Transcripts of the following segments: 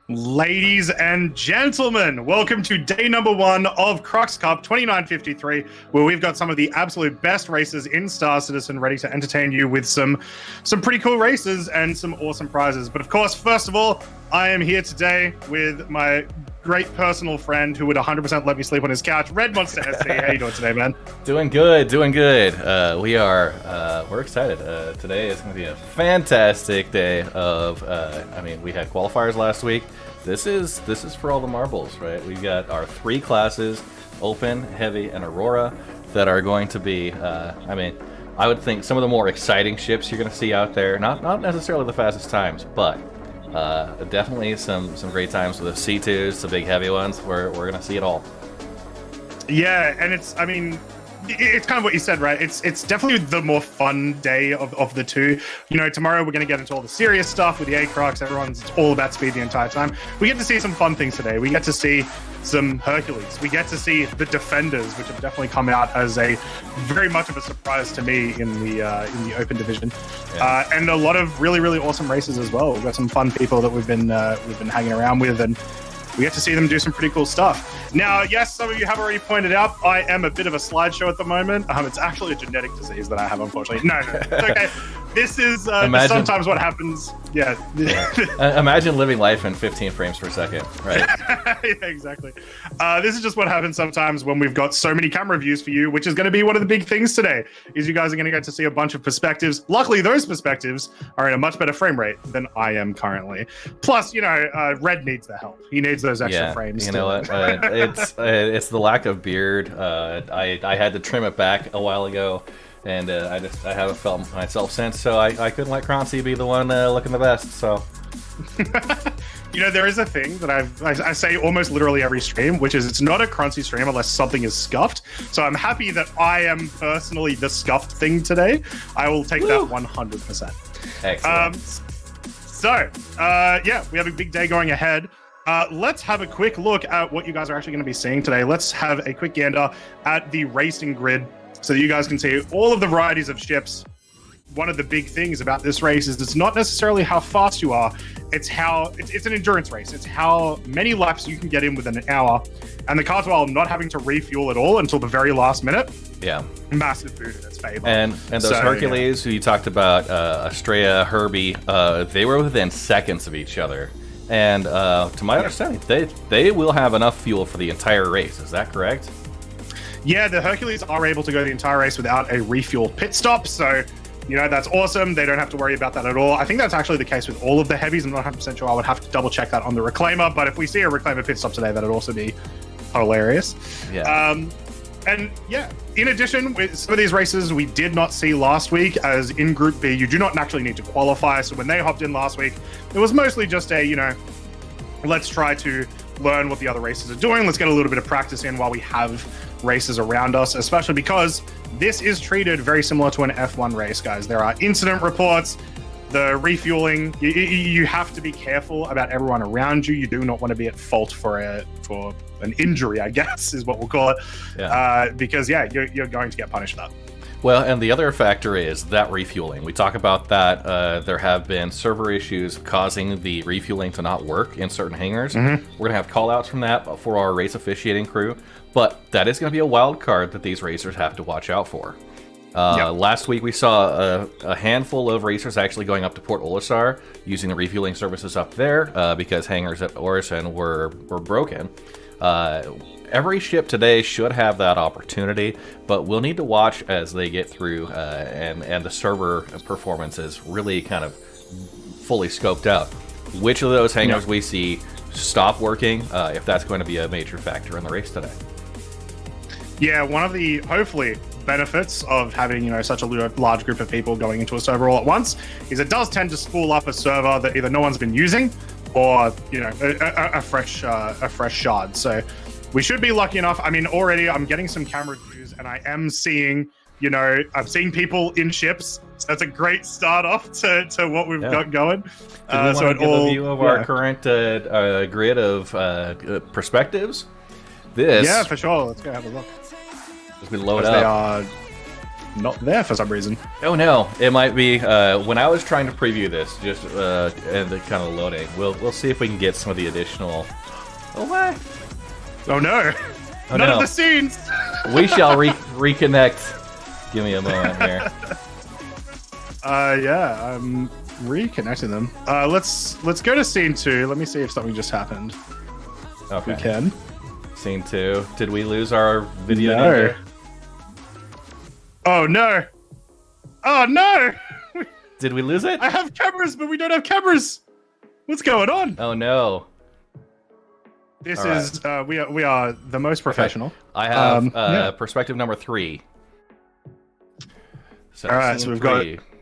Ladies and gentlemen, welcome to day number one of Crux Cup 2953, where we've got some of the absolute best races in Star Citizen ready to entertain you with some pretty cool races and some awesome prizes. But of course, first of all, I am here today with my great personal friend who would 100% let me sleep on his couch, Red Monster SC. How you doing today, man? Doing good, doing good. We're excited. Today is going to be a fantastic day of, we had qualifiers last week. This is for all the marbles, right? We've got our three classes, Open, Heavy, and Aurora, that are going to be, I would think some of the more exciting ships you're going to see out there. Not necessarily the fastest times, but definitely some great times with the C2s, the big heavy ones. We're going to see it all. Yeah, and it's kind of what you said, right? It's definitely the more fun day of the two. You know, tomorrow we're going to get into all the serious stuff with the Crux. It's all about speed the entire time. We get to see some fun things today. We get to see some Hercules. We get to see the Defenders, which have definitely come out as a very much of a surprise to me in the Open division, and a lot of really awesome races as well. We've got some fun people that we've been hanging around with, and we get to see them do some pretty cool stuff. Now, yes, some of you have already pointed out, I am a bit of a slideshow at the moment. It's actually a genetic disease that I have, unfortunately. No, it's okay. This is sometimes what happens. Yeah. Imagine living life in 15 frames per second, right? Yeah, exactly. This is just what happens sometimes when we've got so many camera views for you, which is going to be one of the big things today, is you guys are going to get to see a bunch of perspectives. Luckily, those perspectives are in a much better frame rate than I am currently. Plus, Red needs the help. He needs those extra frames. You know what? It's the lack of beard. I had to trim it back a while ago. And I haven't felt myself since, so I couldn't let Croncy be the one looking the best. So, there is a thing that I say almost literally every stream, which is it's not a Croncy stream unless something is scuffed. So I'm happy that I am personally the scuffed thing today. I will take that 100%. Excellent. We have a big day going ahead. Let's have a quick look at what you guys are actually going to be seeing today. Let's have a quick gander at the racing grid, so that you guys can see all of the varieties of ships. One of the big things about this race is it's not necessarily how fast you are, it's an endurance race. It's how many laps you can get in within an hour. And the Cartwell not having to refuel at all until the very last minute. Yeah. Massive boot in its favor. And those Hercules who you talked about, Estrella, Herbie, they were within seconds of each other. And to my understanding, they will have enough fuel for the entire race. Is that correct? Yeah, the Hercules are able to go the entire race without a refuel pit stop, so, that's awesome. They don't have to worry about that at all. I think that's actually the case with all of the heavies. I'm not 100% sure. I would have to double check that on the Reclaimer, but if we see a Reclaimer pit stop today, that'd also be hilarious. Yeah. In addition, with some of these races we did not see last week, as in Group B, you do not naturally need to qualify, so when they hopped in last week, it was mostly just a, let's try to learn what the other races are doing. Let's get a little bit of practice in while we have races around us, especially because this is treated very similar to an F1 race, guys. There are incident reports, the refueling. You have to be careful about everyone around you. You do not want to be at fault for an injury, I guess, is what we'll call it. Yeah. Because you're going to get punished for that. Well, and the other factor is that refueling. We talk about that. There have been server issues causing the refueling to not work in certain hangars. Mm-hmm. We're going to have call-outs from that for our race officiating crew. But that is going to be a wild card that these racers have to watch out for. Last week we saw a handful of racers actually going up to Port Olisar using the refueling services up there because hangars at Orison were broken. Every ship today should have that opportunity, but we'll need to watch as they get through and the server performance is really kind of fully scoped out. Which of those hangars we see stop working, if that's going to be a major factor in the race today. Yeah, one of the, hopefully, benefits of having, such a large group of people going into a server all at once is it does tend to spool up a server that either no one's been using or, a fresh shard. So we should be lucky enough. Already I'm getting some camera views and I am seeing, I'm seeing people in ships. So that's a great start off to what we've got going. Do we want to give a view of our current grid of perspectives? Yeah, for sure. Let's go have a look. As we load up. not there for some reason. Oh no, it might be when I was trying to preview this, just and the kind of loading. We'll see if we can get some of the additional. Oh what? Oh no! Oh, None no. of the scenes. We shall reconnect. Give me a moment here. Yeah, I'm reconnecting them. Let's go to scene 2. Let me see if something just happened. Okay. We can. Scene 2. Did we lose our video? No. Ninja? Oh no! Oh no! Did we lose it? I have cameras, but we don't have cameras. What's going on? Oh no. This All is we are the most professional. Okay. I have yeah. perspective number 3. So All right, scene so we've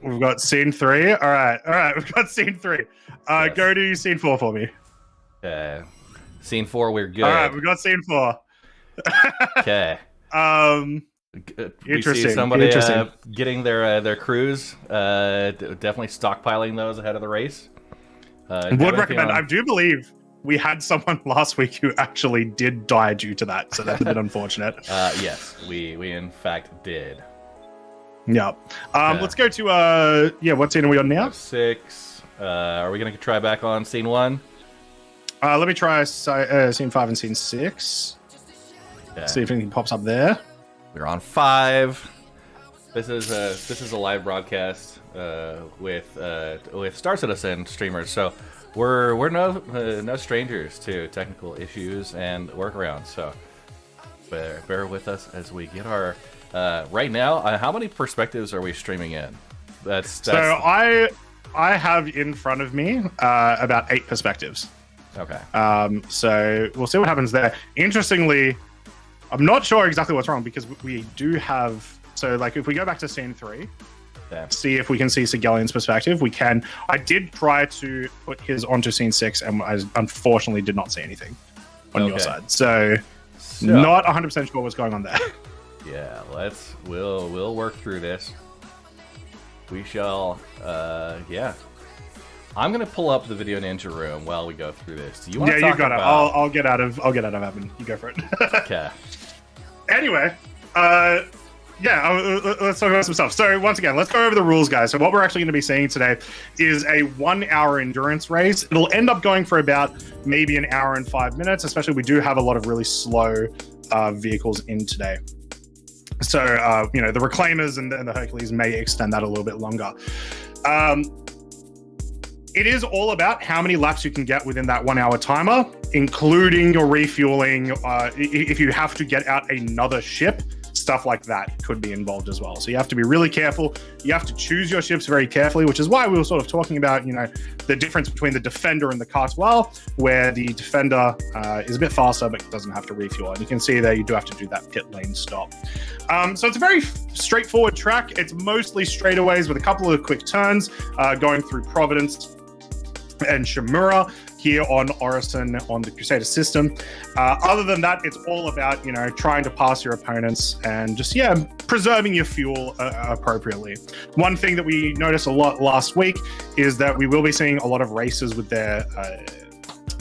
3. got scene 3. All right, we've got scene 3. Yes. Go to scene 4 for me. Scene 4, we're good. All right, we got scene 4. Okay. We Interesting. see somebody Interesting. getting their crews, definitely stockpiling those ahead of the race. Would recommend. I do believe we had someone last week who actually did die due to that, so that's a bit unfortunate. Yes, we in fact did. Yeah. Let's go to what scene are we on now? 6. Are we gonna try back on scene 1? Let me try scene 5 and scene 6. Okay. See if anything pops up there. We're on 5. This is a live broadcast with Star Citizen streamers, so we're no strangers to technical issues and workarounds. So bear with us as we get our right now. How many perspectives are we streaming in? That's So I have in front of me about 8 perspectives. Okay. So we'll see what happens there. Interestingly, I'm not sure exactly what's wrong because we do have. So like if we go back to scene 3, see if we can see Sigelian's perspective. We can. I did try to put his onto scene 6, and I unfortunately did not see anything on your side. So not 100% sure what's going on there. Yeah, we'll work through this. We shall. Yeah. I'm gonna pull up the Video Ninja room while we go through this. Do you want to talk you got it. about... I'll get out of admin. You go for it. Okay. Anyway, let's talk about some stuff. So once again, let's go over the rules, guys. So what we're actually going to be seeing today is a 1-hour endurance race. It'll end up going for about maybe an hour and 5 minutes, especially we do have a lot of really slow vehicles in today. So, the Reclaimers and the Hercules may extend that a little bit longer. It is all about how many laps you can get within that 1-hour timer, including your refueling. If you have to get out another ship, stuff like that could be involved as well. So you have to be really careful. You have to choose your ships very carefully, which is why we were sort of talking about, the difference between the Defender and the Cartwell, where the Defender is a bit faster but doesn't have to refuel. And you can see there you do have to do that pit lane stop. So it's a very straightforward track. It's mostly straightaways with a couple of quick turns going through Providence and Shimura here on Orison on the Crusader system. Other than that, it's all about, trying to pass your opponents and just, preserving your fuel appropriately. One thing that we noticed a lot last week is that we will be seeing a lot of races with their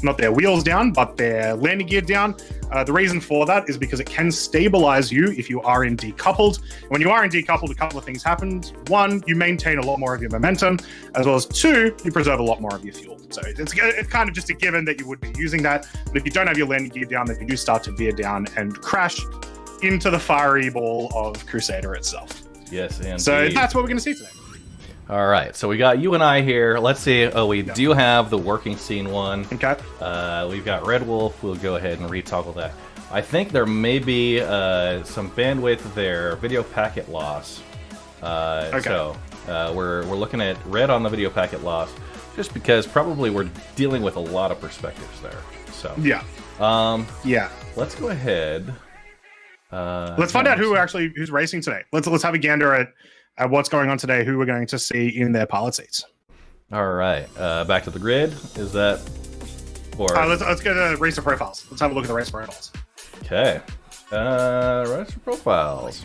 not their wheels down, but their landing gear down. The reason for that is because it can stabilize you if you are in decoupled. When you are in decoupled, a couple of things happen. 1, you maintain a lot more of your momentum, as well as 2, you preserve a lot more of your fuel. So it's kind of just a given that you would be using that. But if you don't have your landing gear down, then you do start to veer down and crash into the fiery ball of Crusader itself. Yes, and so that's what we're going to see today. All right, so we got you and I here. Let's see. Oh, we do have the working scene 1. Okay. We've got Red Wolf. We'll go ahead and retoggle that. I think there may be some bandwidth there, video packet loss. So we're looking at red on the video packet loss, just because probably we're dealing with a lot of perspectives there. So yeah. Let's go ahead. Let's find out who's racing today. Let's have a gander at what's going on today, who we're going to see in their pilot seats. All right, back to the grid. Is that? Or let's go to racer profiles. Let's have a look at the racer profiles. Okay, racer profiles.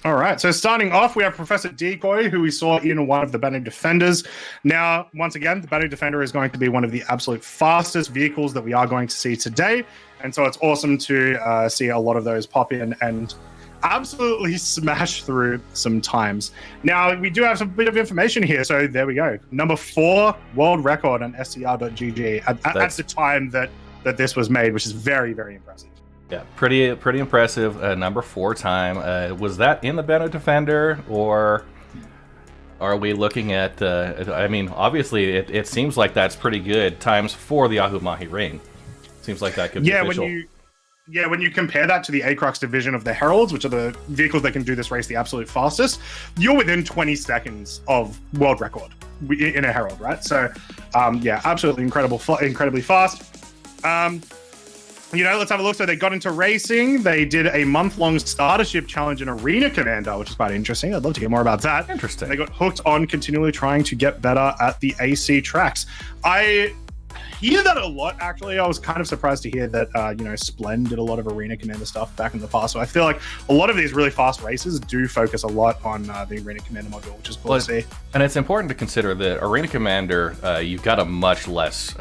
All right, so starting off, we have Professor Decoy, who we saw in one of the Banner Defenders. Now, once again, the Banner Defender is going to be one of the absolute fastest vehicles that we are going to see today, and so it's awesome to see a lot of those pop in and absolutely smashed through some times. Now, we do have some bit of information here, so there we go. Number 4 world record on scr.gg at the time that this was made, which is very, very impressive. Yeah, pretty impressive. Number 4 time. Was that in the Beno Defender, or are we looking at? I mean, obviously, it seems like that's pretty good times for the Yahoo Mahi Ring. Seems like that could be official. When you compare that to the Crux division of the Heralds, which are the vehicles that can do this race the absolute fastest, you're within 20 seconds of world record in a Herald, right? So, absolutely incredibly fast. Let's have a look. So they got into racing. They did a month-long startership challenge in Arena Commander, which is quite interesting. I'd love to hear more about that. Interesting. They got hooked on continually trying to get better at the AC tracks. I hear that a lot, actually. I was kind of surprised to hear that, Splend did a lot of Arena Commander stuff back in the past. So I feel like a lot of these really fast races do focus a lot on the Arena Commander module, which is cool to see. And it's important to consider that Arena Commander, you've got a much less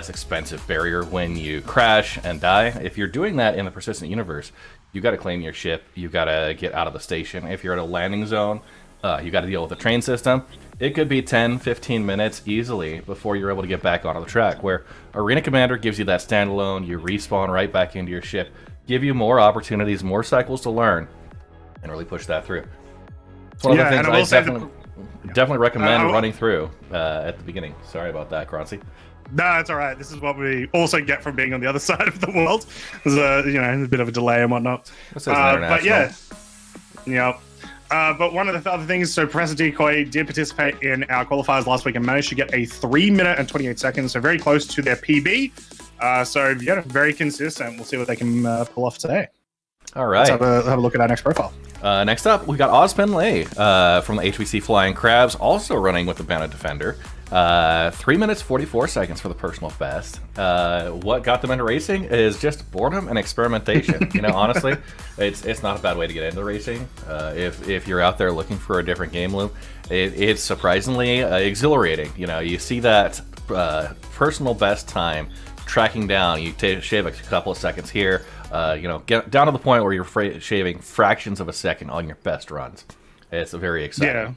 expensive barrier when you crash and die. If you're doing that in the Persistent Universe, you got to claim your ship. You got to get out of the station. If you're at a landing zone, you got to deal with the train system. It could be 10, 15 minutes easily before you're able to get back onto the track, where Arena Commander gives you that standalone, you respawn right back into your ship, give you more opportunities, more cycles to learn, and really push that through. It's one of the things I definitely recommend running through at the beginning. Sorry about that, Croncy. No, that's all right. This is what we also get from being on the other side of the world. There's a bit of a delay and whatnot. But but one of the other things, so Professor Decoy did participate in our qualifiers last week and managed to get a 3 minute and 28 seconds, so very close to their PB. Very consistent. We'll see what they can pull off today. All right. Let's have a look at our next profile. Next up, we got Ozpen Lay from the HBC Flying Crabs, also running with the Beno Defender. 3 minutes 44 seconds for the personal best. What got them into racing is just boredom and experimentation. Honestly, it's not a bad way to get into racing. If you're out there looking for a different game loop, it's surprisingly exhilarating. You see that personal best time tracking down. You shave a couple of seconds here. Get down to the point where you're shaving fractions of a second on your best runs. It's very exciting. Yeah.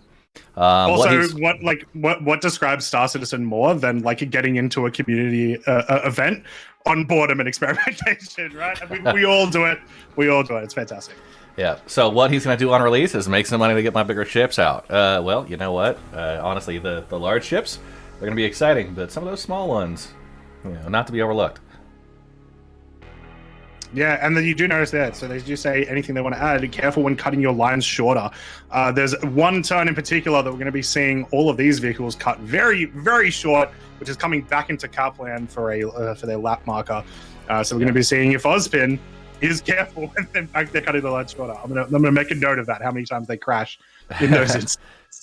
What describes Star Citizen more than getting into a community event on boredom and experimentation, right? We all do it. It's fantastic. Yeah. So what he's going to do on release is make some money to get my bigger ships out. Well, you know what? Honestly, the large ships, they're going to be exciting, but some of those small ones, not to be overlooked. Yeah, and then you do notice that. So they do say anything they want to add. Be careful when cutting your lines shorter. There's one turn in particular that we're going to be seeing all of these vehicles cut very, very short, which is coming back into Kaplan for their lap marker. So we're going to be seeing if Ozpin is careful when they're cutting the lines shorter. I'm gonna make a note of that. How many times they crash in those instances.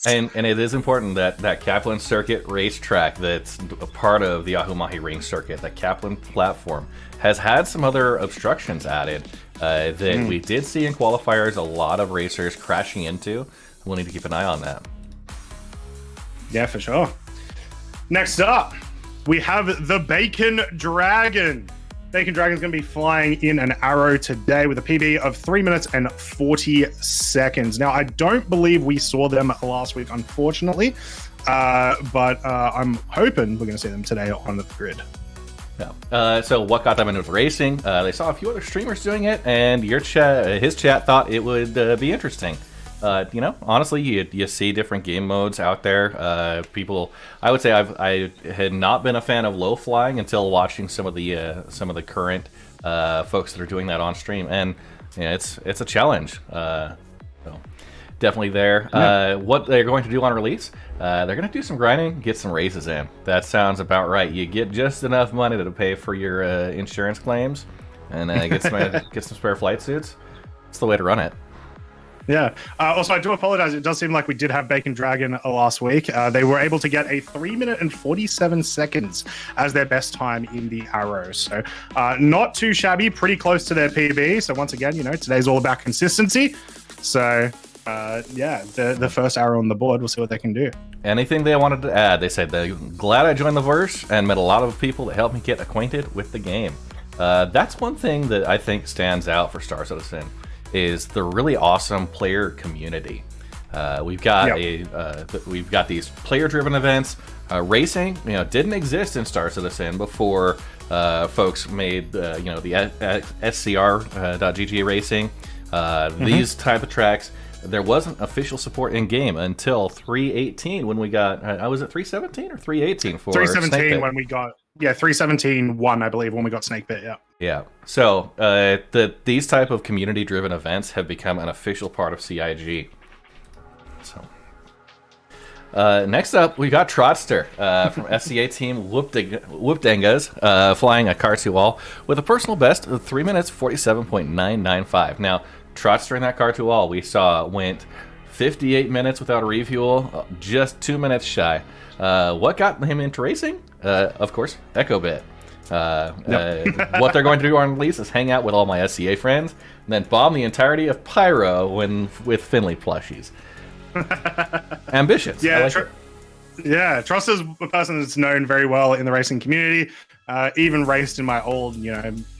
And it is important that Kaplan circuit racetrack that's a part of the Yahoo Mahi Ring circuit, that Kaplan platform, has had some other obstructions added that we did see in qualifiers a lot of racers crashing into. We'll need to keep an eye on that. Yeah, for sure. Next up, we have the Bacon Dragon. Bacon Dragon's going to be flying in an Arrow today with a PB of 3 minutes and 40 seconds. Now, I don't believe we saw them last week, unfortunately, but I'm hoping we're going to see them today on the grid. Yeah. So what got them into racing? They saw a few other streamers doing it, and his chat thought it would be interesting. Honestly, you see different game modes out there. People, I would say I had not been a fan of low flying until watching some of the current folks that are doing that on stream, and it's a challenge. So definitely there. Yeah. What they're going to do on release, they're going to do some grinding, get some races in. That sounds about right. You get just enough money to pay for your insurance claims, and get some spare flight suits. It's the way to run it. Yeah. Also, I do apologize. It does seem like we did have Bacon Dragon last week. They were able to get a 3 minute and 47 seconds as their best time in the Arrows. So not too shabby, pretty close to their PB. So once again, today's all about consistency. So the first Arrow on the board. We'll see what they can do. Anything they wanted to add, they said they're glad I joined the verse and met a lot of people that helped me get acquainted with the game. That's one thing that I think stands out for Star Citizen. is the really awesome player community. We've got we've got these player-driven events. Racing, didn't exist in Star Citizen before folks made the SCR.GG Racing. These type of tracks. There wasn't official support in game until 3.18 when we got. Was it 3.17 or 3.18 for 3.17 when we got 3.17.1, I believe, when we got Snakebit. Yeah. So these type of community-driven events have become an official part of CIG. So next up, we got Trotster from SCA team Whoopdangas flying a car 2 wall with a personal best of 3 minutes 47.995. Now, Trotster in that car 2 wall we saw went 58 minutes without a refuel, just 2 minutes shy. What got him into racing? Of course, Echo Bit. What they're going to do on release is hang out with all my SCA friends and then bomb the entirety of Pyro with Finley plushies. Ambitious. Yeah, like Trotster's a person that's known very well in the racing community. Even raced in my old,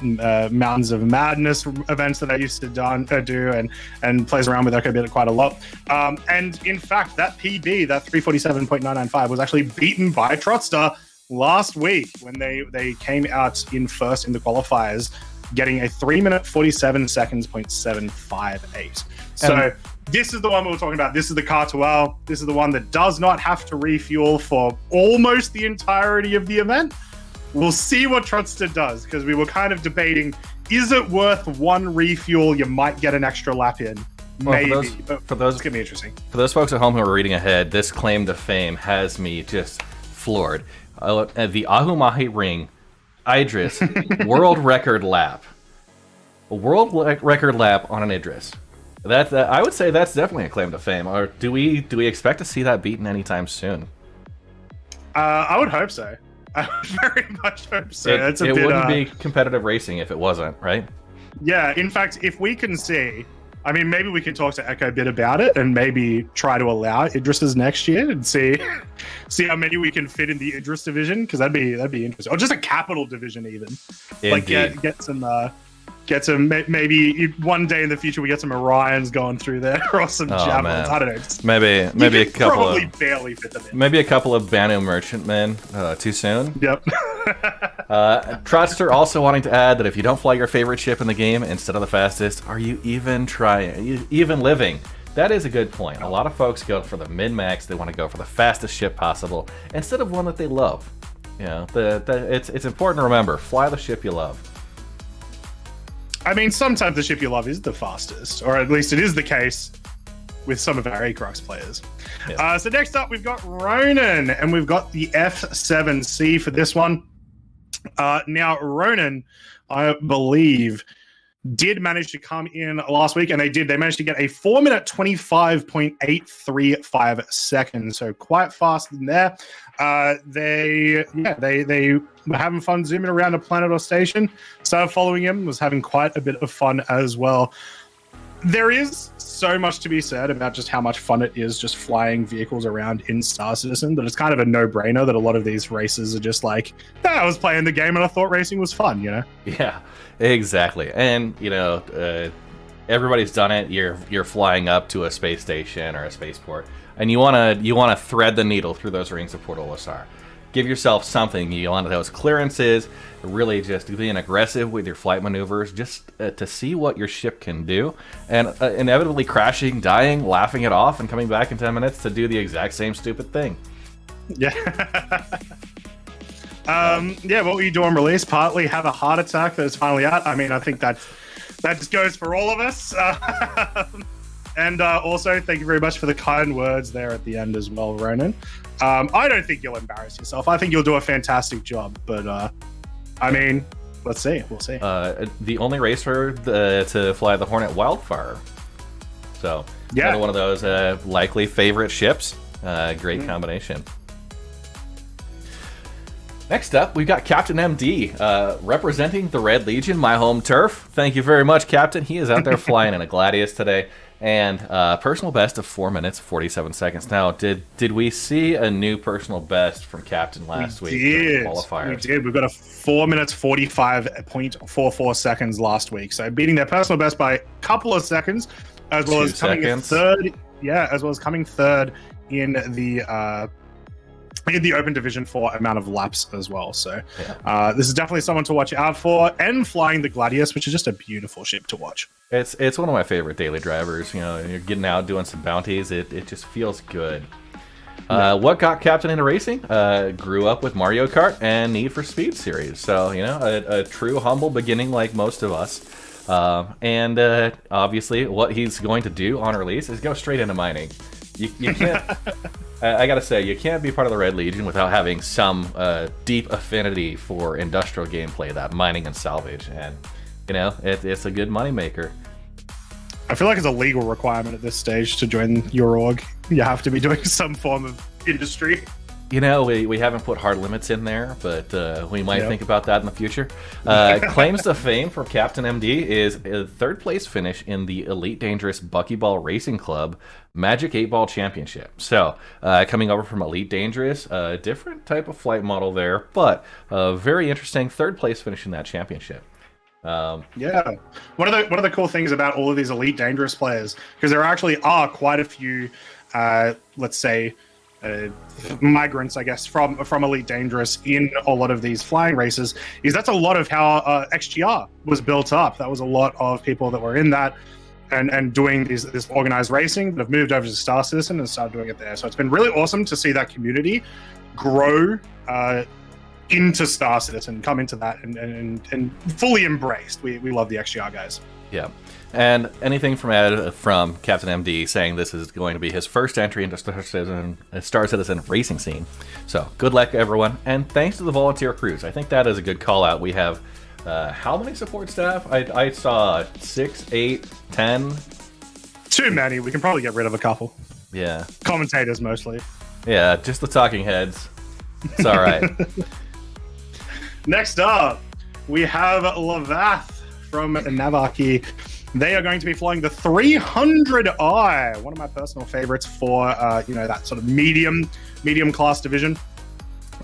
Mountains of Madness events that I used to do, and plays around with Ecobit quite a lot. And in fact, that PB, that 347.995, was actually beaten by Trotster last week when they came out in first in the qualifiers, getting a 3 minute 47 seconds .758. So this is the one we were talking about. This is the Cartual. This is the one that does not have to refuel for almost the entirety of the event. We'll see what Trotster does, because we were kind of debating, is it worth one refuel? You might get an extra lap in. Maybe. But it's going to be interesting. For those folks at home who are reading ahead, this claim to fame has me just floored. The Ahumahi Ring Idris world record lap. A world record lap on an Idris. I would say that's definitely a claim to fame. Or do we expect to see that beaten anytime soon? I would hope so. I would very much hope so. It wouldn't be competitive racing if it wasn't, right? Yeah, in fact, if we can see, maybe we can talk to Echo Bit about it and maybe try to allow Idris's next year and see how many we can fit in the Idris division, because that'd be interesting. Or just a capital division even. Indeed. Like get some maybe one day in the future we get some Orions going through there or some Javelins. I don't know. Maybe a couple probably barely fit them in. Maybe a couple of Banu Merchantmen. Too soon. Yep. Trotster also wanting to add that if you don't fly your favorite ship in the game instead of the fastest, are you even trying? Even living? That is a good point. A lot of folks go for the min-max. They want to go for the fastest ship possible instead of one that they love. It's important to remember, fly the ship you love. Sometimes the ship you love is the fastest, or at least it is the case with some of our Crux players. Yeah. So next up, we've got Ronan, and we've got the F7C for this one. Now, Ronan, I believe, did manage to come in last week, and they managed to get a 4 minute 25.835 seconds, so quite fast in there. They were having fun zooming around a planet or station. Started following him, was having quite a bit of fun as well. There is so much to be said about just how much fun it is just flying vehicles around in Star Citizen that it's kind of a no-brainer that a lot of these races are just like, I was playing the game and I thought racing was fun, Yeah, exactly. And, everybody's done it. You're flying up to a space station or a spaceport, and you wanna thread the needle through those rings of Port Olisar. Give yourself something. You want those clearances, really just being aggressive with your flight maneuvers, just to see what your ship can do, and inevitably crashing, dying, laughing it off, and coming back in 10 minutes to do the exact same stupid thing. Yeah. What were you doing release? Partly have a heart attack that is finally out. I think that just goes for all of us. And also, thank you very much for the kind words there at the end as well, Ronan. I don't think you'll embarrass yourself. I think you'll do a fantastic job. But, let's see. We'll see. The only racer to fly the Hornet Wildfire. So, another one of those likely favorite ships. Great combination. Next up, we've got Captain MD, representing the Red Legion, my home turf. Thank you very much, Captain. He is out there flying in a Gladius today. And personal best of 4 minutes 47 seconds. Now, did we see a new personal best from Captain last week? Qualifiers? We did. We've got a 4 minutes 45.44 seconds last week. So beating their personal best by a couple of seconds, as well as coming in third. Yeah, as well as coming third in the open division for amount of laps as well. So this is definitely someone to watch out for. And flying the Gladius, which is just a beautiful ship to watch. It's one of my favorite daily drivers. You know, you're getting out doing some bounties. It just feels good. What got Captain into racing? Grew up with Mario Kart and Need for Speed series. So, you know, a true humble beginning like most of us. And obviously what he's going to do on release is go straight into mining. You can't... I gotta say, you can't be part of the Red Legion without having some deep affinity for industrial gameplay, that mining and salvage. And, you know, it's a good moneymaker. I feel like it's a legal requirement at this stage to join your org. You have to be doing some form of industry. You know, we haven't put hard limits in there, but we might think about that in the future. Claims to fame for Captain MD is a third place finish in the Elite Dangerous Buckyball Racing Club Magic 8-Ball Championship. So, coming over from Elite Dangerous, a different type of flight model there, but a very interesting third place finish in that championship. Yeah, one of the cool things about all of these Elite Dangerous players, because there actually are quite a few, let's say, migrants, I guess, from Elite Dangerous in a lot of these flying races, is that's a lot of how XGR was built up. That was a lot of people that were in that and doing this organized racing that have moved over to Star Citizen and started doing it there. So it's been really awesome to see that community grow into Star Citizen, come into that and fully embraced. We love the XGR guys. Yeah. And anything from Captain MD saying this is going to be his first entry into Star Citizen racing scene. So good luck, everyone. And thanks to the volunteer crews. I think that is a good call out. We have how many support staff? I saw 6, 8, 10. Too many. We can probably get rid of a couple. Yeah. Commentators mostly. Yeah, just the talking heads. It's all right. Next up, we have Lavath from Navarki. They are going to be flying the 300i, one of my personal favorites for that sort of medium class division.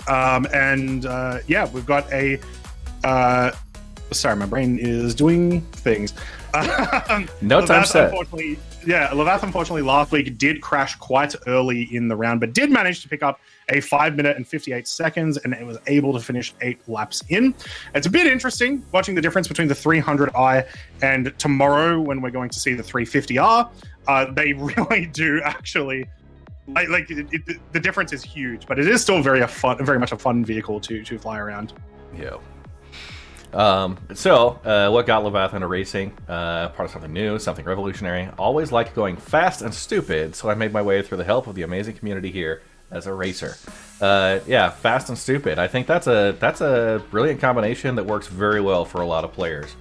Yeah, we've got a sorry, my brain is doing things. No time set. Lavath unfortunately last week did crash quite early in the round, but did manage to pick up a 5 minute and 58 seconds, and it was able to finish 8 laps in. It's a bit interesting watching the difference between the 300i and tomorrow when we're going to see the 350r. They really do actually the difference is huge, but it is still very much a fun vehicle to fly around. Yeah. What got Lavath into racing? Part of something new, something revolutionary. Always liked going fast and stupid, so I made my way through the help of the amazing community here as a racer. Fast and stupid. I think that's a brilliant combination that works very well for a lot of players.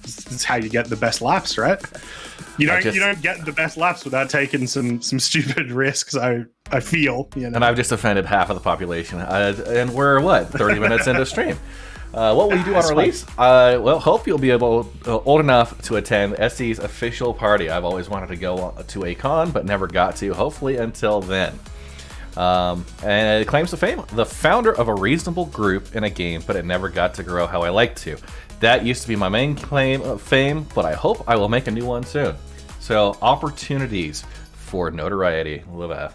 It's how you get the best laps, right? You don't get the best laps without taking some stupid risks. I feel, you know. And I've just offended half of the population, and we're 30 minutes into stream. What will you do on release? Hope you'll be old enough to attend SC's official party. I've always wanted to go to a con, but never got to. Hopefully until then. And it claims to fame. The founder of a reasonable group in a game, but it never got to grow how I like to. That used to be my main claim of fame, but I hope I will make a new one soon. So opportunities for notoriety, Lavath.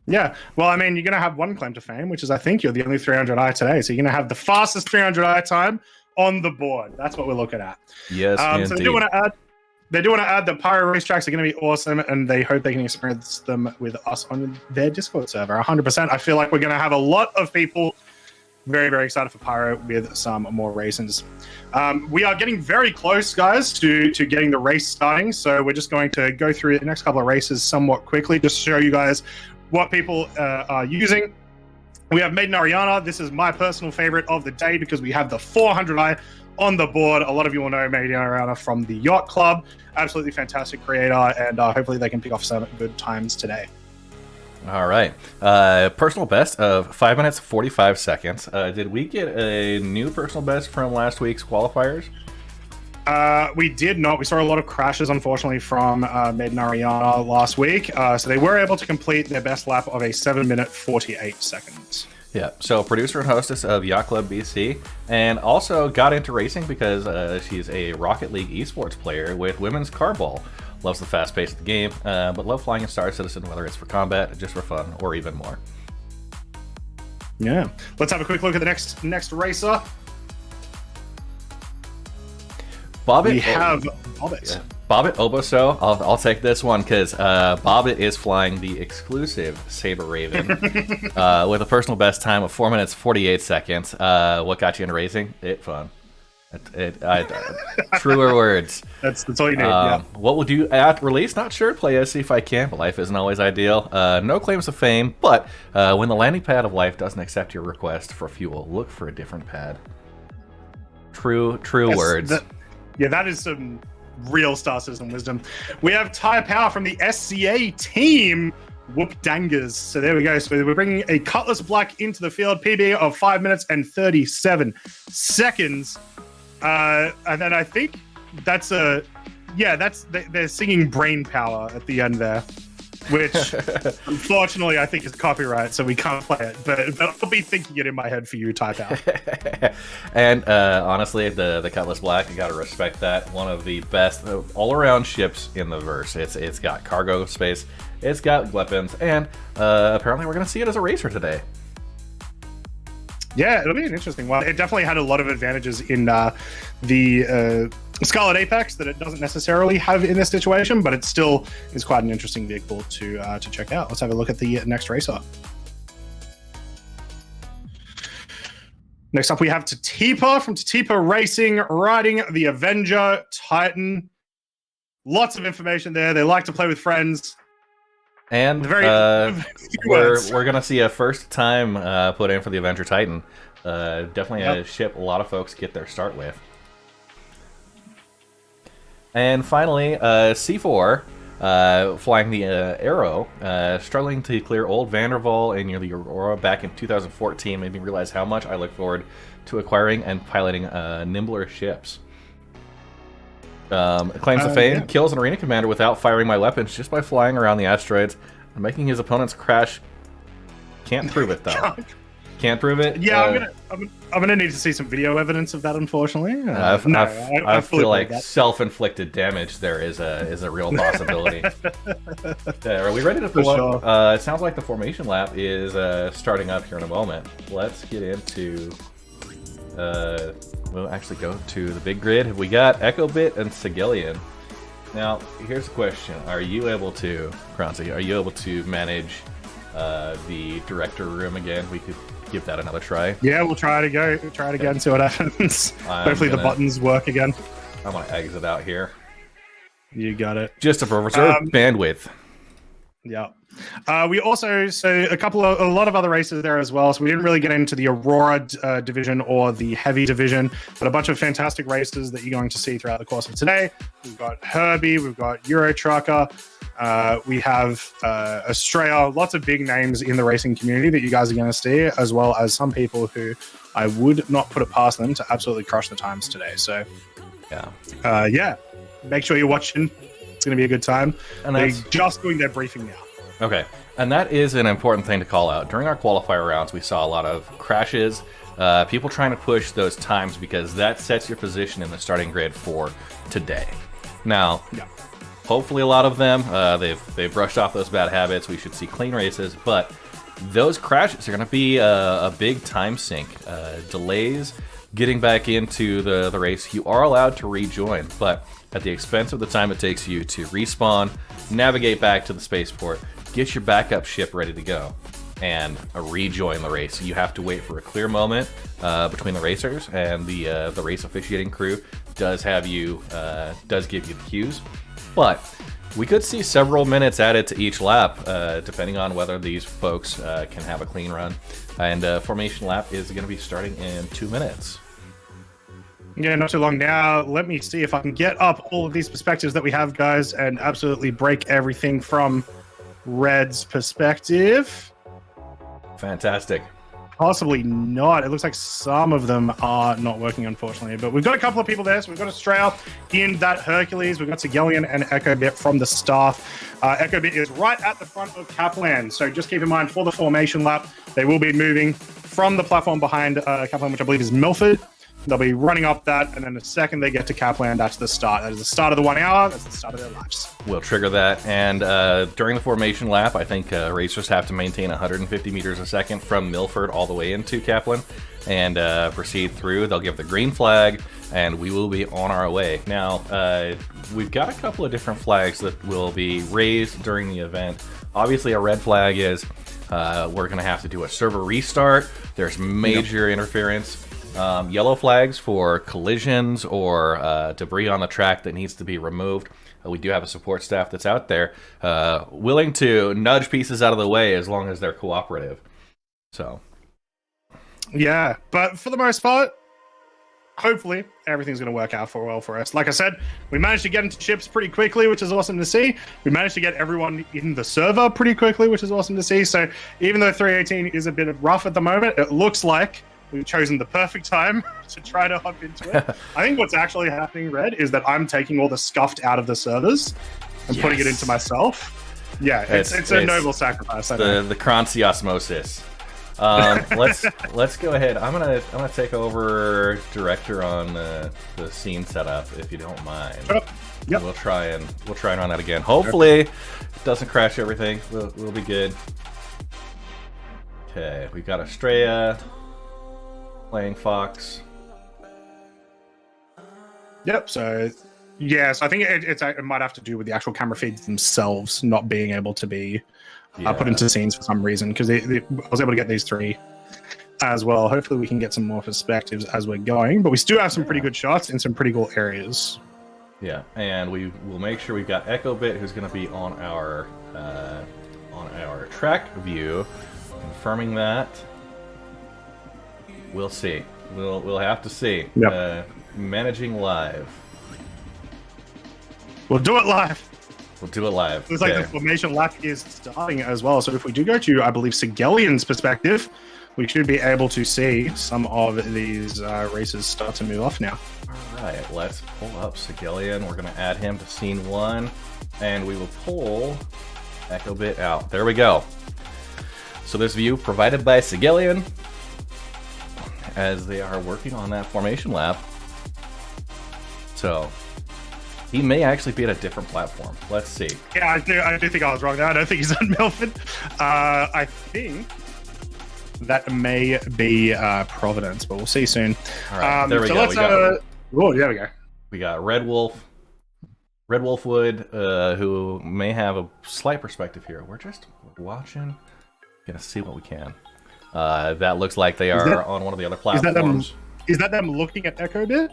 Yeah, well, I mean, you're going to have one claim to fame, which is I think you're the only 300i today. So you're going to have the fastest 300i time on the board. That's what we're looking at. Yes, indeed. So they do want to add that Pyro racetracks are going to be awesome, and they hope they can experience them with us on their Discord server. 100%. I feel like we're going to have a lot of people very, very excited for Pyro with some more races. We are getting very close, guys, to getting the race starting. So we're just going to go through the next couple of races somewhat quickly, just to show you guys what people are using. We have Maiden Ariana. This is my personal favorite of the day because we have the 400i on the board. A lot of you will know Maiden Ariana from the Yacht Club. Absolutely fantastic creator, and hopefully they can pick off some good times today. All right. Personal best of 5 minutes, 45 seconds. Did we get a new personal best from last week's qualifiers? We did not. We saw a lot of crashes, unfortunately, from Maiden Ariana last week. So they were able to complete their best lap of a 7-minute 48 seconds. Yeah, so producer and hostess of Yacht Club BC, and also got into racing because she's a Rocket League esports player with women's carball. Loves the fast pace of the game, but love flying a Star Citizen, whether it's for combat, just for fun, or even more. Yeah. Let's have a quick look at the next racer. Bobbit. We have Bobbit. Yeah. Bobbit Oboso. I'll take this one because Bobbit is flying the exclusive Saber Raven with a personal best time of 4 minutes 48 seconds. What got you into racing? Fun. Truer words. That's all you need. Yeah. What we'll do at release? Not sure. Play see if I can, but life isn't always ideal. No claims to fame, but when the landing pad of life doesn't accept your request for fuel, look for a different pad. True words. Yeah, that is some real Star Citizen wisdom. We have Tire Power from the SCA team. Whoop dangers. So there we go. So we're bringing a Cutlass Black into the field. PB of 5 minutes and 37 seconds. And then I think that's they're singing Brain Power at the end there, which unfortunately I think is copyright, so we can't play it. But I'll be thinking it in my head for you, Type Out. And honestly, the Cutlass Black, you gotta respect that. One of the best all-around ships in the verse. It's got cargo space, it's got weapons, and apparently we're gonna see it as a racer today. Yeah, it'll be an interesting one. It definitely had a lot of advantages in the Scarlet Apex that it doesn't necessarily have in this situation, but it still is quite an interesting vehicle to check out. Let's have a look at the next racer. Next up, we have Tatipa from Tatipa Racing riding the Avenger Titan. Lots of information there. They like to play with friends. And we're gonna see a first time put in for the Avenger Titan. Definitely a ship a lot of folks get their start with. And finally, C4 flying the Arrow, struggling to clear old Vanderval and the Aurora back in 2014 made me realize how much I look forward to acquiring and piloting nimbler ships. Claims to fame, kills an arena commander without firing my weapons just by flying around the asteroids and making his opponents crash. Can't prove it though. Can't prove it. Yeah, I'm gonna need to see some video evidence of that. Unfortunately, I feel like self-inflicted damage there is a real possibility. Are we ready to pull up? It sounds like the formation lap is starting up here in a moment. Let's get into. We'll actually go to the big grid. We got Echobit and Sigillion. Now, here's the question: are you able to, Kronzi, are you able to manage the director room again? We could give that another try. Yeah, we'll try it again, see what happens. Hopefully the buttons work again. I'm gonna exit out here. You got it. Just to preserve bandwidth. Yeah. We also, a lot of other races there as well. So we didn't really get into the Aurora division or the Heavy division, but a bunch of fantastic races that you're going to see throughout the course of today. We've got Herbie, we've got Euro Trucker, we have Australia, lots of big names in the racing community that you guys are going to see, as well as some people who I would not put it past them to absolutely crush the times today. So, yeah, make sure you're watching. It's going to be a good time. And they're just doing their briefing now. Okay, and that is an important thing to call out. During our qualifier rounds, we saw a lot of crashes, people trying to push those times because that sets your position in the starting grid for today. Now, hopefully a lot of them, they've brushed off those bad habits. We should see clean races, but those crashes are going to be a big time sink. Delays getting back into the race. You are allowed to rejoin, but at the expense of the time it takes you to respawn, navigate back to the spaceport, get your backup ship ready to go, and rejoin the race. You have to wait for a clear moment between the racers, and the race officiating crew does give you the cues. But we could see several minutes added to each lap, depending on whether these folks can have a clean run. And formation lap is going to be starting in 2 minutes. Yeah, not too long now. Let me see if I can get up all of these perspectives that we have, guys, and absolutely break everything from Red's perspective. Fantastic. Possibly not. It looks like some of them are not working, unfortunately. But we've got a couple of people there. So we've got Australia in that Hercules. We've got Sigelian and Echo Bit from the staff. Echo Bit is right at the front of Kaplan. So just keep in mind for the formation lap, they will be moving from the platform behind Kaplan, which I believe is Milford. They'll be running up that, and then the second they get to Kaplan, that's the start. That is the start of the 1 hour. That's the start of their laps. We'll trigger that, and during the formation lap, I think racers have to maintain 150 meters a second from Milford all the way into Kaplan, and proceed through. They'll give the green flag, and we will be on our way. Now, we've got a couple of different flags that will be raised during the event. Obviously, a red flag is we're going to have to do a server restart. There's major interference. Yellow flags for collisions or debris on the track that needs to be removed. We do have a support staff that's out there willing to nudge pieces out of the way as long as they're cooperative. So, yeah, but for the most part, hopefully everything's going to work out well for us. Like I said, we managed to get into chips pretty quickly, which is awesome to see. We managed to get everyone in the server pretty quickly, which is awesome to see. So even though 318 is a bit rough at the moment, it looks like we've chosen the perfect time to try to hop into it. I think what's actually happening, Red, is that I'm taking all the scuffed out of the servers and putting it into myself. Yeah, it's a noble sacrifice. The Croncy osmosis. Let's go ahead. I'm gonna take over director on the scene setup if you don't mind. Yep. We'll try and run that again. Hopefully, it doesn't crash everything. We'll be good. Okay, we've got Estrella playing Fox. Yep. So, yes, I think it might have to do with the actual camera feeds themselves not being able to be put into scenes for some reason, because I was able to get these three as well. Hopefully, we can get some more perspectives as we're going, but we still have some pretty good shots in some pretty cool areas. Yeah, and we will make sure we've got Echo Bit, who's going to be on our track view, confirming that. We'll see. We'll have to see. Yep. Managing live. We'll do it live. We'll do it live. It's like the formation lap is starting as well. So if we do go to, I believe, Sigelian's perspective, we should be able to see some of these races start to move off now. All right, let's pull up Sigelian. We're going to add him to scene 1, and we will pull Echo Bit out. There we go. So this view provided by Sigelian as they are working on that formation lap. So he may actually be at a different platform. Let's see. Yeah, I do think I was wrong there. I don't think he's on Milford. I think that may be Providence, but we'll see soon. All right, there we go. There we go. We got Red Wolfwood, who may have a slight perspective here. We're just watching, gonna see what we can. That looks like they are on one of the other platforms. Is that them looking at Echo Bit?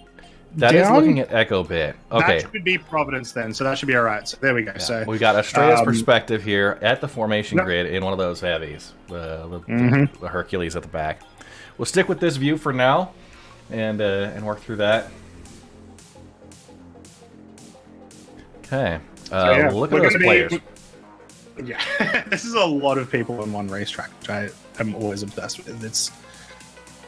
That is looking at Echo Bit. Okay. That should be Providence then, so that should be all right. So there we go. Yeah. So we got Estrella's perspective here at the formation grid in one of those heavies, the Hercules at the back. We'll stick with this view for now, and work through that. Okay. Look at those players. Yeah, this is a lot of people in one racetrack, which I am always obsessed with.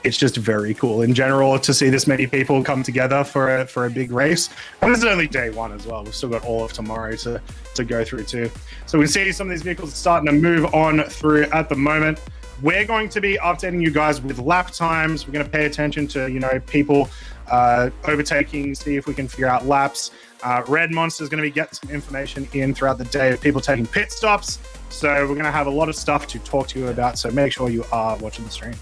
It's just very cool in general to see this many people come together for a big race. And this is only day 1 as well. We've still got all of tomorrow to go through too. So we see some of these vehicles starting to move on through at the moment. We're going to be updating you guys with lap times. We're going to pay attention to people overtaking, see if we can figure out laps. Red Monster is going to be getting some information in throughout the day of people taking pit stops. So we're going to have a lot of stuff to talk to you about. So make sure you are watching the stream.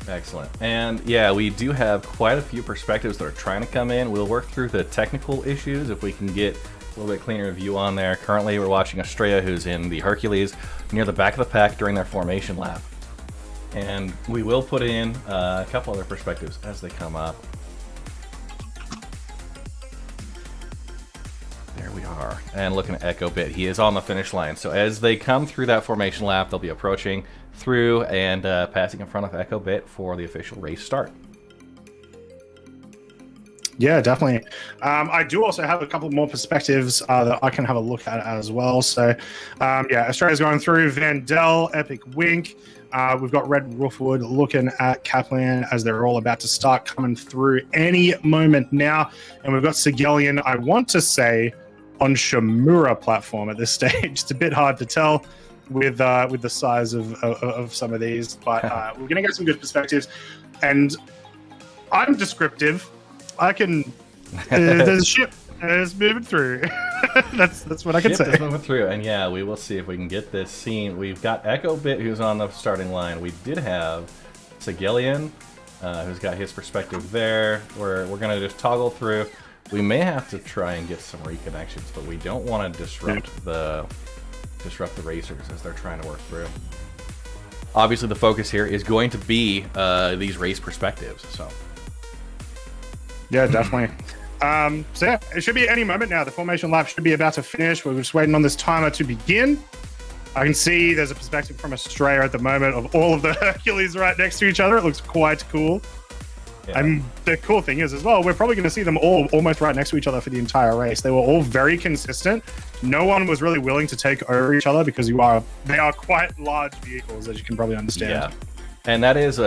Excellent. And yeah, we do have quite a few perspectives that are trying to come in. We'll work through the technical issues if we can get a little bit cleaner view on there. Currently, we're watching Estrella, who's in the Hercules near the back of the pack during their formation lap. And we will put in a couple other perspectives as they come up. There we are. And looking at Echo Bit, he is on the finish line. So as they come through that formation lap, they'll be approaching through and passing in front of Echo Bit for the official race start. Yeah, definitely. I do also have a couple more perspectives that I can have a look at as well. So, yeah, Australia's going through. Vandell, Epic Wink, We've got Red Roofwood looking at Kaplan as they're all about to start coming through any moment now. And we've got Sigelian, I want to say, on Shimura platform at this stage. It's a bit hard to tell with the size of some of these, but we're going to get some good perspectives. And I'm descriptive. I can... there's a ship and it's moving through. that's what I can say. Ship is moving through, and yeah, we will see if we can get this scene. We've got Echo Bit, who's on the starting line. We did have Sigelian, who's got his perspective there. We're going to just toggle through. We may have to try and get some reconnections, but we don't want to disrupt the racers as they're trying to work through. Obviously, the focus here is going to be these race perspectives. So, yeah, definitely. So yeah, it should be any moment now. The formation lap should be about to finish. We're just waiting on this timer to begin. I can see there's a perspective from Australia at the moment of all of the Hercules right next to each other. It looks quite cool. Yeah. And the cool thing is as well, we're probably going to see them all almost right next to each other for the entire race. They were all very consistent. No one was really willing to take over each other because they are quite large vehicles, as you can probably understand. Yeah. And that is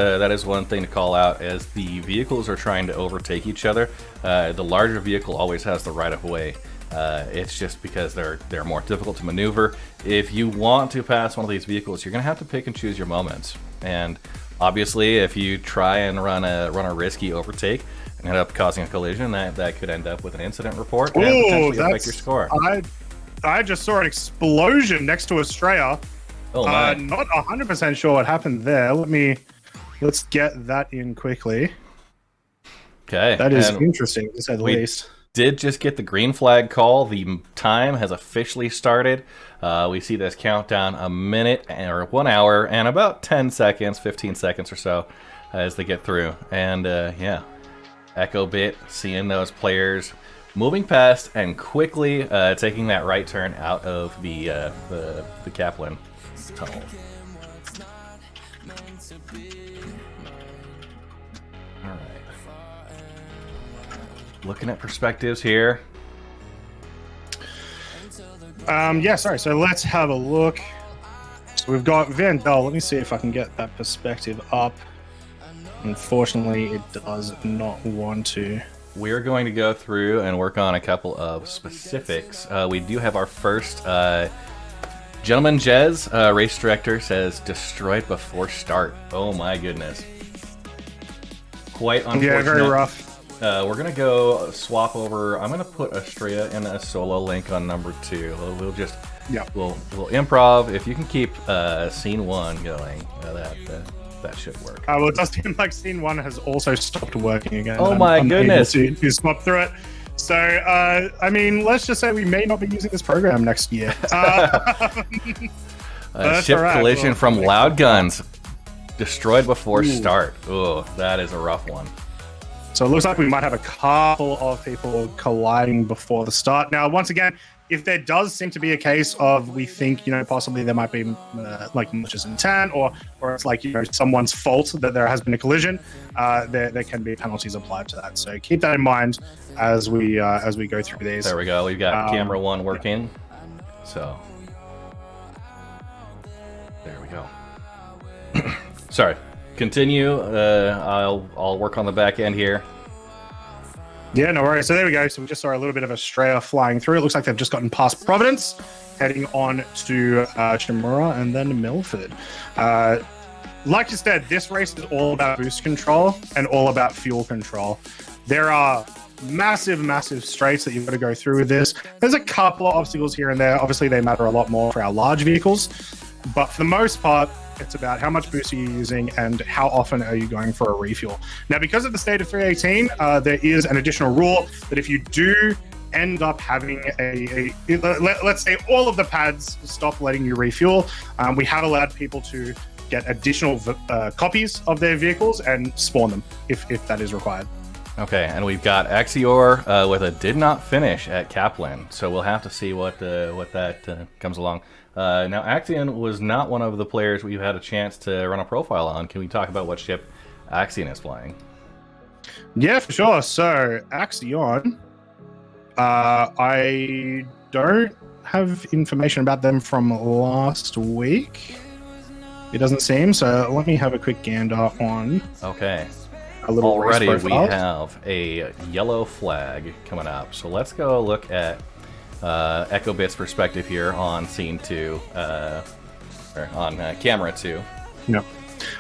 one thing to call out, as the vehicles are trying to overtake each other. The larger vehicle always has the right of way. It's just because they're more difficult to maneuver. If you want to pass one of these vehicles, you're going to have to pick and choose your moments. And obviously, if you try and run a risky overtake and end up causing a collision, that could end up with an incident report and potentially affect your score. I just saw an explosion next to Australia. Oh my. Not 100% sure what happened there. Let's get that in quickly. Okay. That is interesting, to say the least. Did just get the green flag call. The time has officially started. We see this countdown a minute or 1 hour and about 10 seconds, 15 seconds or so as they get through. And yeah, Echo Bit seeing those players moving past and quickly taking that right turn out of the Kaplan tunnel. All right. Looking at perspectives here. Yeah, sorry. So let's have a look. So we've got Vandal. Let me see if I can get that perspective up. Unfortunately, it does not want to. We're going to go through and work on a couple of specifics. We do have our first gentleman. Jez, race director, says destroyed before start. Oh my goodness. Quite unfortunate. Yeah, very rough. We're going to go swap over. I'm going to put Estrella in a solo link on number 2. We'll just we'll improv. If you can keep scene 1 going, that should work. Well, it does seem like scene 1 has also stopped working again. Oh my goodness. To swap through it. So, I mean, let's just say we may not be using this program next year. Ship collision from Loud Guns. Destroyed before start. Oh, that is a rough one. So it looks like we might have a couple of people colliding before the start. Now, once again, if there does seem to be a case of we think, possibly there might be like malicious intent or it's like, someone's fault that there has been a collision, there can be penalties applied to that. So keep that in mind as we go through these. There we go. We've got camera 1 working. So there we go. Sorry. Continue. I'll work on the back end here. Yeah, no worries. So there we go. So we just saw a little bit of Australia flying through. It looks like they've just gotten past Providence, heading on to Shimura and then Milford. Like you said, this race is all about boost control and all about fuel control. There are massive straights that you've got to go through with this. There's a couple of obstacles here and there. Obviously, they matter a lot more for our large vehicles. But for the most part, it's about how much boost are you using and how often are you going for a refuel. Now, because of the state of 318, there is an additional rule that if you do end up having let's say all of the pads stop letting you refuel, we have allowed people to get additional copies of their vehicles and spawn them if that is required. Okay, and we've got Axior with a did not finish at Kaplan, so we'll have to see what that comes along. Now, Axion was not one of the players we've had a chance to run a profile on. Can we talk about what ship Axion is flying? Yeah, for sure. So, Axion, I don't have information about them from last week. It doesn't seem. So let me have a quick gander on Okay. a little Already race we profile. have a yellow flag coming up. So let's go look at Echo Bit's perspective here on scene 2, or on camera 2. Yeah.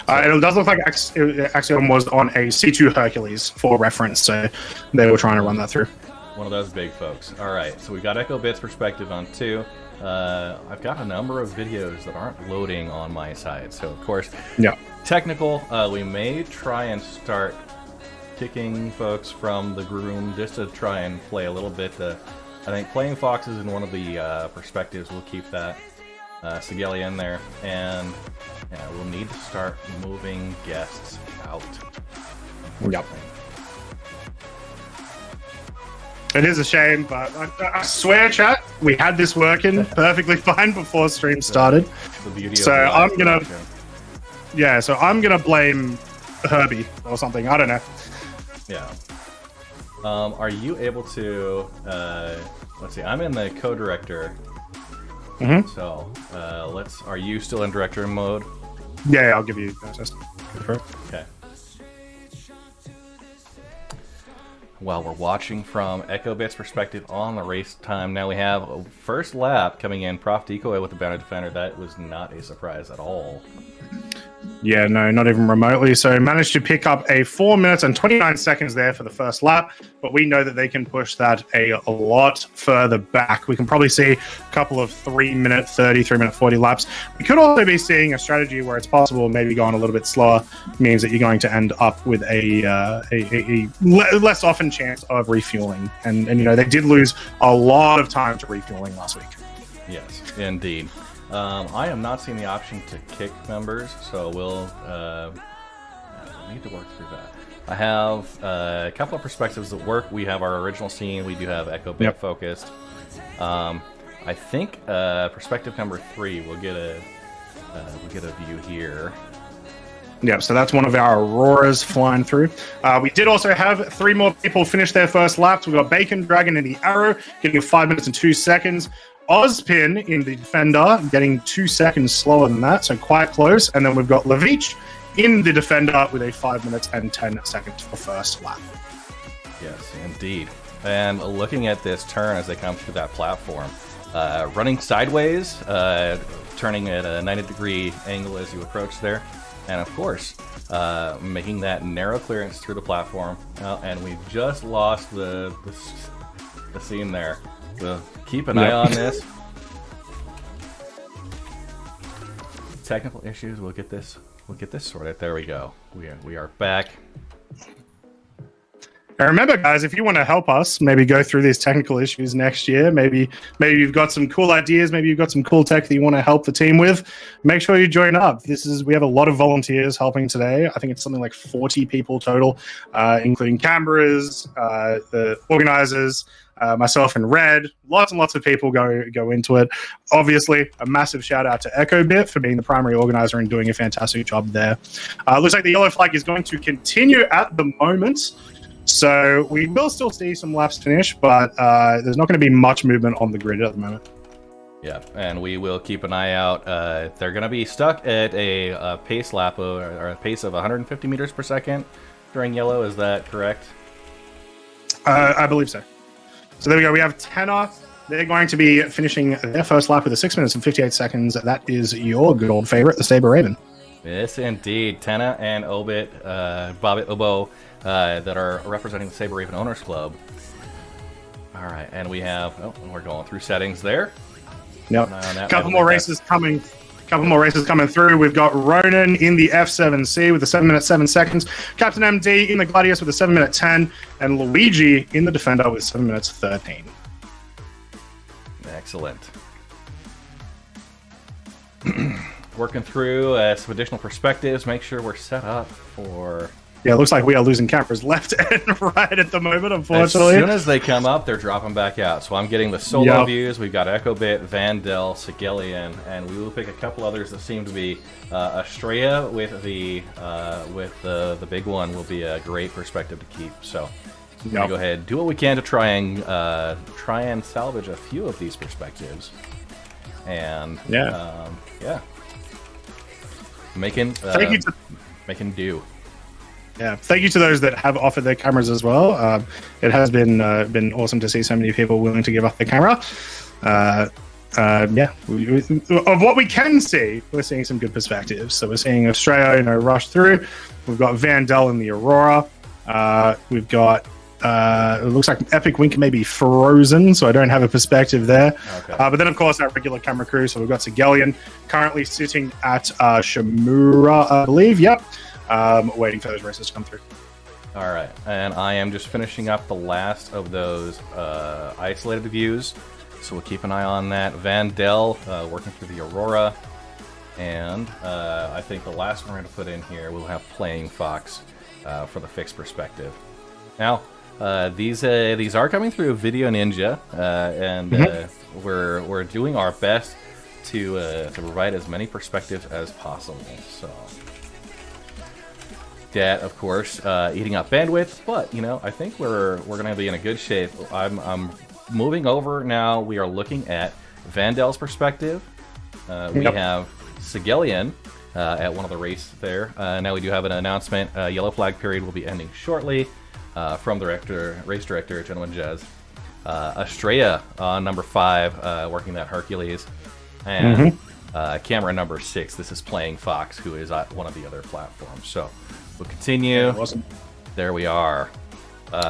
It does look like Axiom was on a C2 Hercules for reference, so they were trying to run that through. One of those big folks. All right, so we've got Echo Bit's perspective on 2. I've got a number of videos that aren't loading on my side, so of course, Yeah. technical. We may try and start kicking folks from the room just to try and play a little bit. I think playing foxes in one of the perspectives will keep that Sigelia in there, and we'll need to start moving guests out. Yep. It is a shame, but I swear, chat, we had this working perfectly fine before stream started. The beauty So of I'm live gonna, production. yeah. So I'm gonna blame Herbie or something. I don't know. Yeah. Are you able to? Let's see. I'm in the co-director. Mm-hmm. So let's. Are you still in director mode? Yeah, I'll give you access. Go for it. Okay. While we're watching from Echo Bit's perspective on the race time, now we have a first lap coming in. Prof Decoy with the Bounty Defender. That was not a surprise at all. Yeah, no, not even remotely. So managed to pick up a 4 minutes and 29 seconds there for the first lap, but we know that they can push that a lot further back. We can probably see a couple of 3-minute 30, 3-minute 40 laps. We could also be seeing a strategy where it's possible maybe going a little bit slower means that you're going to end up with a less often chance of refueling. And you know, they did lose a lot of time to refueling last week. Yes, indeed. I am not seeing the option to kick members, so we'll need to work through that. I have a couple of perspectives that work. We have our original scene. We do have Echo Bit focused. I think perspective number 3 we'll get a view here. Yeah, so that's one of our Auroras flying through. We did also have 3 more people finish their first laps. We've got Bacon Dragon in the Arrow, getting 5 minutes and 2 seconds. Ozpin in the Defender, getting 2 seconds slower than that, so quite close. And then we've got Levich in the Defender with a 5 minutes and 10 seconds for first lap. Yes, indeed. And looking at this turn as they come through that platform, running sideways, turning at a 90-degree angle as you approach there, and of course, making that narrow clearance through the platform. And we just lost the scene there. So keep an eye on this. Technical issues. We'll get this sorted. There we go. We are back. And remember, guys, if you want to help us maybe go through these technical issues next year, maybe you've got some cool ideas, maybe you've got some cool tech that you want to help the team with, make sure you join up. We have a lot of volunteers helping today. I think it's something like 40 people total, including cameras, the organizers, myself and Red. Lots and lots of people go into it. Obviously, a massive shout out to EchoBit for being the primary organizer and doing a fantastic job there. Looks like the yellow flag is going to continue at the moment. So we will still see some laps finish, but there's not going to be much movement on the grid at the moment. Yeah, and we will keep an eye out. They're going to be stuck at a pace lap or a pace of 150 meters per second during yellow. Is that correct? I believe so. So there we go. We have Tenor. They're going to be finishing their first lap with a 6 minutes and 58 seconds. That is your good old favorite, the Saber Raven. Yes, indeed. Tenna and Obit, Bobbit Obo, that are representing the Saber Raven Owners Club. All right, and we have. Oh, we're going through settings there. Yep. Couple more races coming through. We've got Ronan in the F7C with a 7 minute 7 seconds. Captain MD in the Gladius with a 7 minute 10, and Luigi in the Defender with 7 minutes 13. Excellent. Working through some additional perspectives, make sure we're set up for... Yeah, it looks like we are losing cameras left and right at the moment, unfortunately. As soon as they come up, they're dropping back out. So I'm getting the solo views. We've got EchoBit, Vandel, Sigillian, and we will pick a couple others that seem to be Estrella with the big one will be a great perspective to keep. So we're gonna go ahead, do what we can to try and salvage a few of these perspectives. And yeah. Thank you to making do. Yeah, thank you to those that have offered their cameras as well. It has been awesome to see so many people willing to give up their camera. Of what we can see, we're seeing some good perspectives. So we're seeing Australia, rush through. We've got Vandal in the Aurora. We've got it looks like Epic Wink may be frozen, so I don't have a perspective there. Okay. But then, of course, our regular camera crew. So we've got Sigelian currently sitting at Shamura, I believe. Yep. Waiting for those races to come through. All right, and I am just finishing up the last of those isolated views, so we'll keep an eye on that. Vandal working through the Aurora, and I think the last one we're going to put in here, we'll have Playing Fox for the fixed perspective. Now, these are coming through Video Ninja, and we're doing our best to provide as many perspectives as possible. So. That, of course, eating up bandwidth, but I think we're gonna be in a good shape. I'm moving over now. We are looking at Vandal's perspective. We have Sigelian at one of the races there. Now we do have an announcement. Yellow flag period will be ending shortly from the race director, Gentleman Jez. Estrella on number 5, working that Hercules, and camera number 6. This is Playing Fox, who is at one of the other platforms. So. We'll continue. There we are.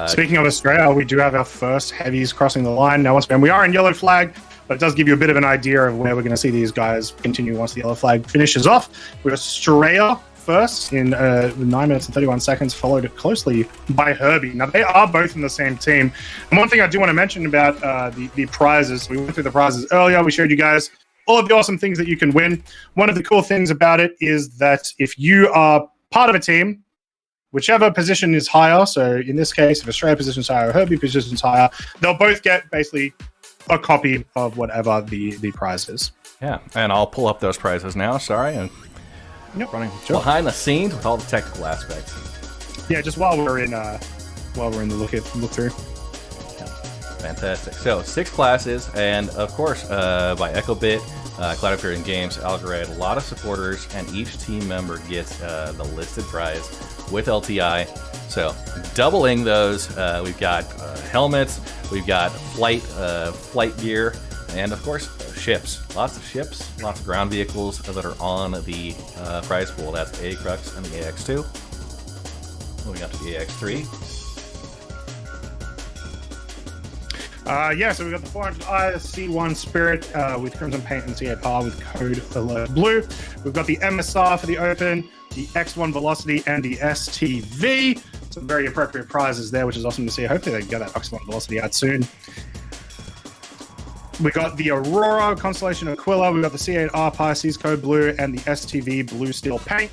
Speaking of Australia, we do have our first heavies crossing the line. Now, once again, we are in yellow flag, but it does give you a bit of an idea of where we're going to see these guys continue once the yellow flag finishes off. We have Australia first in 9 minutes and 31 seconds, followed closely by Herbie. Now, they are both in the same team. And one thing I do want to mention about the prizes, we went through the prizes earlier. We showed you guys all of the awesome things that you can win. One of the cool things about it is that if you are part of a team, whichever position is higher, so in this case, if Australia position is higher or Herbie position is higher, they'll both get basically a copy of whatever the prize is. Yeah, and I'll pull up those prizes now, sorry, and running behind the scenes with all the technical aspects. Yeah, just while we're in the look through. Fantastic. So 6 classes, and of course, by EchoBit, Cloud Imperium Games, Algorand, a lot of supporters, and each team member gets the listed prize with LTI. So doubling those, we've got helmets, we've got flight gear, and of course ships. Lots of ships, lots of ground vehicles that are on the prize pool. That's the Crux and the AX2. Moving on to the AX3. So we've got the 400i C1 Spirit with Crimson Paint and CA Power with code Alert Blue. We've got the MSR for the Open, the X1 Velocity, and the STV. Some very appropriate prizes there, which is awesome to see. Hopefully they get that X1 Velocity out soon. We got the Aurora Constellation Aquila. We've got the C8R Pisces Code Blue and the STV Blue Steel Paint.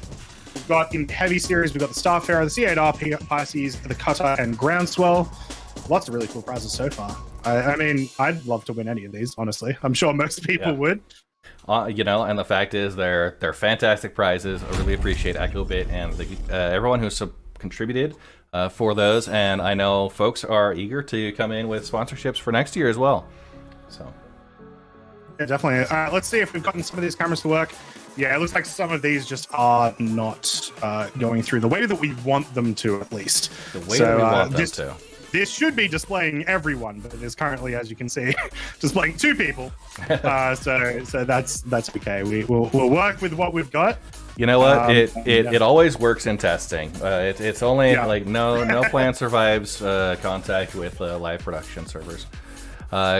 We've got in the Heavy Series, we've got the Starfarer, the C8R Pisces, the Cutter, and Groundswell. Lots of really cool prizes so far. I mean, I'd love to win any of these, honestly. I'm sure most people would. And the fact is, they're fantastic prizes. I really appreciate EchoBit and everyone who's contributed for those. And I know folks are eager to come in with sponsorships for next year as well. So, yeah, definitely. Let's see if we've gotten some of these cameras to work. Yeah, it looks like some of these just are not going through the way that we want them to, at least. The way that we want them to. This should be displaying everyone, but it is currently, as you can see, displaying 2 people. So that's okay. We'll work with what we've got. You know what? It always works in testing. It's only like no plan survives contact with live production servers.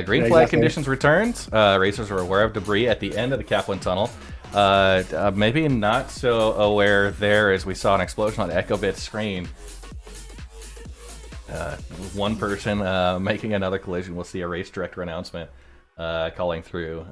Green flag conditions returns. Racers are aware of debris at the end of the Kaplan tunnel. Maybe not so aware there as we saw an explosion on EchoBit's screen. One person making another collision. We'll see a race director announcement calling through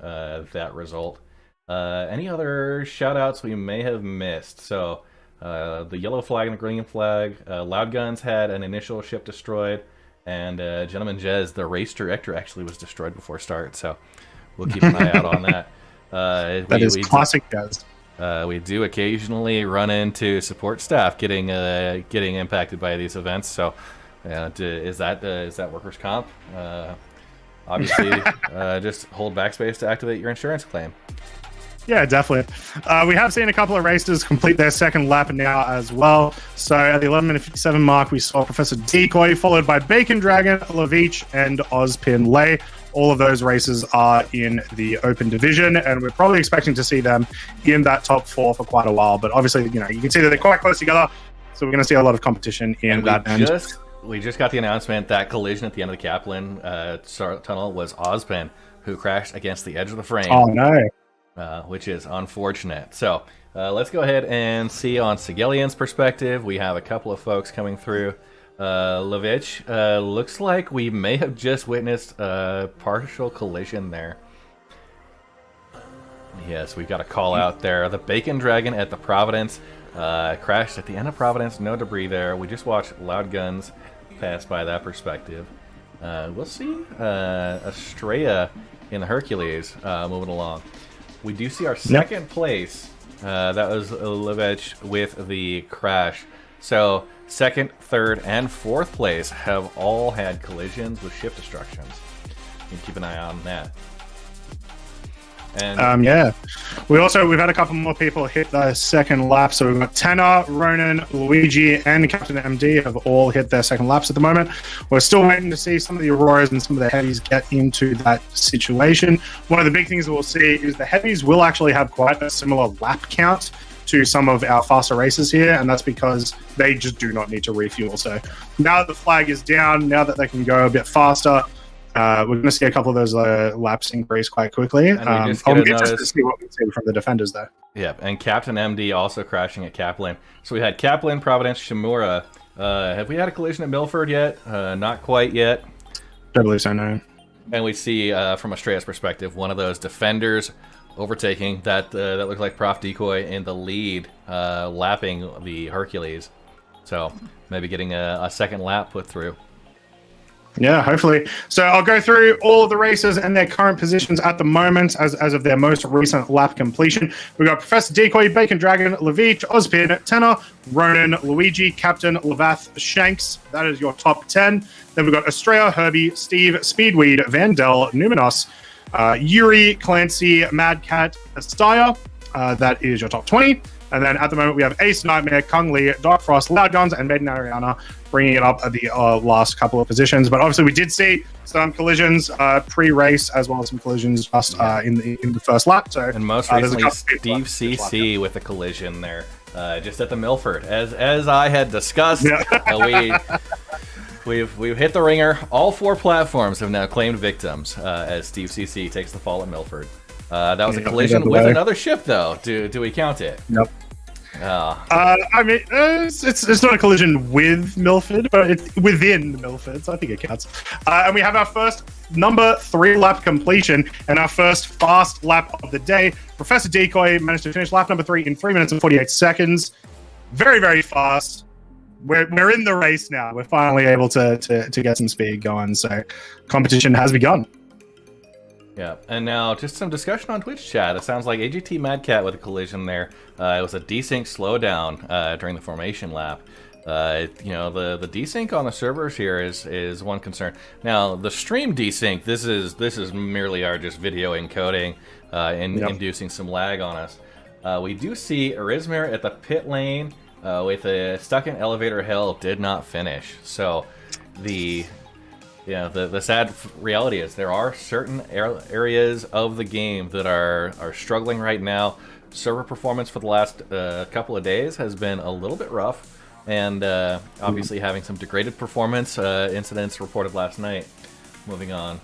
that result. Any other shout outs we may have missed? So the yellow flag and the green flag. Loud Guns had an initial ship destroyed, and Gentleman Jez, the race director, actually was destroyed before start. So we'll keep an eye out on that. That is classic Jez. We do occasionally run into support staff getting impacted by these events. So. Is that workers' comp? Obviously, just hold backspace to activate your insurance claim. Yeah, definitely. We have seen a couple of racers complete their second lap now as well. So at the 11:57 mark, we saw Professor Decoy, followed by Bacon Dragon, Levich, and Ozpin Lay. All of those races are in the open division, and we're probably expecting to see them in that top 4 for quite a while. But obviously, you can see that they're quite close together, so we're going to see a lot of competition in that end. We just got the announcement that collision at the end of the Kaplan tunnel was Ozpin, who crashed against the edge of the frame. Oh, no. Which is unfortunate. So let's go ahead and see on Sigelian's perspective. We have a couple of folks coming through. Levich, looks like we may have just witnessed a partial collision there. Yes, we've got a call out there. The Bacon Dragon at the Providence crashed at the end of Providence. No debris there. We just watched Loud Guns pass by that perspective. We'll see Estrella in the Hercules moving along. We do see our second place. That was Levich with the crash. So second, third, and fourth place have all had collisions with shift destructions. You can keep an eye on that. And yeah, we've had a couple more people hit the second lap. So we've got Tanner, Ronan, Luigi, and Captain MD have all hit their second laps at the moment. We're still waiting to see some of the Auroras and some of the heavies get into that situation. One of the big things we'll see is the heavies will actually have quite a similar lap count to some of our faster races here, and that's because they just do not need to refuel. So now that the flag is down, now that they can go a bit faster, we're going to see a couple of those laps increase quite quickly. And I'll be interested to see what we see from the defenders, though. Yeah, and Captain MD also crashing at Kaplan. So we had Kaplan, Providence, Shimura. Have we had a collision at Milford yet? Not quite yet. I believe so, no. And we see, from Estrella's perspective, one of those defenders overtaking that looks like Prof Decoy in the lead, lapping the Hercules. So maybe getting a second lap put through. Yeah, hopefully. So I'll go through all of the races and their current positions at the moment as of their most recent lap completion. We've got Professor Decoy, Bacon Dragon, Levich, Ozpin, Tanner, Ronan, Luigi, Captain, Lavath, Shanks. That is your top 10. Then we've got Estrella, Herbie, Steve, Speedweed, Vandel, Numinos, Yuri, Clancy, Mad Cat, Astaya. That is your top 20. And then at the moment we have Ace, Nightmare, Kung Lee, Dark Frost, Loud Guns, and Maiden Ariana, bringing it up at the last couple of positions. But obviously we did see some collisions pre-race as well as some collisions just in the first lap. So and most recently Steve CC with a collision there just at the Milford. As I had discussed, we've hit the ringer. All 4 platforms have now claimed victims as Steve CC takes the fall at Milford. That was a collision with another ship, though. Do we count it? Nope. I mean, it's not a collision with Milford, but it's within Milford, so I think it counts. And we have our first number 3 lap completion and our first fast lap of the day. Professor Decoy managed to finish lap number 3 in 3 minutes and 48 seconds. Very, very fast. We're in the race now. We're finally able to get some speed going, so competition has begun. Yeah, and now just some discussion on Twitch chat. It sounds like AGT Mad Cat with a collision there. It was a desync slowdown during the formation lap. The desync on the servers here is one concern. Now the stream desync, this is merely our just video encoding inducing some lag on us. We do see Arizmir at the pit lane with a stuck in elevator hell, did not finish. So the sad reality is there are certain areas of the game that are struggling right now. Server performance for the last couple of days has been a little bit rough, and obviously having some degraded performance incidents reported last night. Moving on.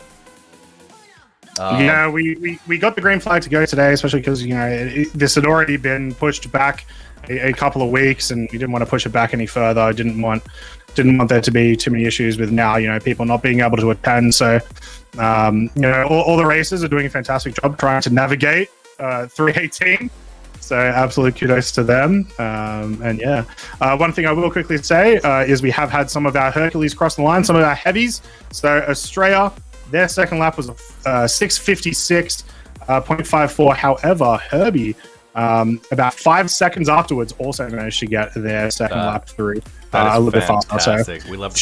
We got the green flag to go today, especially because this had already been pushed back a couple of weeks, and we didn't want to push it back any further. I didn't want there to be too many issues with now, people not being able to attend. So, all the racers are doing a fantastic job trying to navigate 318. So absolute kudos to them. One thing I will quickly say is we have had some of our Hercules cross the line, some of our heavies. So Australia, their second lap was 6:56.54. However, Herbie About 5 seconds afterwards, also managed to get their second lap through a little bit faster. So we love to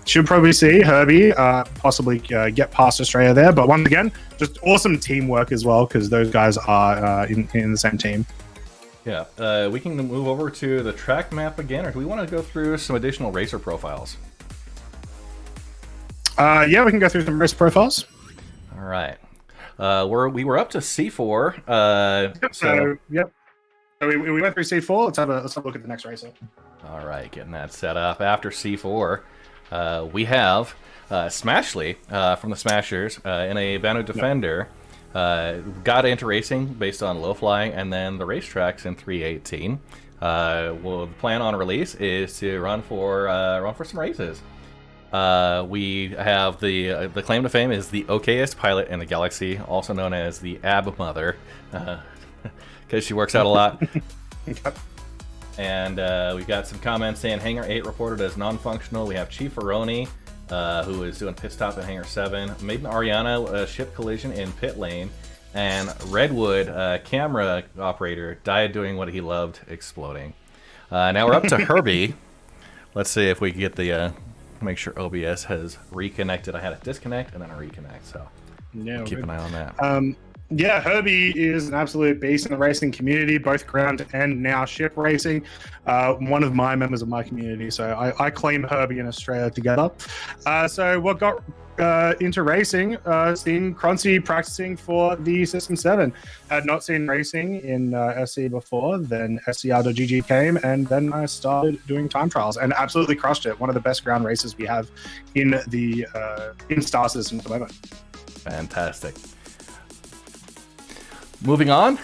should probably see Herbie possibly get past Australia there. But once again, just awesome teamwork as well, because those guys are in the same team. Yeah, we can move over to the track map again, or do we want to go through some additional racer profiles? Yeah, we can go through some racer profiles. All right. We were up to C4. So we went through C4. Let's have a look at the next racer. All right, getting that set up. After C4, we have Smashley from the Smashers in a Banu Defender. Got into racing based on low flying, and then the racetracks in 318. Well, the plan on release is to run for some races. We have the claim to fame is the okayest pilot in the galaxy, also known as the Ab Mother, because she works out a lot. And we've got some comments saying Hangar 8 reported as non-functional. We have Chief Aroni, who is doing pit stop at Hangar 7. Maiden Ariana, ship collision in pit lane. And Redwood, camera operator, died doing what he loved, exploding. Now we're up to Herbie. Let's see if we can get the... make sure OBS has reconnected. I had it disconnect and then a reconnect, so we'll keep an eye on that. Yeah, Herbie is an absolute beast in the racing community, both ground and now ship racing. One of my members of my community, so I claim Herbie and Australia together. So what got into racing, seen Croncy practicing for the System 7. Had not seen racing in SC before, then SCR.GG came, and then I started doing time trials and absolutely crushed it. One of the best ground races we have in the Star System at the moment. Fantastic. Moving on,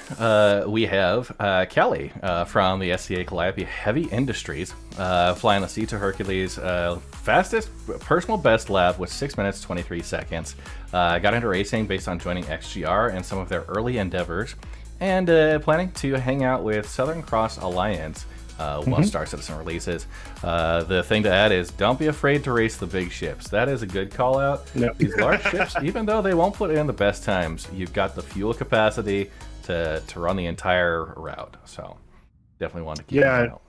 we have Kelly from the SCA Calliope Heavy Industries, flying the C2 Hercules, fastest personal best lap with 6 minutes 23 seconds. Got into racing based on joining XGR and some of their early endeavors, and planning to hang out with Southern Cross Alliance once Star Citizen releases. The thing to add is don't be afraid to race the big ships. That is a good call out. Yep. These large ships, even though they won't put in the best times, you've got the fuel capacity to run the entire route. So definitely want to keep that out.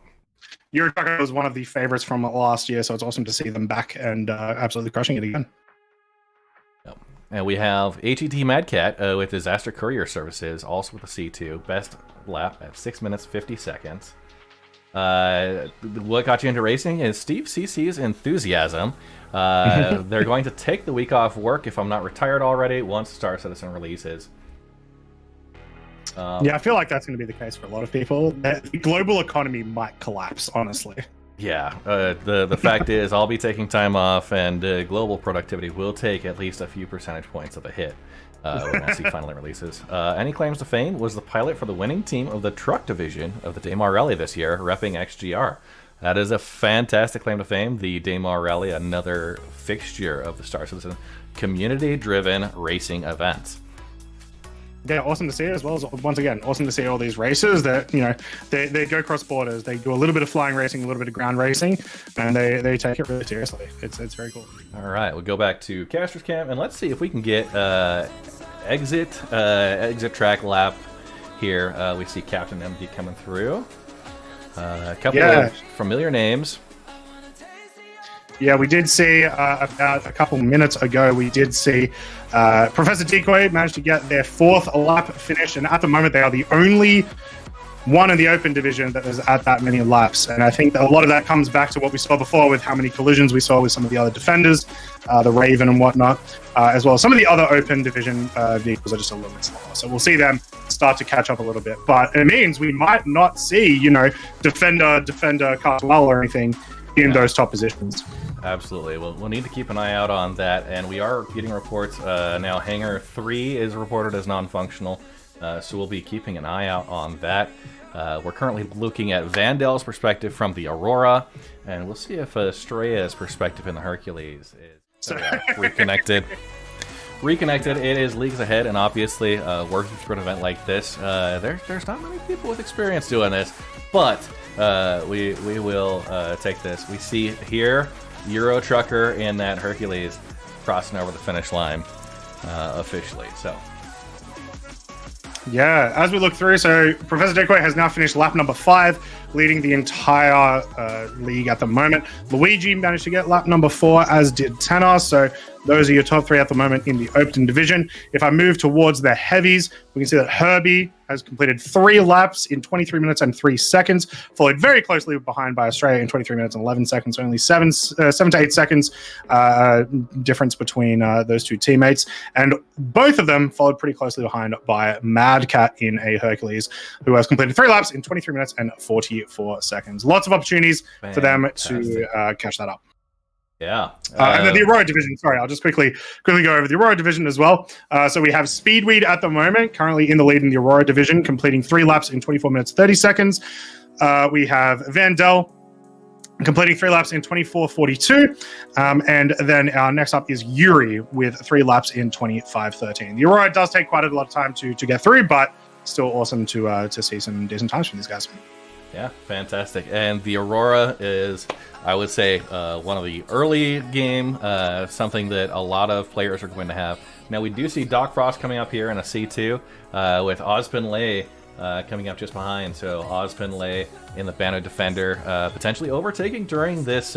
Eurotrucker was one of the favorites from last year, so it's awesome to see them back and absolutely crushing it again. Yep. And we have HET Madcat with Disaster Courier Services, also with a C2, best lap at 6 minutes 50 seconds. What got you into racing is Steve CC's enthusiasm. They're going to take the week off work, if I'm not retired already, once Star Citizen releases. Yeah, I feel like that's going to be the case for a lot of people. The global economy might collapse, honestly. Yeah, the fact is I'll be taking time off, and global productivity will take at least a few percentage points of a hit when SC finally releases. Any claims to fame was the pilot for the winning team of the truck division of the Daymar Rally this year, repping XGR. That is a fantastic claim to fame. The Daymar Rally, another fixture of the Star Citizen community-driven racing events. Yeah, awesome to see it, as well as, once again, awesome to see all these races that, they go cross borders. They do a little bit of flying racing, a little bit of ground racing, and they take it really seriously. It's very cool. All right, we'll go back to Caster's Camp, and let's see if we can get exit track lap here. We see Captain MD coming through. A couple of familiar names. Yeah, we did see about a couple minutes ago, we did see Professor Decoy managed to get their 4th lap finish, and at the moment they are the only one in the open division that is at that many laps. And I think that a lot of that comes back to what we saw before with how many collisions we saw with some of the other defenders, the Raven and whatnot, as well as some of the other open division vehicles are just a little bit slower. So we'll see them start to catch up a little bit. But it means we might not see, defender, Cartwell or anything in those top positions. Absolutely. We'll need to keep an eye out on that, and we are getting reports now. Hangar 3 is reported as non-functional, so we'll be keeping an eye out on that. We're currently looking at Vandel's perspective from the Aurora, and we'll see if Estrella's perspective in the Hercules is reconnected. Reconnected, it is leagues ahead, and obviously working through an event like this, there's not many people with experience doing this, but we will take this. We see here Euro Trucker in that Hercules crossing over the finish line officially. So Yeah, as we look through, so Professor Decoy has now finished lap number 5, leading the entire league at the moment. Luigi managed to get lap number 4, as did Tanner. So those are your top 3 at the moment in the open division. If I move towards the heavies, we can see that Herbie has completed 3 laps in 23 minutes and 3 seconds, followed very closely behind by Australia in 23 minutes and 11 seconds. Only 7 to 8 seconds difference between those two teammates. And both of them followed pretty closely behind by Mad Cat in a Hercules, who has completed 3 laps in 23 minutes and 44 seconds. Lots of opportunities for them to catch that up. Yeah. And then the Aurora division, sorry, I'll just quickly go over the Aurora division as well. So we have Speedweed at the moment, currently in the lead in the Aurora division, completing 3 laps in 24 minutes, 30 seconds. We have Vandell completing 3 laps in 24:42. And then our next up is Yuri with 3 laps in 25:13. The Aurora does take quite a lot of time to get through, but still awesome to see some decent times from these guys. Yeah, fantastic. And the Aurora is, I would say, one of the early game, something that a lot of players are going to have. Now, we do see Doc Frost coming up here in a C2 with Ozpin Lay coming up just behind. So Ozpin Lay in the Banner Defender, potentially overtaking during this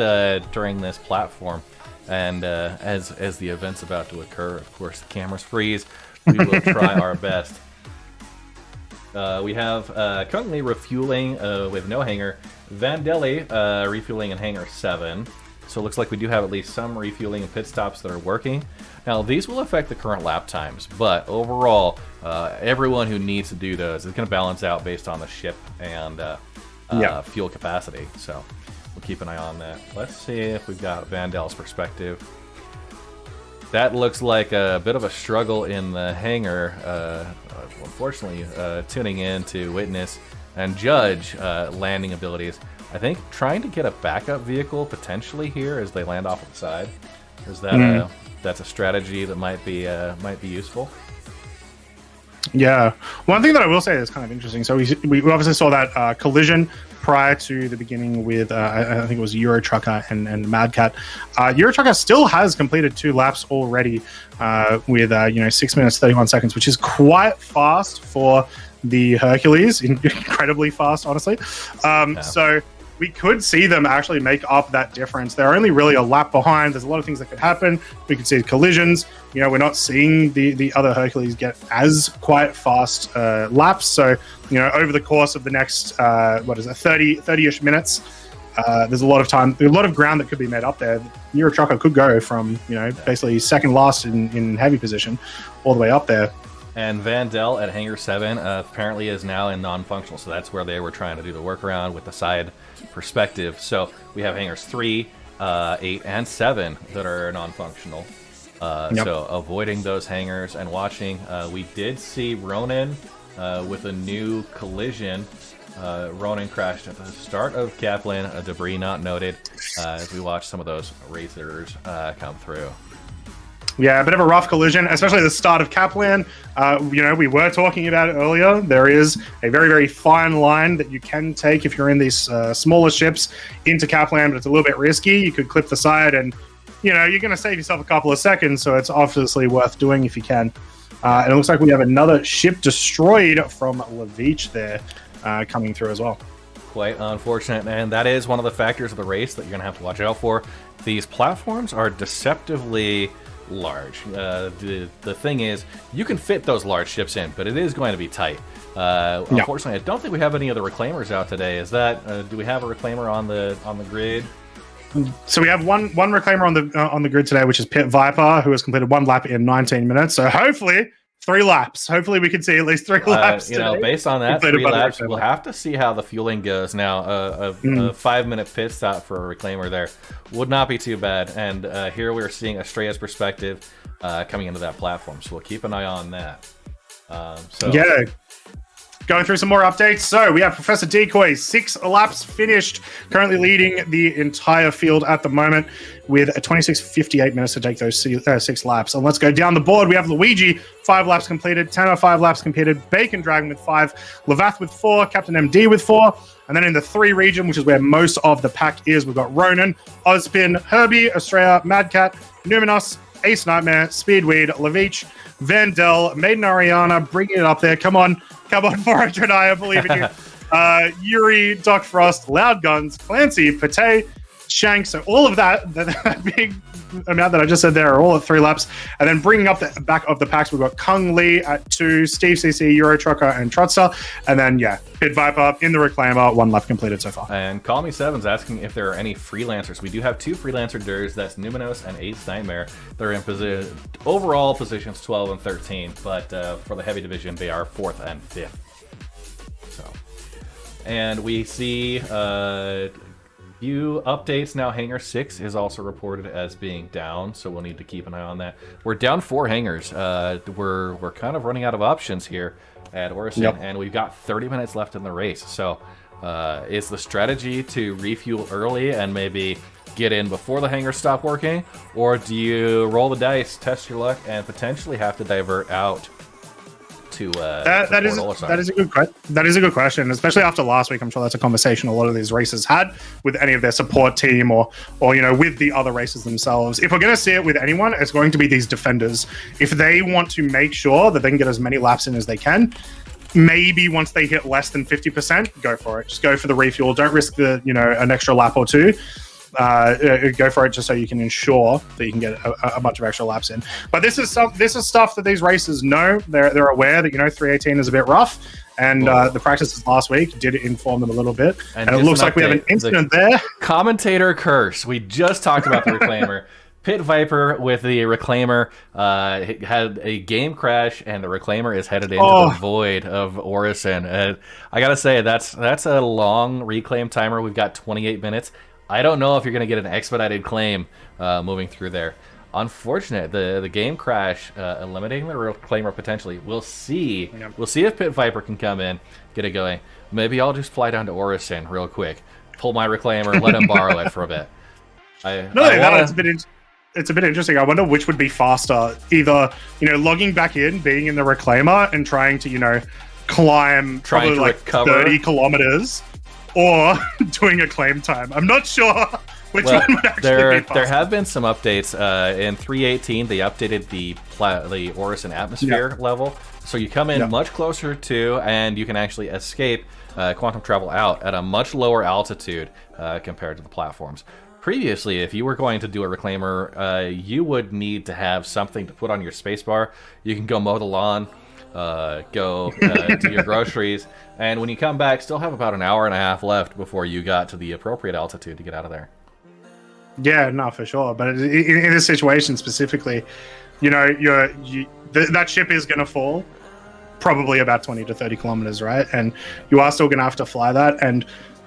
platform. And as the event's about to occur, of course, the cameras freeze. We will try our best. We have currently refueling with no hanger. Vandelli refueling in hanger 7. So it looks like we do have at least some refueling and pit stops that are working. Now, these will affect the current lap times, but overall, everyone who needs to do those is going to balance out based on the ship and fuel capacity. So we'll keep an eye on that. Let's see if we've got Vandel's perspective. That looks like a bit of a struggle in the hangar. Unfortunately, tuning in to witness and judge landing abilities. I think trying to get a backup vehicle potentially here as they land off of the side. Is that that's a strategy that might be useful? Yeah, one thing that I will say is kind of interesting. So we obviously saw that collision prior to the beginning with I think it was Euro Trucker and Mad Cat. Euro Trucker still has completed 2 laps already with 6 minutes 31 seconds, which is quite fast for the Hercules. Incredibly fast, honestly. So we could see them actually make up that difference. They're only really a lap behind. There's a lot of things that could happen. We could see collisions. We're not seeing the other Hercules get as quite fast laps. So, over the course of the next, 30-ish minutes, there's a lot of time, a lot of ground that could be made up there. Euro Trucker could go from, basically second last in heavy position all the way up there. And Vandell at Hangar 7 apparently is now in non-functional, so that's where they were trying to do the workaround with the side perspective. So we have Hangars 3, 8, and 7 that are non-functional. So avoiding those hangars and watching. We did see Ronin with a new collision. Ronin crashed at the start of Kaplan, a debris not noted, as we watch some of those racers come through. Yeah, a bit of a rough collision, especially at the start of Kaplan. We were talking about it earlier. There is a very, very fine line that you can take if you're in these smaller ships into Kaplan, but it's a little bit risky. You could clip the side and, you're going to save yourself a couple of seconds, so it's obviously worth doing if you can. And it looks like we have another ship destroyed from Levitch there coming through as well. Quite unfortunate, and that is one of the factors of the race that you're going to have to watch out for. These platforms are deceptively large. The thing is, you can fit those large ships in, but it is going to be tight. Unfortunately, I don't think we have any other reclaimers out today. Is that do we have a reclaimer on the grid? So we have one reclaimer on the grid today, which is Pit Viper, who has completed 1 lap in 19 minutes. So hopefully 3 laps. Hopefully we can see at least 3 laps. Based on that, 3 laps. We'll have to see how the fueling goes. Now, a 5-minute pit stop for a reclaimer there would not be too bad. And here we're seeing Estrella's perspective coming into that platform. So we'll keep an eye on that. Going through some more updates. So we have Professor Decoy, 6 laps finished, currently leading the entire field at the moment with 26:58 minutes to take those 6 laps. And let's go down the board. We have Luigi, 5 laps completed, Tanner, 5 laps completed, Bacon Dragon with 5, Lavath with 4, Captain MD with 4. And then in the 3 region, which is where most of the pack is, we've got Ronan, Ozpin, Herbie, Australia, Mad Cat, Numinos, Ace Nightmare, Speedweed, Levich, Vandell, Maiden Ariana, bringing it up there. Come on, 400. I believe in you. Yuri, Doc Frost, Loud Guns, Clancy, Pate, Shank. So all of that big amount that I just said there are all at 3 laps. And then bringing up the back of the packs, we've got Kung Lee at 2, Steve CC, Euro Trucker, and Trotzer. And then, yeah, Pit Viper in the Reclaimer, 1 lap completed so far. And Call Me Seven's asking if there are any freelancers. We do have 2 freelancer durs. That's Numinos and Ace Nightmare. They're in overall positions 12 and 13, but for the heavy division, they are 4th and 5th. So, and we see few updates now. Hangar 6 is also reported as being down, so we'll need to keep an eye on that. We're down 4 hangars. We're kind of running out of options here at Orison, and we've got 30 minutes left in the race. So is the strategy to refuel early and maybe get in before the hangars stop working, or do you roll the dice, test your luck, and potentially have to divert out to that is a good question, especially after last week. I'm sure that's a conversation a lot of these races had with any of their support team or with the other races themselves. If we're going to see it with anyone, it's going to be these defenders. If they want to make sure that they can get as many laps in as they can, maybe once they hit less than 50%, go for it. Just go for the refuel. Don't risk the an extra lap or 2. Go for it just so you can ensure that you can get a bunch of extra laps in. But this is stuff that these racers know. They're aware that 318 is a bit rough, and the practices last week did inform them a little bit. And it looks like we have an incident there. Commentator curse. We just talked about the Reclaimer. Pit Viper with the Reclaimer had a game crash, and the Reclaimer is headed into the void of Orison. I gotta say, that's a long reclaim timer. We've got 28 minutes. I don't know if you're going to get an expedited claim moving through there. Unfortunate, the game crash eliminating the Reclaimer potentially. We'll see. Yep. We'll see if Pit Viper can come in, get it going. Maybe I'll just fly down to Orison real quick, pull my Reclaimer, let him borrow it for a bit. It's a bit interesting. I wonder which would be faster. Either logging back in, being in the Reclaimer, and trying to climb probably like 30 kilometers. Or doing a claim time. I'm not sure which one would actually be faster. There have been some updates. In 3.18, they updated the Orison atmosphere level. So you come in much closer to, and you can actually escape quantum travel out at a much lower altitude compared to the platforms. Previously, if you were going to do a Reclaimer, you would need to have something to put on your spacebar. You can go mow the lawn, go do your groceries, and when you come back, still have about an hour and a half left before you got to the appropriate altitude to get out of there. Yeah, no, for sure. But in this situation specifically, that ship is going to fall probably about 20 to 30 kilometers, right? And you are still going to have to fly that. And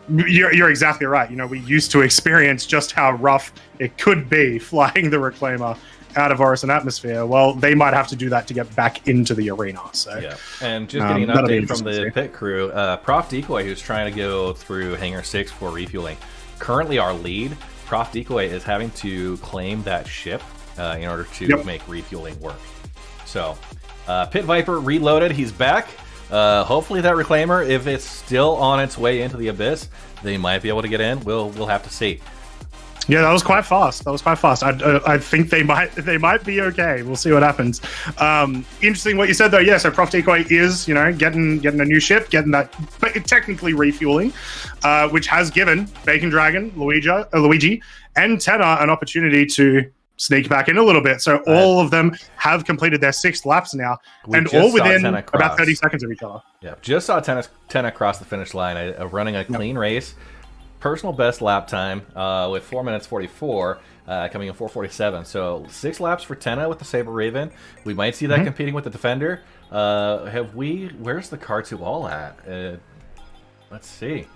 you're exactly right. We used to experience just how rough it could be flying the Reclaimer out of Orison atmosphere. Well, they might have to do that to get back into the arena. So yeah, and just getting an update from the pit crew, Prof Decoy, who's trying to go through Hangar 6 for refueling, currently our lead. Prof Decoy is having to claim that ship in order to make refueling work. So Pit Viper reloaded, he's back. Hopefully that Reclaimer, if it's still on its way into the abyss, they might be able to get in. We'll have to see. Yeah, that was quite fast. I think they might be okay. We'll see what happens. Interesting what you said though. Yeah, so Prof Decoy is getting a new ship, getting that technically refueling, which has given Bacon Dragon, Luigi, and Tenor an opportunity to sneak back in a little bit. So all of them have completed their 6 laps now, and all within about 30 seconds of each other. Yeah, just saw Tenor cross the finish line, running a clean race. Personal best lap time with 4 minutes 44, coming in 4:47. So 6 laps for Tenna with the Saber Raven. We might see that competing with the Defender. Where's the Car2 all at? Let's see.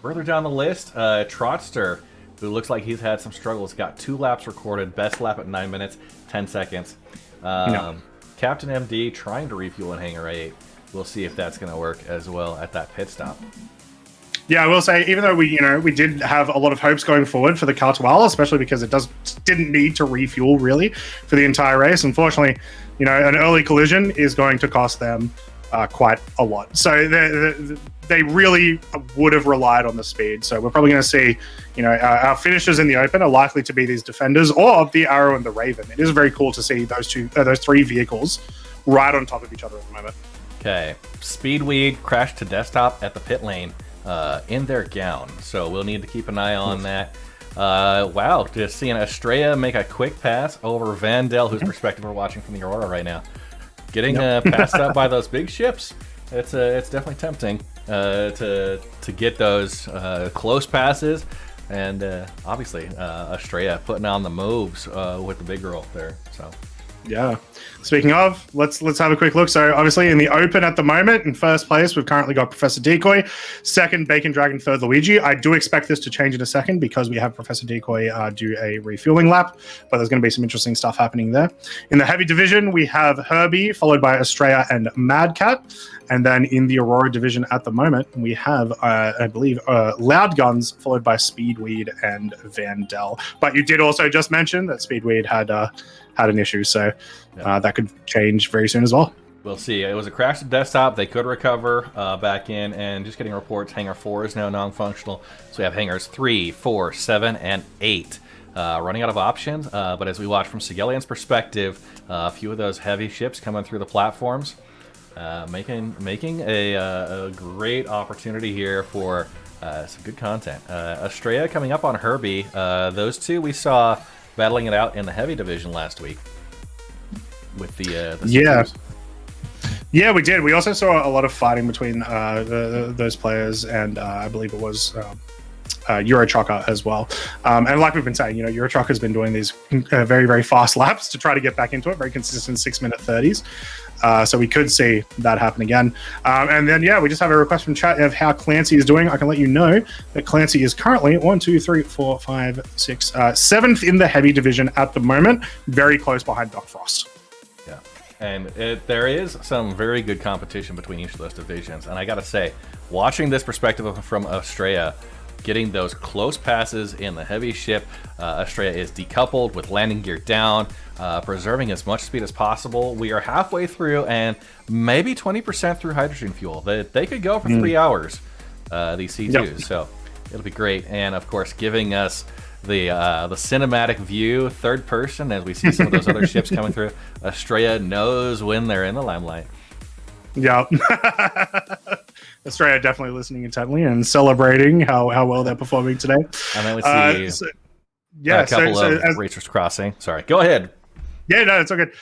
Further down the list, Trotster, who looks like he's had some struggles, got 2 laps recorded. Best lap at 9 minutes 10 seconds. Captain MD trying to refuel in Hangar 8. We'll see if that's going to work as well at that pit stop. Yeah, I will say, even though we did have a lot of hopes going forward for the Cartual, especially because it didn't need to refuel really for the entire race. Unfortunately, an early collision is going to cost them quite a lot. So they really would have relied on the speed. So we're probably going to see, our finishers in the open are likely to be these defenders or the Arrow and the Raven. It is very cool to see those three vehicles right on top of each other at the moment. Okay, Speedweed crashed to desktop at the pit lane in their gown, so we'll need to keep an eye on that. Wow, just seeing Estrella make a quick pass over Vandell, whose perspective we're watching from the Aurora right now. Getting passed up by those big ships, it's definitely tempting to get those close passes, and obviously Estrella putting on the moves with the big girl there. So yeah. Speaking of, let's have a quick look. So obviously in the open at the moment, in first place, we've currently got Professor Decoy, second Bacon Dragon, third Luigi. I do expect this to change in a second because we have Professor Decoy do a refueling lap, but there's going to be some interesting stuff happening there. In the heavy division, we have Herbie, followed by Estrella and Mad Cat. And then in the Aurora division at the moment, we have, I believe, Loud Guns, followed by Speedweed and Vandell. But you did also just mention that Speedweed had an issue, so that could change very soon as well. We'll see. It was a crash to desktop. They could recover back in, and just getting reports, Hangar 4 is now non-functional. So we have Hangars 3, 4, 7, and 8 running out of options. But as we watch from Sigelian's perspective, a few of those heavy ships coming through the platforms, making a great opportunity here for some good content. Estrella coming up on Herbie. Those two we saw battling it out in the heavy division last week with the C2s. Yeah, we did. We also saw a lot of fighting between those players, and I believe it was Euro Trucker as well. And like we've been saying, Euro Trucker has been doing these very, very fast laps to try to get back into it, very consistent 6-minute 30s. So we could see that happen again. And then, we just have a request from chat of how Clancy is doing. I can let you know that Clancy is currently 7th in the heavy division at the moment, very close behind Doc Frost. Yeah, and there is some very good competition between each of those divisions. And I got to say, watching this perspective from Estrella, getting those close passes in the heavy ship, Estrella is decoupled with landing gear down, preserving as much speed as possible. We are halfway through and maybe 20% through hydrogen fuel. They could go for 3 hours, these C2s. Yep. So it'll be great. And of course, giving us the cinematic view, third person, as we see some of those other ships coming through. Estrella knows when they're in the limelight. Yeah. Estrella definitely listening intently and celebrating how well they're performing today. And then we see a couple of racers crossing. Sorry, go ahead. Yeah, no, it's all good.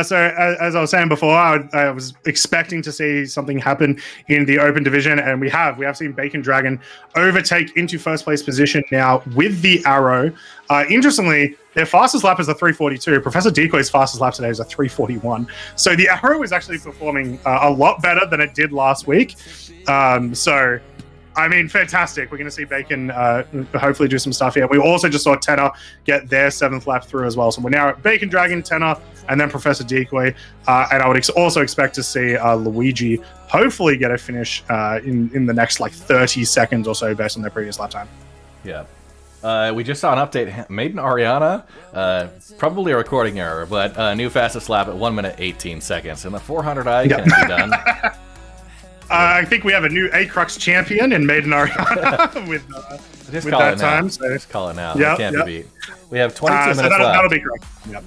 So as I was saying before, I was expecting to see something happen in the open division, and we have seen Bacon Dragon overtake into first place position now with the Arrow. Interestingly, their fastest lap is a 3:42. Professor Decoy's fastest lap today is a 3:41. So the Arrow is actually performing a lot better than it did last week. So I mean, fantastic. We're going to see Bacon hopefully do some stuff here. We also just saw Tenor get their 7th lap through as well. So we're now at Bacon Dragon, Tenor, and then Professor Decoy. And I would also expect to see Luigi hopefully get a finish in the next 30 seconds or so based on their previous lap time. Yeah. We just saw an update. Maiden Ariana, probably a recording error, but new fastest lap at 1 minute 18 seconds. And the 400i can be done. I think we have a new Crux champion in Maiden Ariana with that time. So just call it now. Yep, can't be beat. We have 22 minutes left. That'll be correct. Yep.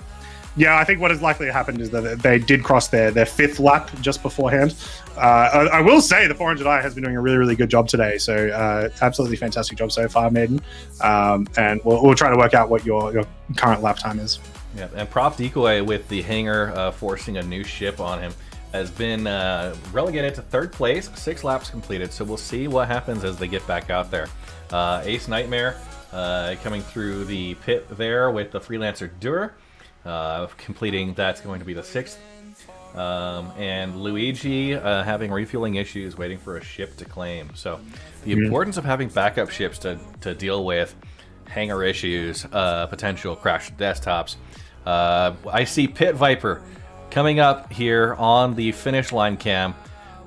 Yeah, I think what has likely happened is that they did cross their 5th lap just beforehand. I will say the 400i has been doing a really, really good job today. So absolutely fantastic job so far, Maiden. And we'll try to work out what your current lap time is. Yeah, and Prof Decoy with the Hangar forcing a new ship on him has been relegated to 3rd place, 6 laps completed. So we'll see what happens as they get back out there. Ace Nightmare coming through the pit there with the Freelancer Dur. Completing, that's going to be the 6th. And Luigi having refueling issues, waiting for a ship to claim. So the importance of having backup ships to deal with hangar issues, potential crash desktops. I see Pit Viper coming up here on the finish line cam.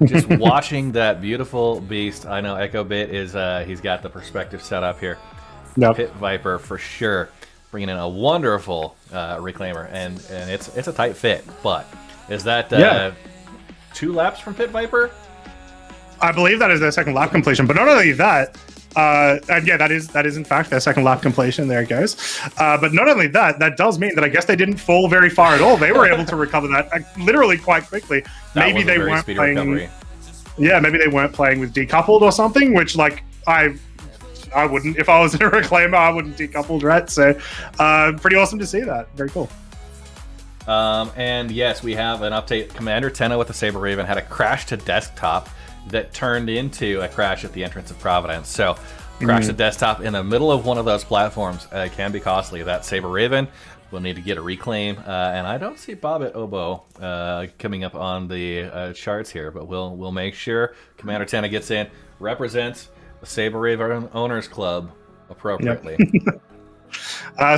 Just watching that beautiful beast. I know Echo Bit is he's got the perspective set up here. Nope. Pit Viper for sure, bringing in a wonderful reclaimer, and it's a tight fit. But is that 2 laps from Pit Viper. I believe that is their second lap completion, but not only that, and yeah, that is in fact their second lap completion. There it goes. But not only that, that does mean that I guess they didn't fall very far at all. They were able to recover that literally quite quickly. Maybe they weren't playing. Recovery. Yeah, maybe they weren't playing with decoupled or something, which like I wouldn't if I was a reclaimer. I wouldn't decoupled, right? So pretty awesome to see that. Very cool. And yes, we have an update. Commander Tenno with the Saber Raven had a crash to desktop that turned into a crash at the entrance of Providence. So crash to desktop in the middle of one of those platforms can be costly. That Saber Raven will need to get a reclaim, and I don't see Bobbit Oboe coming up on the charts here, but we'll make sure Commander Tenno gets in, represents the Saber Raven Owners Club appropriately. Yep.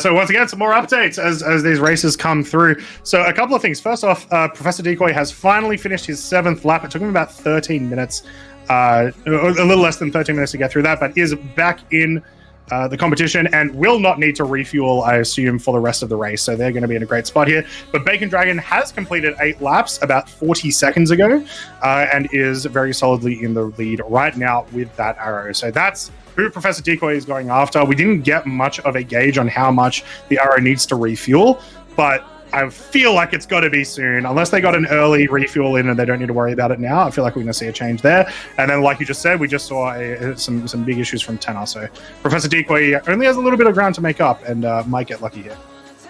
So once again, some more updates as these races come through. So a couple of things. First off, Professor Decoy has finally finished his 7th lap. It took him about 13 minutes, a little less than 13 minutes to get through that, but is back in the competition and will not need to refuel, I assume, for the rest of the race. So they're going to be in a great spot here. But Bacon Dragon has completed 8 laps about 40 seconds ago and is very solidly in the lead right now with that arrow. So that's who Professor Decoy is going after. We didn't get much of a gauge on how much the arrow needs to refuel, but I feel like it's got to be soon. Unless they got an early refuel in and they don't need to worry about it now, I feel like we're going to see a change there. And then, like you just said, we just saw some big issues from Tenno. So Professor Decoy only has a little bit of ground to make up and might get lucky here.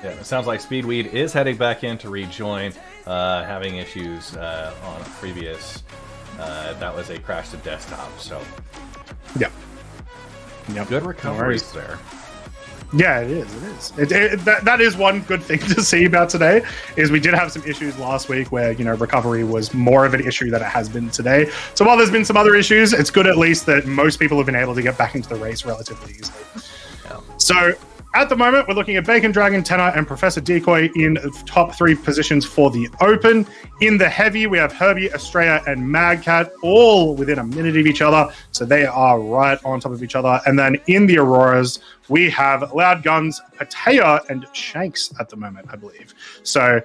Yeah, it sounds like Speedweed is heading back in to rejoin, having issues on a previous. That was a crash to desktop. So, yeah. Yep. Good recoveries there. Yeah, it is. That is one good thing to see about today, is we did have some issues last week where, recovery was more of an issue than it has been today. So while there's been some other issues, it's good at least that most people have been able to get back into the race relatively easily. Yeah. So at the moment, we're looking at Bacon Dragon, Tenno, and Professor Decoy in top 3 positions for the Open. In the Heavy, we have Herbie, Estrella, and Magcat, all within a minute of each other. So they are right on top of each other. And then in the Auroras, we have Loud Guns, Patea, and Shanks at the moment, I believe. So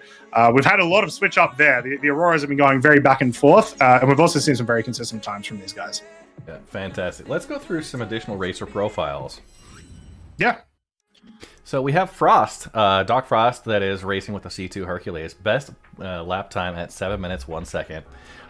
we've had a lot of switch up there. The Auroras have been going very back and forth. And we've also seen some very consistent times from these guys. Yeah, fantastic. Let's go through some additional racer profiles. Yeah. So we have Frost, Doc Frost, that is racing with the C2 Hercules. Best lap time at 7 minutes, 1 second.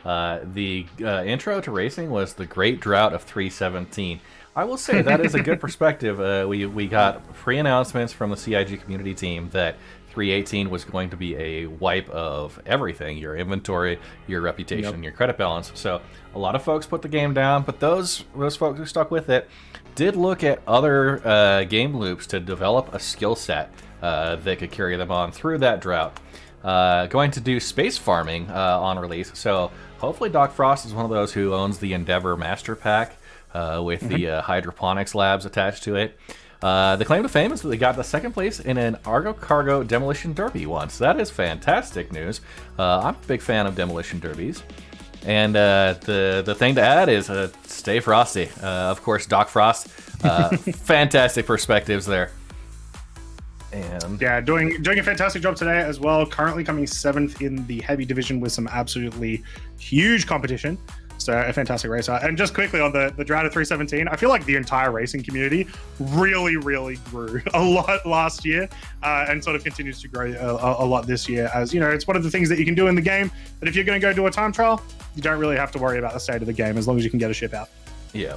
The intro to racing was the Great Drought of 3:17. I will say that is a good perspective. We got pre-announcements from the CIG community team that 3:18 was going to be a wipe of everything, your inventory, your reputation, your credit balance. So a lot of folks put the game down, but those folks who stuck with it did look at other game loops to develop a skill set that could carry them on through that drought. Going to do space farming on release, so hopefully Doc Frost is one of those who owns the Endeavor Master Pack with the hydroponics labs attached to it. The claim to fame is that they got the 2nd place in an Argo Cargo Demolition Derby once. That is fantastic news. I'm a big fan of Demolition Derbies. And the thing to add is stay frosty. Of course, Doc Frost, fantastic perspectives there. And yeah, doing a fantastic job today as well. Currently coming 7th in the heavy division with some absolutely huge competition. So a fantastic racer. And just quickly on the drought of 3:17, I feel like the entire racing community really, really grew a lot last year and sort of continues to grow a lot this year. As it's one of the things that you can do in the game, that if you're going to go do a time trial, you don't really have to worry about the state of the game as long as you can get a ship out. Yeah.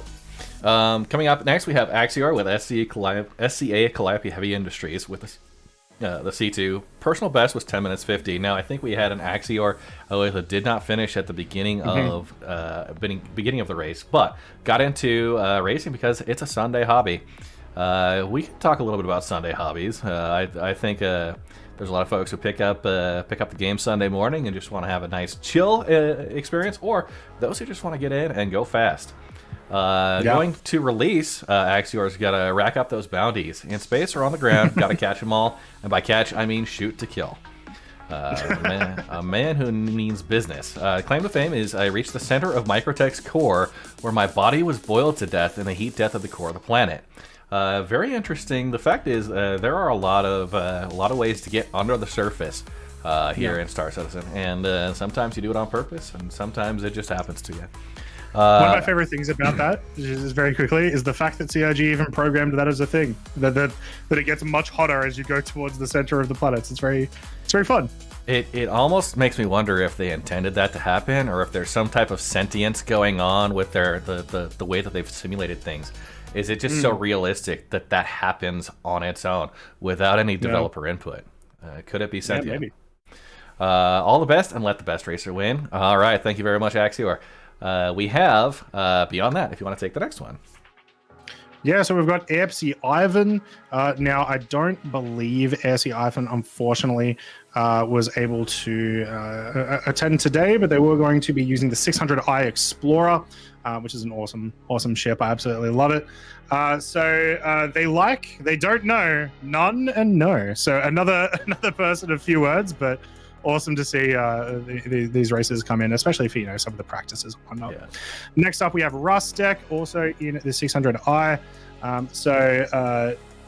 Coming up next, we have Axior with SCA Calliope Heavy Industries with the C2. Personal best was 10 minutes 50. Now, I think we had an Axior that did not finish at the beginning of beginning of the race, but got into racing because it's a Sunday hobby. We can talk a little bit about Sunday hobbies. I think there's a lot of folks who pick up the game Sunday morning and just want to have a nice chill experience, or those who just want to get in and go fast. Going to release, Axior's got to rack up those bounties in space or on the ground. Got to catch them all, and by catch I mean shoot to kill. A man who means business. Claim to fame is I reached the center of Microtech's core, where my body was boiled to death in the heat death of the core of the planet. Very interesting. The fact is, there are a lot of ways to get under the surface here in Star Citizen. And sometimes you do it on purpose, and sometimes it just happens to you. One of my favorite things about that, just very quickly, is the fact that CIG even programmed that as a thing. That it gets much hotter as you go towards the center of the planets. It's very fun. It almost makes me wonder if they intended that to happen, or if there's some type of sentience going on with the way that they've simulated things. Is it just so realistic that that happens on its own without any developer input? Could it be sentient? Yeah, maybe. All the best, and let the best racer win. All right, thank you very much, Axior. We have beyond that, if you want to take the next one. Yeah, so we've got AFC Ivan. Now, I don't believe AFC Ivan, unfortunately, was able to attend today, but they were going to be using the 600i Explorer, which is an awesome ship. I absolutely love it. So they don't know, none and no. So another person, a few words, but awesome to see these races come in, especially for some of the practices and whatnot. Yeah. Next up, we have Rustek, also in the 600i.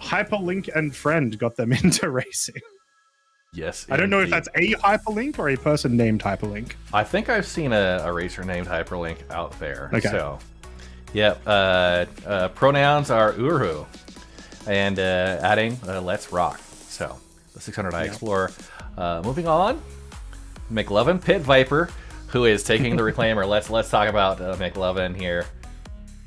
Hyperlink and Friend got them into racing. Yes, I don't know if that's a Hyperlink or a person named Hyperlink. I think I've seen a racer named Hyperlink out there. Okay. So, yep. Pronouns are Uru, and adding Let's Rock. So the 600i Explorer. Moving on, McLovin Pit Viper, who is taking the reclaimer. Let's talk about McLovin here.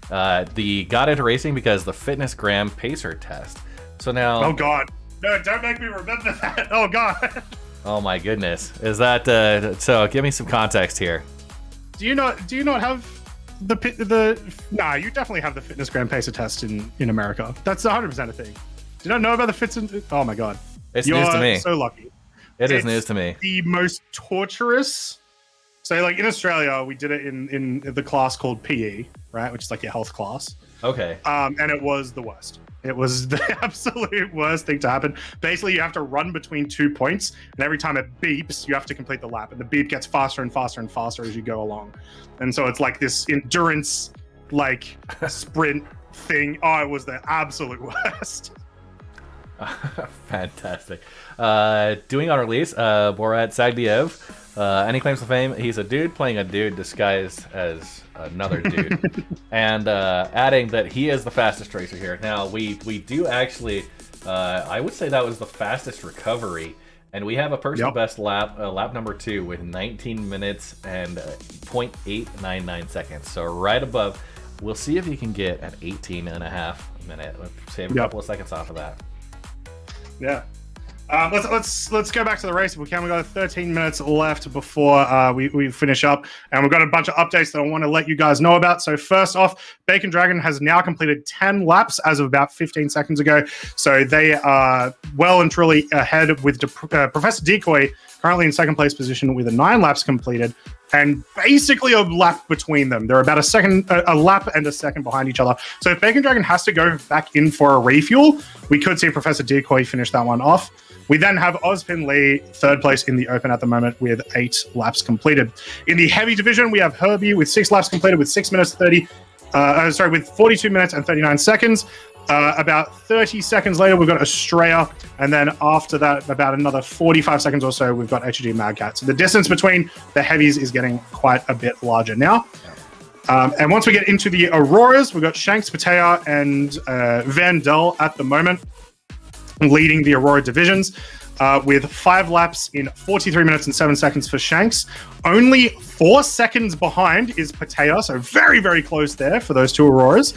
The got into racing because the Fitness Gram Pacer test. So now, oh god, no! Don't make me remember that. Oh god. Oh my goodness, is that so? Give me some context here. Do you not have the? Nah, you definitely have the Fitness Gram Pacer test in America. That's 100% a thing. Do you not know about the Fits? Oh my god, it's news to me. So lucky. It is news to me. The most torturous. So, like in Australia, we did it in the class called PE, right, which is like your health class. Okay. And it was the worst. It was the absolute worst thing to happen. Basically, you have to run between 2 points, and every time it beeps, you have to complete the lap, and the beep gets faster and faster and faster as you go along. And so it's like this endurance, like sprint thing. Oh, it was the absolute worst. Fantastic. Doing on release, Borat Sagdiev. Any claims to fame? He's a dude playing a dude disguised as another dude. And adding that he is the fastest racer here. Now, we do actually, I would say that was the fastest recovery. And we have a personal best lap, lap number 2, with 19 minutes and 0.899 seconds. So right above. We'll see if he can get an 18.5 minute. Let's save a couple of seconds off of that. Yeah. Let's go back to the race if we can. We've got 13 minutes left before we finish up, and we've got a bunch of updates that I want to let you guys know about. So first off, Bacon Dragon has now completed 10 laps as of about 15 seconds ago. So they are well and truly ahead with Professor Decoy currently in second place position with 9 laps completed, and basically a lap between them. They're about a lap and a second behind each other. So if Bacon Dragon has to go back in for a refuel, we could see Professor Decoy finish that one off. We then have Ozpin Lee, third place in the Open at the moment with 8 laps completed. In the heavy division, we have Herbie with 6 laps completed with 42 minutes and 39 seconds. About 30 seconds later, we've got Australia. And then after that, about another 45 seconds or so, we've got HG Magcat. So the distance between the heavies is getting quite a bit larger now. And once we get into the Auroras, we've got Shanks, Patea, and Vandal at the moment, leading the Aurora divisions with 5 laps in 43 minutes and 7 seconds for Shanks. Only 4 seconds behind is Patea, so very, very close there for those 2 Auroras.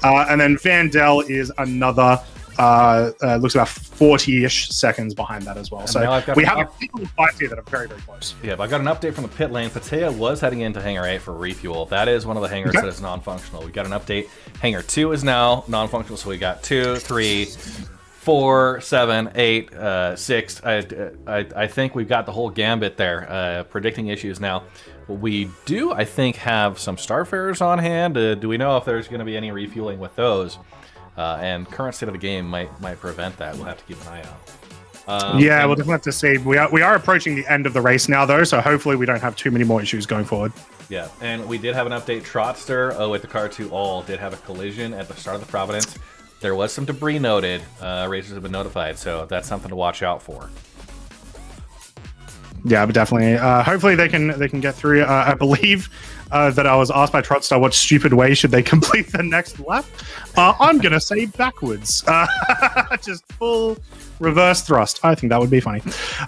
And then Vandal is another, looks about 40-ish seconds behind that as well. And so we have a couple of fights here that are very, very close. Yeah, but I've got an update from the pit lane. Patea was heading into Hangar 8 for refuel. That is one of the hangars that is non-functional. We got an update. Hangar 2 is now non-functional, so we got 2, 3... 4, 7, 8, 6. I think we've got the whole gambit there. Predicting issues now. We do, I think, have some Starfarers on hand. Do we know if there's going to be any refueling with those? And current state of the game might prevent that. We'll have to keep an eye out. Yeah, we'll definitely have to see. We are approaching the end of the race now, though, so hopefully we don't have too many more issues going forward. Yeah, and we did have an update. Trotster with the car 2 all did have a collision at the start of the Providence. There was some debris noted. Racers have been notified, so that's something to watch out for. Yeah, but definitely. Hopefully they can get through. I believe that I was asked by Trotstar what stupid way should they complete the next lap. I'm gonna say backwards, just full reverse thrust. I think that would be funny.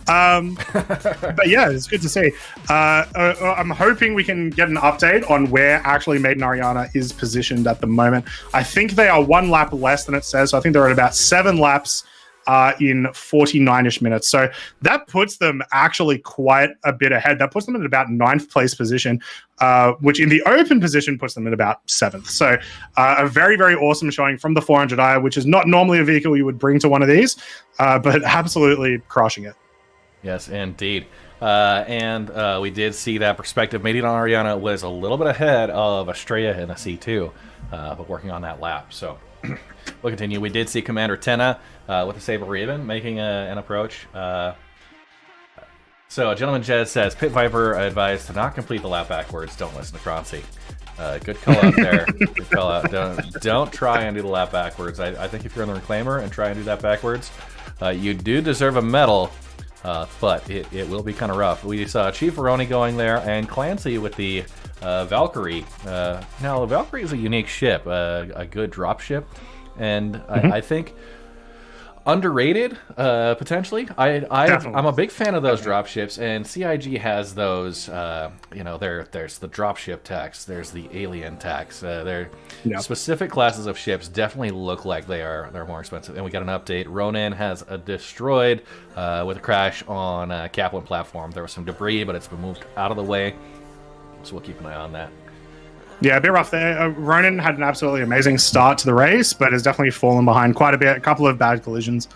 But yeah, it's good to see. I'm hoping we can get an update on where actually Maiden Ariana is positioned at the moment. I think they are 1 lap less than it says. So I think they're at about 7 laps. In 49-ish minutes. So that puts them actually quite a bit ahead. That puts them in about 9th place position, which in the open position puts them in about 7th. So a very, very awesome showing from the 400i, which is not normally a vehicle you would bring to one of these, but absolutely crushing it. Yes, indeed. And we did see that perspective. Maiden Ariana was a little bit ahead of Estrella in a C2, but working on that lap. So we'll continue. We did see Commander Tenna with the Saber Raven making an approach. So Gentleman Jez says, Pit Viper advised to not complete the lap backwards. Don't listen to Croncy. Good call out there. Good call out. Don't try and do the lap backwards. I think if you're in the Reclaimer and try and do that backwards, you do deserve a medal, but it will be kind of rough. We saw Chief Veroni going there and Clancy with the Valkyrie. Now, the Valkyrie is a unique ship, a good drop ship, and I think underrated, potentially. I'm a big fan of those drop ships, and CIG has those. There's the drop ship tax, there's the alien tax. Specific classes of ships definitely look like they're more expensive. And we got an update. Ronin has a destroyed with a crash on Kaplan platform. There was some debris, but it's been moved out of the way, so we'll keep an eye on that. Yeah, a bit rough there. Ronin had an absolutely amazing start to the race, but has definitely fallen behind quite a bit. A couple of bad collisions.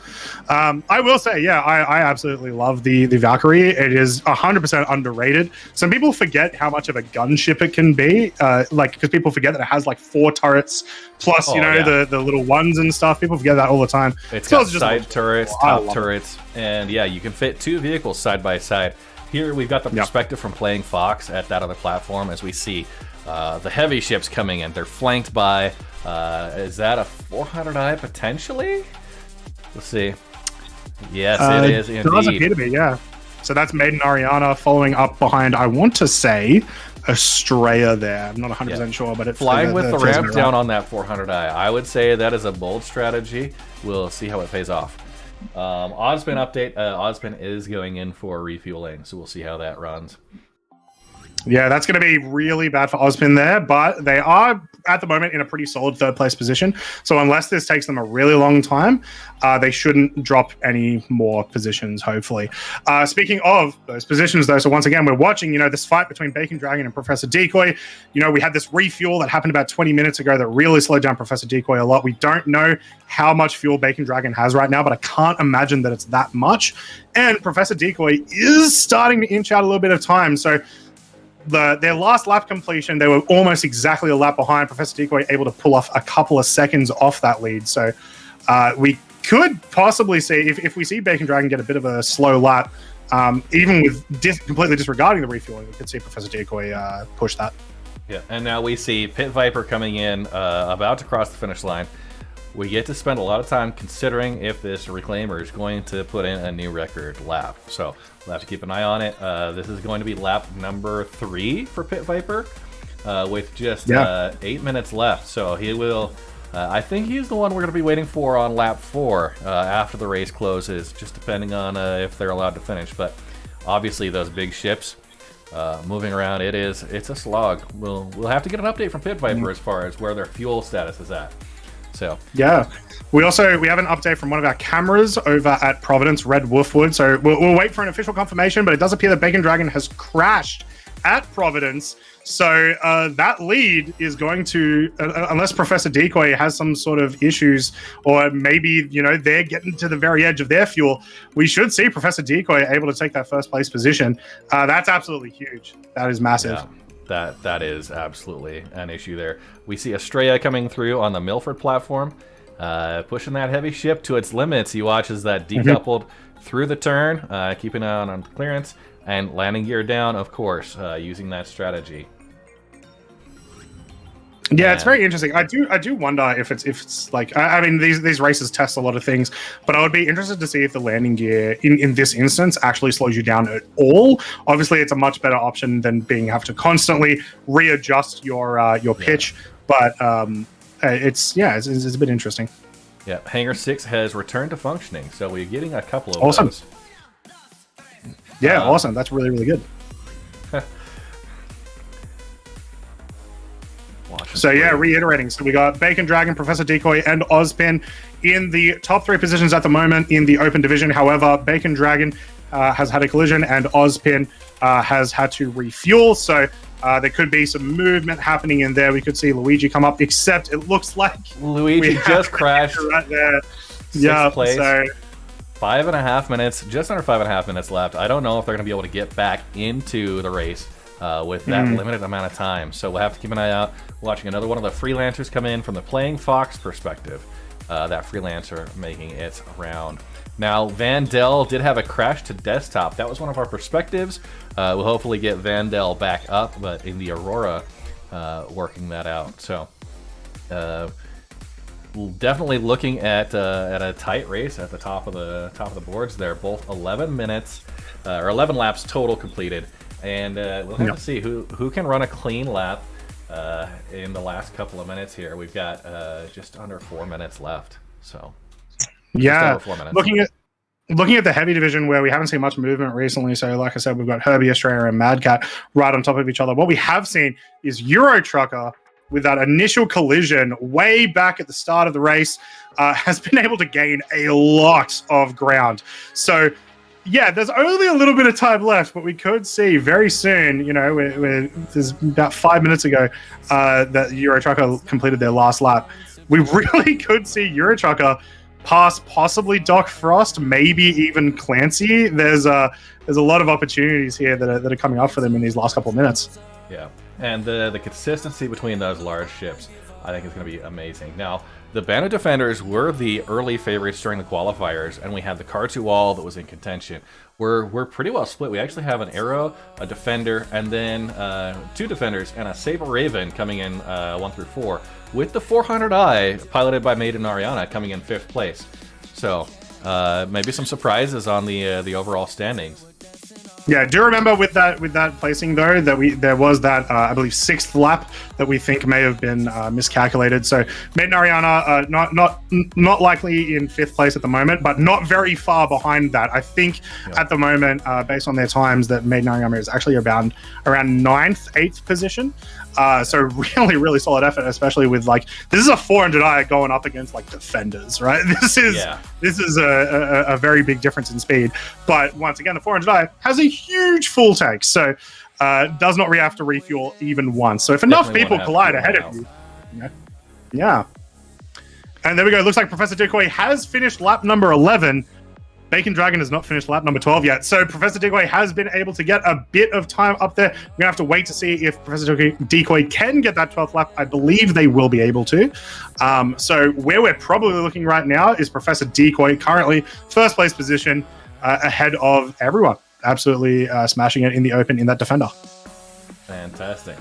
I will say, yeah, I absolutely love the Valkyrie. It is 100% underrated. Some people forget how much of a gunship it can be, because people forget that it has like 4 turrets plus, the little ones and stuff. People forget that all the time. It's got side turrets, top turrets, and yeah, you can fit 2 vehicles side by side. Here we've got the perspective from playing Fox at that other platform as we see the heavy ships coming in. They're flanked by, is that a 400i potentially? Let's see. Yes, it is indeed. It does appear to be, yeah. So that's Maiden Ariana following up behind, I want to say, Estrella there. I'm not 100% sure, but it's flying with the ramp down on that 400i. I would say that is a bold strategy. We'll see how it pays off. Oddspin update. Oddspin is going in for refueling, so we'll see how that runs. Yeah, that's going to be really bad for Ozpin there, but they are at the moment in a pretty solid 3rd place position. So unless this takes them a really long time, they shouldn't drop any more positions, hopefully. Speaking of those positions, though, so once again, we're watching, this fight between Bacon Dragon and Professor Decoy. We had this refuel that happened about 20 minutes ago that really slowed down Professor Decoy a lot. We don't know how much fuel Bacon Dragon has right now, but I can't imagine that it's that much. And Professor Decoy is starting to inch out a little bit of time, so their last lap completion, they were almost exactly a lap behind. Professor Decoy able to pull off a couple of seconds off that lead. So we could possibly see, if we see Bacon Dragon get a bit of a slow lap, even with completely disregarding the refueling, we could see Professor Decoy push that. Yeah, and now we see Pit Viper coming in, about to cross the finish line. We get to spend a lot of time considering if this Reclaimer is going to put in a new record lap. So we'll have to keep an eye on it. This is going to be lap number 3 for Pit Viper with just 8 minutes left. So he will, I think he's the one we're going to be waiting for on lap 4 after the race closes, just depending on if they're allowed to finish. But obviously those big ships moving around, it's a slog. We'll have to get an update from Pit Viper as far as where their fuel status is at. So yeah, we have an update from one of our cameras over at Providence, Red Wolfwood. So we'll wait for an official confirmation, but it does appear that Bacon Dragon has crashed at Providence. So that lead is going to, unless Professor Decoy has some sort of issues, or maybe they're getting to the very edge of their fuel, we should see Professor Decoy able to take that 1st place position. That's absolutely huge. That is massive. Yeah. That is absolutely an issue there. We see Estrella coming through on the Milford platform, pushing that heavy ship to its limits. He watches that decoupled through the turn, keeping an eye on clearance, and landing gear down, of course, using that strategy. Yeah, it's very interesting. I do wonder if it's like I mean these races test a lot of things, but I would be interested to see if the landing gear in this instance actually slows you down at all. Obviously, it's a much better option than being have to constantly readjust your pitch, but it's a bit interesting. Yeah, Hangar 6 has returned to functioning, so we're getting a couple of awesome. those. Yeah, awesome. That's really, really good. So yeah, reiterating. So we got Bacon Dragon, Professor Decoy, and Ozpin in the top 3 positions at the moment in the open division. However, Bacon Dragon has had a collision, and Ozpin has had to refuel. So there could be some movement happening in there. We could see Luigi come up, except it looks like Luigi just crashed right there. Yeah, place. So 5.5 minutes, just under 5.5 minutes left. I don't know if they're going to be able to get back into the race with that limited amount of time. So we'll have to keep an eye out. Watching another one of the freelancers come in from the Playing Fox perspective. That freelancer making its round. Now, Vandell did have a crash to desktop. That was one of our perspectives. We'll hopefully get Vandell back up, but in the Aurora, working that out. So, definitely looking at a tight race at the top of the boards. They're both 11 minutes or 11 laps total completed, and we'll have to see who can run a clean lap in the last couple of minutes here. We've got just under 4 minutes left. So yeah, looking at the heavy division where we haven't seen much movement recently. So like I said, we've got Herbie Australia and Mad Cat right on top of each other. What we have seen is Euro Trucker with that initial collision way back at the start of the race has been able to gain a lot of ground. So yeah, there's only a little bit of time left, but we could see very soon, you know, there's about 5 minutes ago that Euro Trucker completed their last lap. We really could see Euro Trucker pass possibly Doc Frost, maybe even Clancy. There's a lot of opportunities here that are coming up for them in these last couple of minutes. Yeah, and the consistency between those large ships, I think, is going to be amazing. Now, the Band of Defenders were the early favorites during the qualifiers, and we had the Car2 All that was in contention. We're pretty well split. We actually have an Arrow, a Defender, and then 2 Defenders, and a Saber Raven coming in 1 through 4, with the 400i piloted by Maiden Ariana coming in 5th place. So maybe some surprises on the overall standings. Yeah, do remember with that placing though that there was that I believe 6th lap that we think may have been miscalculated. So Maiden Ariana not likely in 5th place at the moment, but not very far behind that. I think at the moment, based on their times, that Maiden Ariana is actually around 9th, 8th position. So really, really solid effort, especially with like this is a 400i going up against like Defenders, right? This is a very big difference in speed. But once again, the 400i has a huge full tank, so does not have to refuel even once. So if enough people collide ahead of you, yeah. And there we go. Looks like Professor Decoy has finished lap number 11. Bacon Dragon has not finished lap number 12 yet. So Professor Decoy has been able to get a bit of time up there. We're going to have to wait to see if Professor Decoy can get that 12th lap. I believe they will be able to. So where we're probably looking right now is Professor Decoy, currently 1st place position ahead of everyone. Absolutely smashing it in the open in that Defender. Fantastic.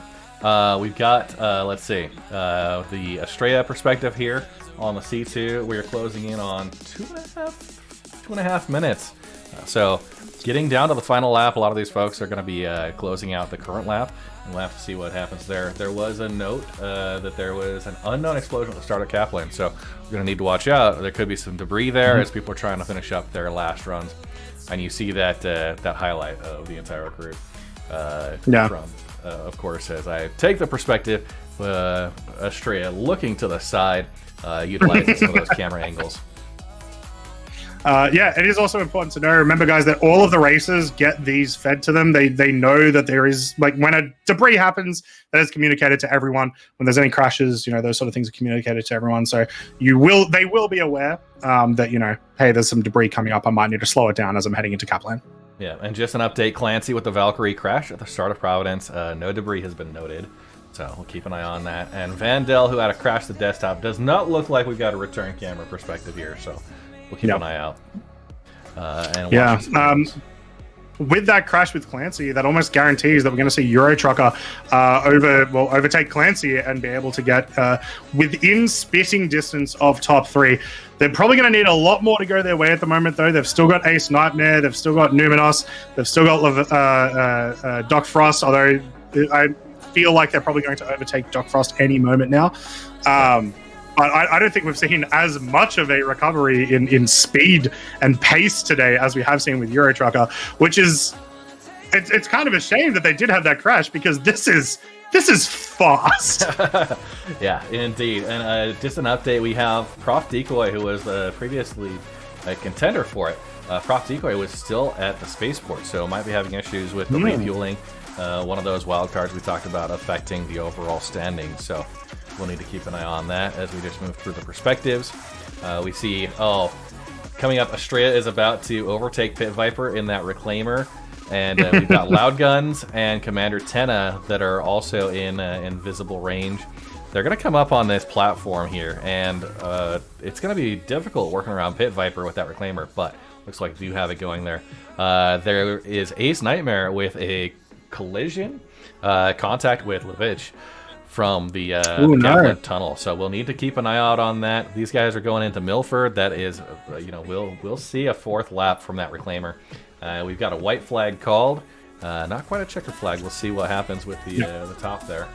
We've got, let's see, the Estrella perspective here on the C2. We're closing in on 2.5 minutes. So getting down to the final lap, a lot of these folks are going to be closing out the current lap, and we'll have to see what happens there. There was a note that there was an unknown explosion at the start of Kaplan, so we're going to need to watch out. There could be some debris there as people are trying to finish up their last runs, and you see that that highlight of the entire crew from, of course, as I take the perspective, Estrella looking to the side, utilizing some of those camera angles. Yeah, it is also important to know, remember guys, that all of the races get these fed to them. They know that there is, like, when a debris happens, that is communicated to everyone. When there's any crashes, you know, those sort of things are communicated to everyone. So they will be aware that, you know, hey, there's some debris coming up. I might need to slow it down as I'm heading into Kaplan. Yeah, and just an update, Clancy with the Valkyrie crash at the start of Providence. No debris has been noted, so we'll keep an eye on that. And Vandell, who had a crash to desktop, does not look like we've got a return camera perspective here, so we'll keep an eye out. with that crash with Clancy, that almost guarantees that we're going to see Euro Trucker overtake Clancy and be able to get within spitting distance of top 3. They're probably going to need a lot more to go their way at the moment, though. They've still got Ace Nightmare, they've still got Numinos, they've still got Doc Frost, although I feel like they're probably going to overtake Doc Frost any moment now. But I don't think we've seen as much of a recovery in speed and pace today as we have seen with Euro Trucker, which is it's kind of a shame that they did have that crash, because this is fast. Yeah, indeed. And just an update, we have Prof Decoy, who was previously a contender for it. Prof Decoy was still at the spaceport, so might be having issues with the refueling. One of those wild cards we talked about affecting the overall standing. So we'll need to keep an eye on that as we just move through the perspectives. We see, coming up, Estrella is about to overtake Pit Viper in that Reclaimer. And we've got Loud Guns and Commander Tenna that are also in invisible range. They're going to come up on this platform here, and it's going to be difficult working around Pit Viper with that Reclaimer, but looks like we do have it going there. There is Ace Nightmare with a collision contact with Levitch from the Gauntlet Tunnel, so we'll need to keep an eye out on that. These guys are going into Milford. That is, we'll see a 4th lap from that Reclaimer. We've got a white flag called, not quite a checker flag. We'll see what happens with the top there.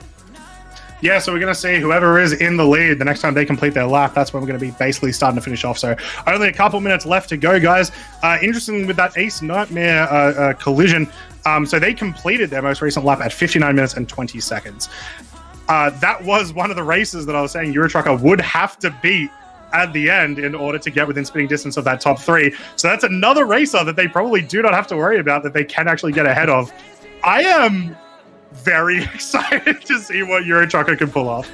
Yeah, so we're going to see whoever is in the lead the next time they complete their lap. That's when we're going to be basically starting to finish off. So only a couple minutes left to go, guys. Interesting with that Ace Nightmare collision. So they completed their most recent lap at 59 minutes and 20 seconds. That was one of the races that I was saying Euro Trucker would have to beat at the end in order to get within spitting distance of that top 3. So that's another racer that they probably do not have to worry about, that they can actually get ahead of. I am very excited to see what Euro Trucker can pull off.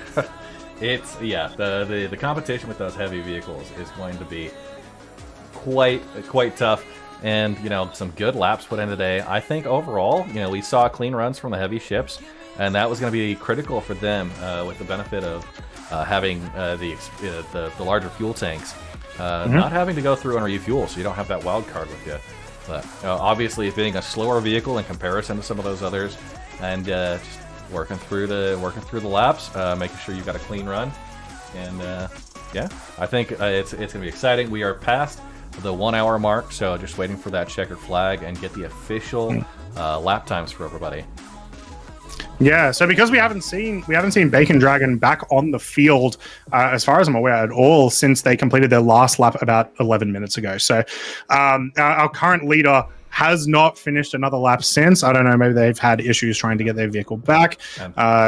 The competition with those heavy vehicles is going to be quite tough. And, some good laps put in today. I think overall, we saw clean runs from the heavy ships, and that was going to be critical for them with the benefit of having the larger fuel tanks, not having to go through and refuel, so you don't have that wild card with you. But obviously, being a slower vehicle in comparison to some of those others, and just working through the laps, making sure you've got a clean run, and I think it's going to be exciting. We are past the 1 hour mark, so just waiting for that checkered flag and get the official lap times for everybody. Yeah, so because we haven't seen Bacon Dragon back on the field, as far as I'm aware, at all since they completed their last lap about 11 minutes ago. So our current leader has not finished another lap since. I don't know, maybe they've had issues trying to get their vehicle back,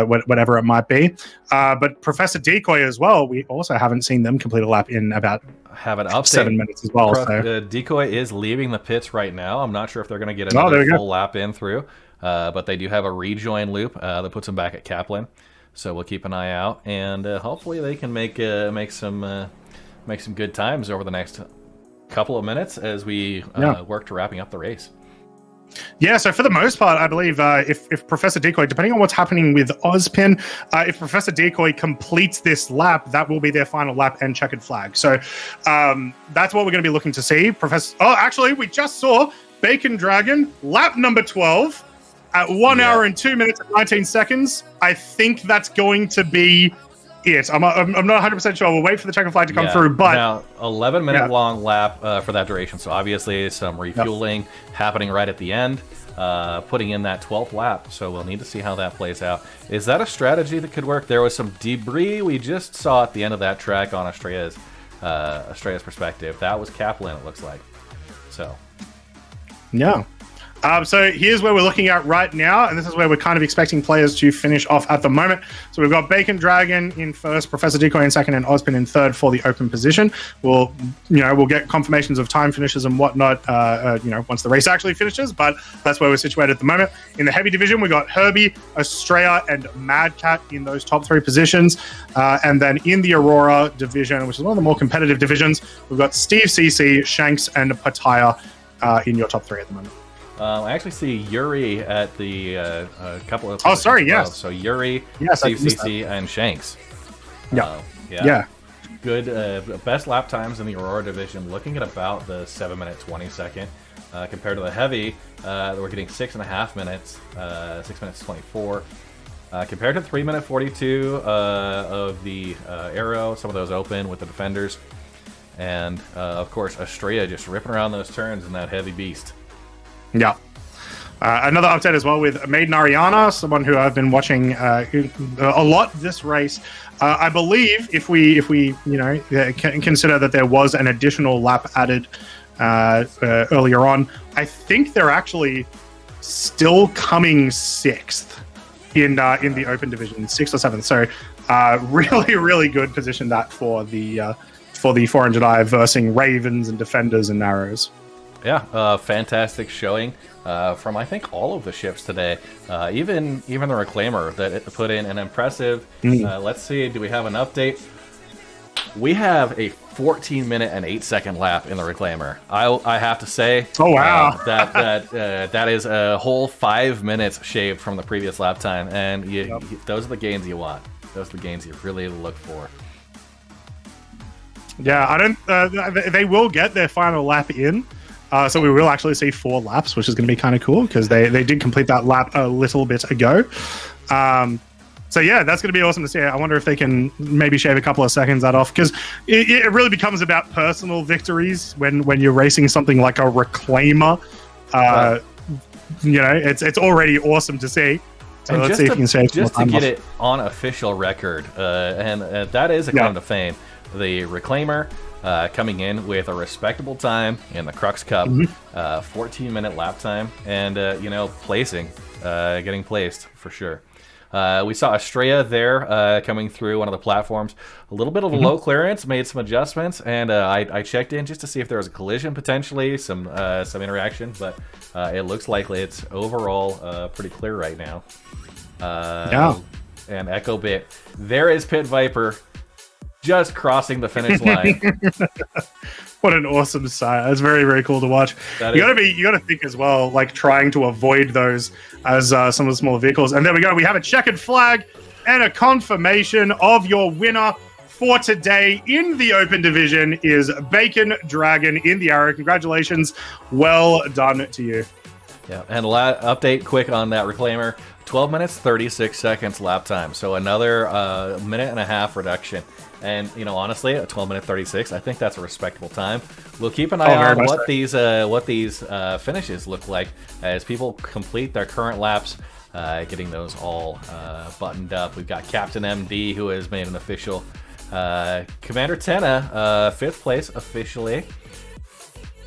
whatever it might be. But Professor Decoy as well, we also haven't seen them complete a lap in about 7 minutes as well. Decoy is leaving the pits right now. I'm not sure if they're going to get another full lap in through. But they do have a rejoin loop that puts them back at Kaplan, so we'll keep an eye out, and hopefully they can make some good times over the next couple of minutes as we work to wrapping up the race. Yeah, so for the most part, I believe if Professor Decoy, depending on what's happening with Ozpin, if Professor Decoy completes this lap, that will be their final lap and checkered flag. So that's what we're going to be looking to see. Actually, we just saw Bacon Dragon, lap number 12. At 1 hour and 2 minutes and 19 seconds, I think that's going to be it. I'm not 100% sure. We'll wait for the checkered flag to come through. But now, 11-minute long lap for that duration. So obviously some refueling happening right at the end, putting in that 12th lap. So we'll need to see how that plays out. Is that a strategy that could work? There was some debris we just saw at the end of that track on Estrella's perspective. That was Kaplan, it looks like. So. Yeah. So here's where we're looking at right now, and this is where we're kind of expecting players to finish off at the moment. So we've got Bacon Dragon in first, Professor Decoy in second, and Ozpin in third for the open position. We'll get confirmations of time finishes and whatnot, once the race actually finishes, but that's where we're situated at the moment. In the heavy division, we've got Herbie, Estrella, and Mad Cat in those top 3 positions. And then in the Aurora division, which is one of the more competitive divisions, we've got Steve CC, Shanks, and Pattaya in your top 3 at the moment. I actually see Yuri at the couple of. Oh, sorry. Yes. So Yuri, Steve CC, and Shanks. Yeah. good best lap times in the Aurora division, looking at about the 7-minute 20-second. Compared to the heavy, we're getting 6.5 minutes, 6 minutes 24. Compared to 3-minute 42 of the Arrow, some of those open with the defenders. And, of course, Estrella just ripping around those turns in that heavy beast. Yeah. Another update as well with Maiden Ariana, someone who I've been watching a lot this race. I believe if we consider that there was an additional lap added earlier on, I think they're actually still coming 6th in the open division, 6th or 7th. So really good position that for the 400i versing Ravens and Defenders and Narrows. Yeah, fantastic showing from I think all of the ships today. Even the Reclaimer that it put in an impressive. Let's see, do we have an update? We have a 14-minute and 8-second lap in the Reclaimer. I have to say, oh wow, that is a whole 5 minutes shaved from the previous lap time, and those are the gains you want. Those are the gains you really look for. Yeah, I don't. They will get their final lap in. So we will actually see 4 laps, which is going to be kind of cool because they did complete that lap a little bit ago. So yeah, that's going to be awesome to see. I wonder if they can maybe shave a couple of seconds that off, because it really becomes about personal victories when you're racing something like a Reclaimer. It's already awesome to see. So let's see if you can shave just to get it on official record, and that is a claim to fame. The Reclaimer coming in with a respectable time in the Crux Cup, 14-minute lap time, and getting placed for sure. We saw Estrella there coming through one of the platforms. A little bit of a low clearance, made some adjustments, and I checked in just to see if there was a collision potentially, some interaction, but it looks likely it's overall pretty clear right now. And Echo Bit, there is Pit Viper just crossing the finish line. What an awesome sight. It's very, very cool to watch. You gotta think as well, like trying to avoid those as some of the smaller vehicles. And there we go. We have a checkered flag and a confirmation of your winner for today in the open division is Bacon Dragon in the Arrow. Congratulations. Well done to you. Yeah, and update quick on that Reclaimer. 12 minutes, 36 seconds lap time. So another minute and a half reduction. And, honestly, a 12-minute 36, I think that's a respectable time. We'll keep an eye on what these finishes look like as people complete their current laps, getting those all buttoned up. We've got Captain MD, who has made an official. Commander Tenna, 5th place officially.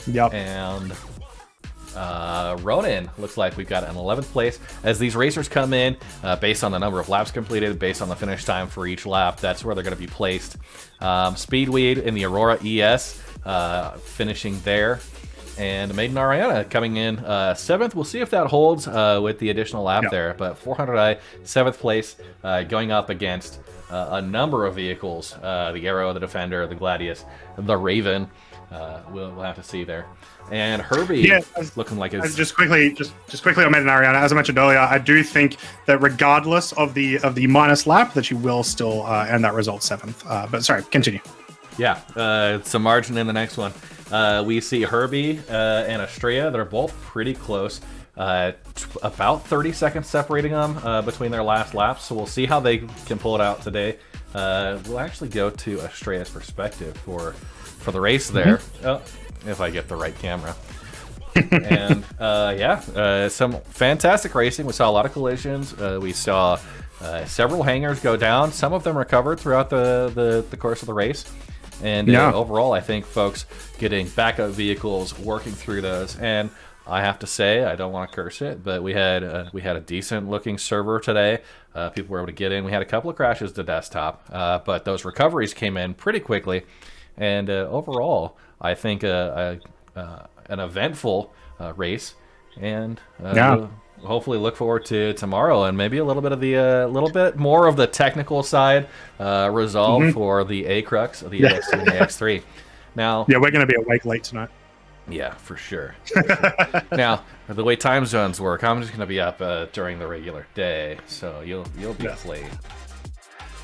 Yep. And Ronin looks like we've got an 11th place. As these racers come in, based on the number of laps completed, based on the finish time for each lap, that's where they're going to be placed. Speedweed in the Aurora ES finishing there. And Maiden Ariana coming in 7th. We'll see if that holds with the additional lap there. But 400i, 7th place, going up against a number of vehicles. The Arrow, the Defender, the Gladius, the Raven. We'll have to see there. And Herbie looking like it's just quickly on Maiden Ariana. As I mentioned earlier, I do think that regardless of the minus lap, that you will still end that result 7th. But sorry, continue. Yeah, some margin in the next one. We see Herbie and Estrella. They're both pretty close. About 30 seconds separating them between their last laps. So we'll see how they can pull it out today. We'll actually go to Estrella's perspective for the race there. Oh, if I get the right camera. And some fantastic racing. We saw a lot of collisions. We saw several hangars go down. Some of them recovered throughout the course of the race. And overall, I think folks getting backup vehicles, working through those. And I have to say, I don't want to curse it, but we had a decent looking server today. People were able to get in. We had a couple of crashes to desktop, but those recoveries came in pretty quickly. And overall, I think an eventful race, and we'll hopefully look forward to tomorrow and maybe a little bit more of the technical side resolved for the A Crux, the AX2 and the AX3. Now, we're going to be awake late tonight. Yeah, for sure. Now, the way time zones work, I'm just going to be up during the regular day, so you'll be late.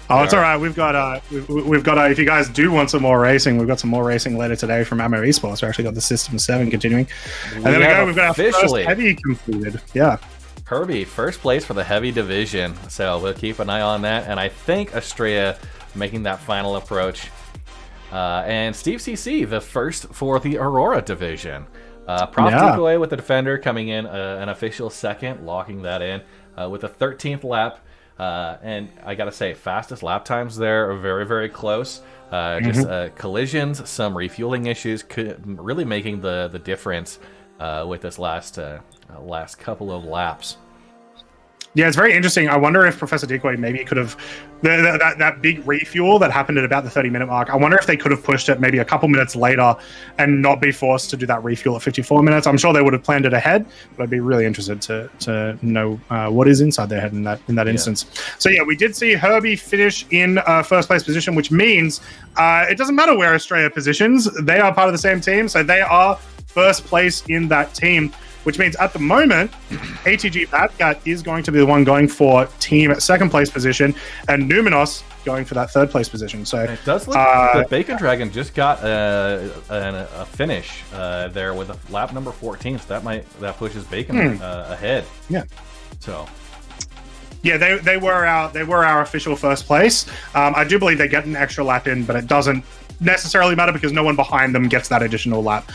Oh, it's all right. We've got if you guys do want some more racing, we've got some more racing later today from Ammo Esports. We actually got the System 7 continuing. And then we go. We've got our first heavy completed. Yeah. Herbie, first place for the heavy division. So we'll keep an eye on that. And I think Estrella making that final approach. And Steve CC, the first for the Aurora division. Prof Decoy with the Defender coming in an official second, locking that in with the 13th lap. And I gotta say, fastest lap times there are very, very close. Just collisions, some refueling issues, really making the difference with this last couple of laps. Yeah, it's very interesting. I wonder if Professor Decoy maybe could have that big refuel that happened at about the 30-minute mark. I wonder if they could have pushed it maybe a couple minutes later and not be forced to do that refuel at 54 minutes. I'm sure they would have planned it ahead, but I'd be really interested to know what is inside their head in that instance. So yeah, we did see Herbie finish in first place position, which means it doesn't matter where Australia positions; they are part of the same team, so they are first place in that team. Which means at the moment, ATG Batcat is going to be the one going for team second place position, and Numenos going for that third place position. So it does look the Bacon Dragon just got a finish there with a lap number 14, so that pushes Bacon ahead. Yeah. So. Yeah, they were our official first place. I do believe they get an extra lap in, but it doesn't necessarily matter because no one behind them gets that additional lap.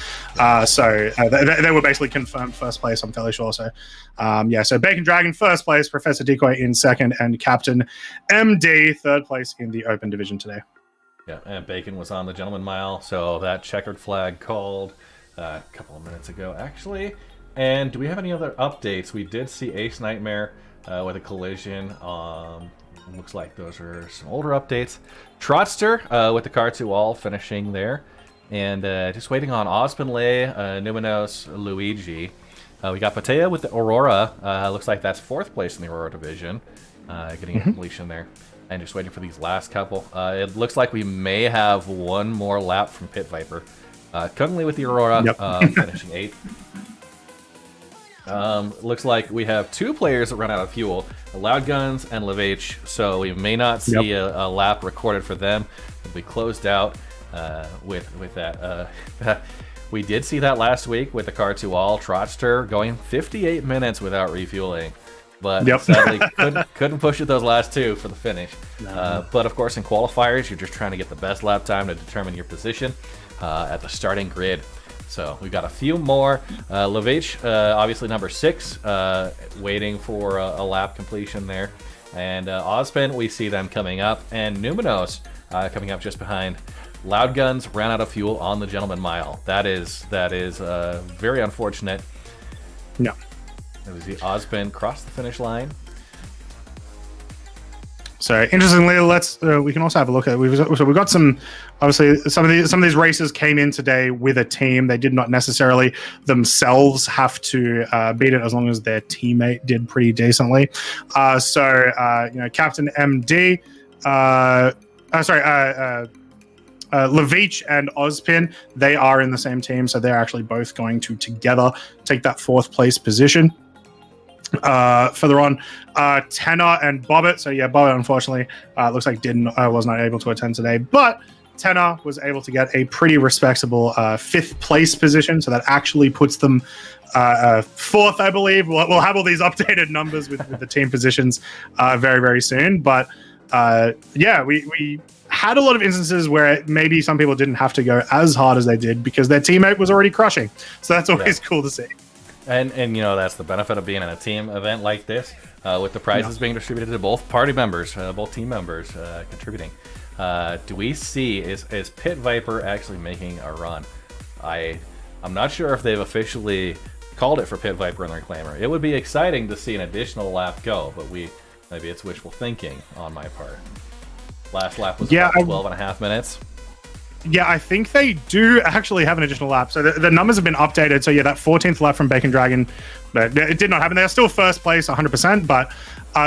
So they were basically confirmed first place, I'm fairly sure. So so Bacon Dragon first place, Professor Decoy in second, and Captain MD third place in the open division today. Yeah, and Bacon was on the Gentleman Mile, so that checkered flag called a couple of minutes ago, actually. And do we have any other updates? We did see Ace Nightmare with a collision. Looks like those are some older updates. Trotster with the car to all finishing there. And just waiting on Ospenlay, Numenos, Luigi. We got Patea with the Aurora. Looks like that's fourth place in the Aurora division. Getting a completion there. And just waiting for these last couple. It looks like we may have one more lap from Pit Viper. Kungley with the Aurora, finishing 8th. Looks like we have two players that run out of fuel, Loud Guns and Levach, so we may not see a lap recorded for them. It'll be closed out with that. We did see that last week with the car to all, Trotster going 58 minutes without refueling, but sadly couldn't push it those last two for the finish. But of course in qualifiers, you're just trying to get the best lap time to determine your position at the starting grid. So we've got a few more. Levach, obviously number 6, waiting for a lap completion there. And Ozpen, we see them coming up. And Numenos coming up just behind. Loud Guns ran out of fuel on the Gentleman Mile. That is very unfortunate. No. We see Ozpen cross the finish line. So interestingly, we can also have a look at. We've got some. Obviously, some of these races came in today with a team. They did not necessarily themselves have to beat it as long as their teammate did pretty decently. Captain MD, Levach and Ozpin, they are in the same team, so they're actually both going to together take that fourth place position. Further on, Tenor and Bobbit. So yeah, Bobbit unfortunately looks like was not able to attend today, but Tenor was able to get a pretty respectable 5th place position. So that actually puts them 4th, I believe. We'll have all these updated numbers with the team positions very, very soon. But we had a lot of instances where maybe some people didn't have to go as hard as they did because their teammate was already crushing. So that's always cool to see. And that's the benefit of being in a team event like this, with the prizes being distributed to both party members, both team members contributing. Do we see is Pit Viper actually making a run? I'm not sure if they've officially called it for Pit Viper and Reclaimer. It would be exciting to see an additional lap go, but maybe it's wishful thinking on my part. Last lap was about 12 and a half minutes. Yeah, I think they do actually have an additional lap. So the numbers have been updated. So yeah, that 14th lap from Bacon Dragon, but it did not happen. They're still first place, 100%. But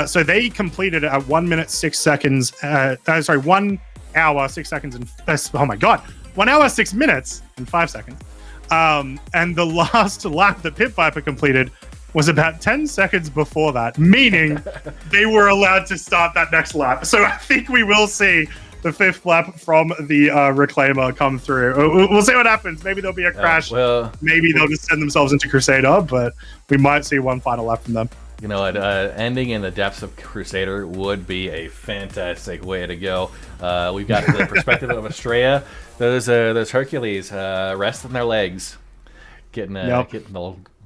so they completed it at 1 minute 6 seconds. 1 hour 6 seconds and 1 hour 6 minutes and 5 seconds. And the last lap that Pit Viper completed was about 10 seconds before that, meaning they were allowed to start that next lap. So I think we will see the 5th lap from the Reclaimer come through. We'll see what happens. Maybe there'll be a crash. Maybe they'll just send themselves into Crusader, but we might see one final lap from them. You know what? Ending in the depths of Crusader would be a fantastic way to go. We've got the perspective of Estrella. Those Hercules resting their legs, getting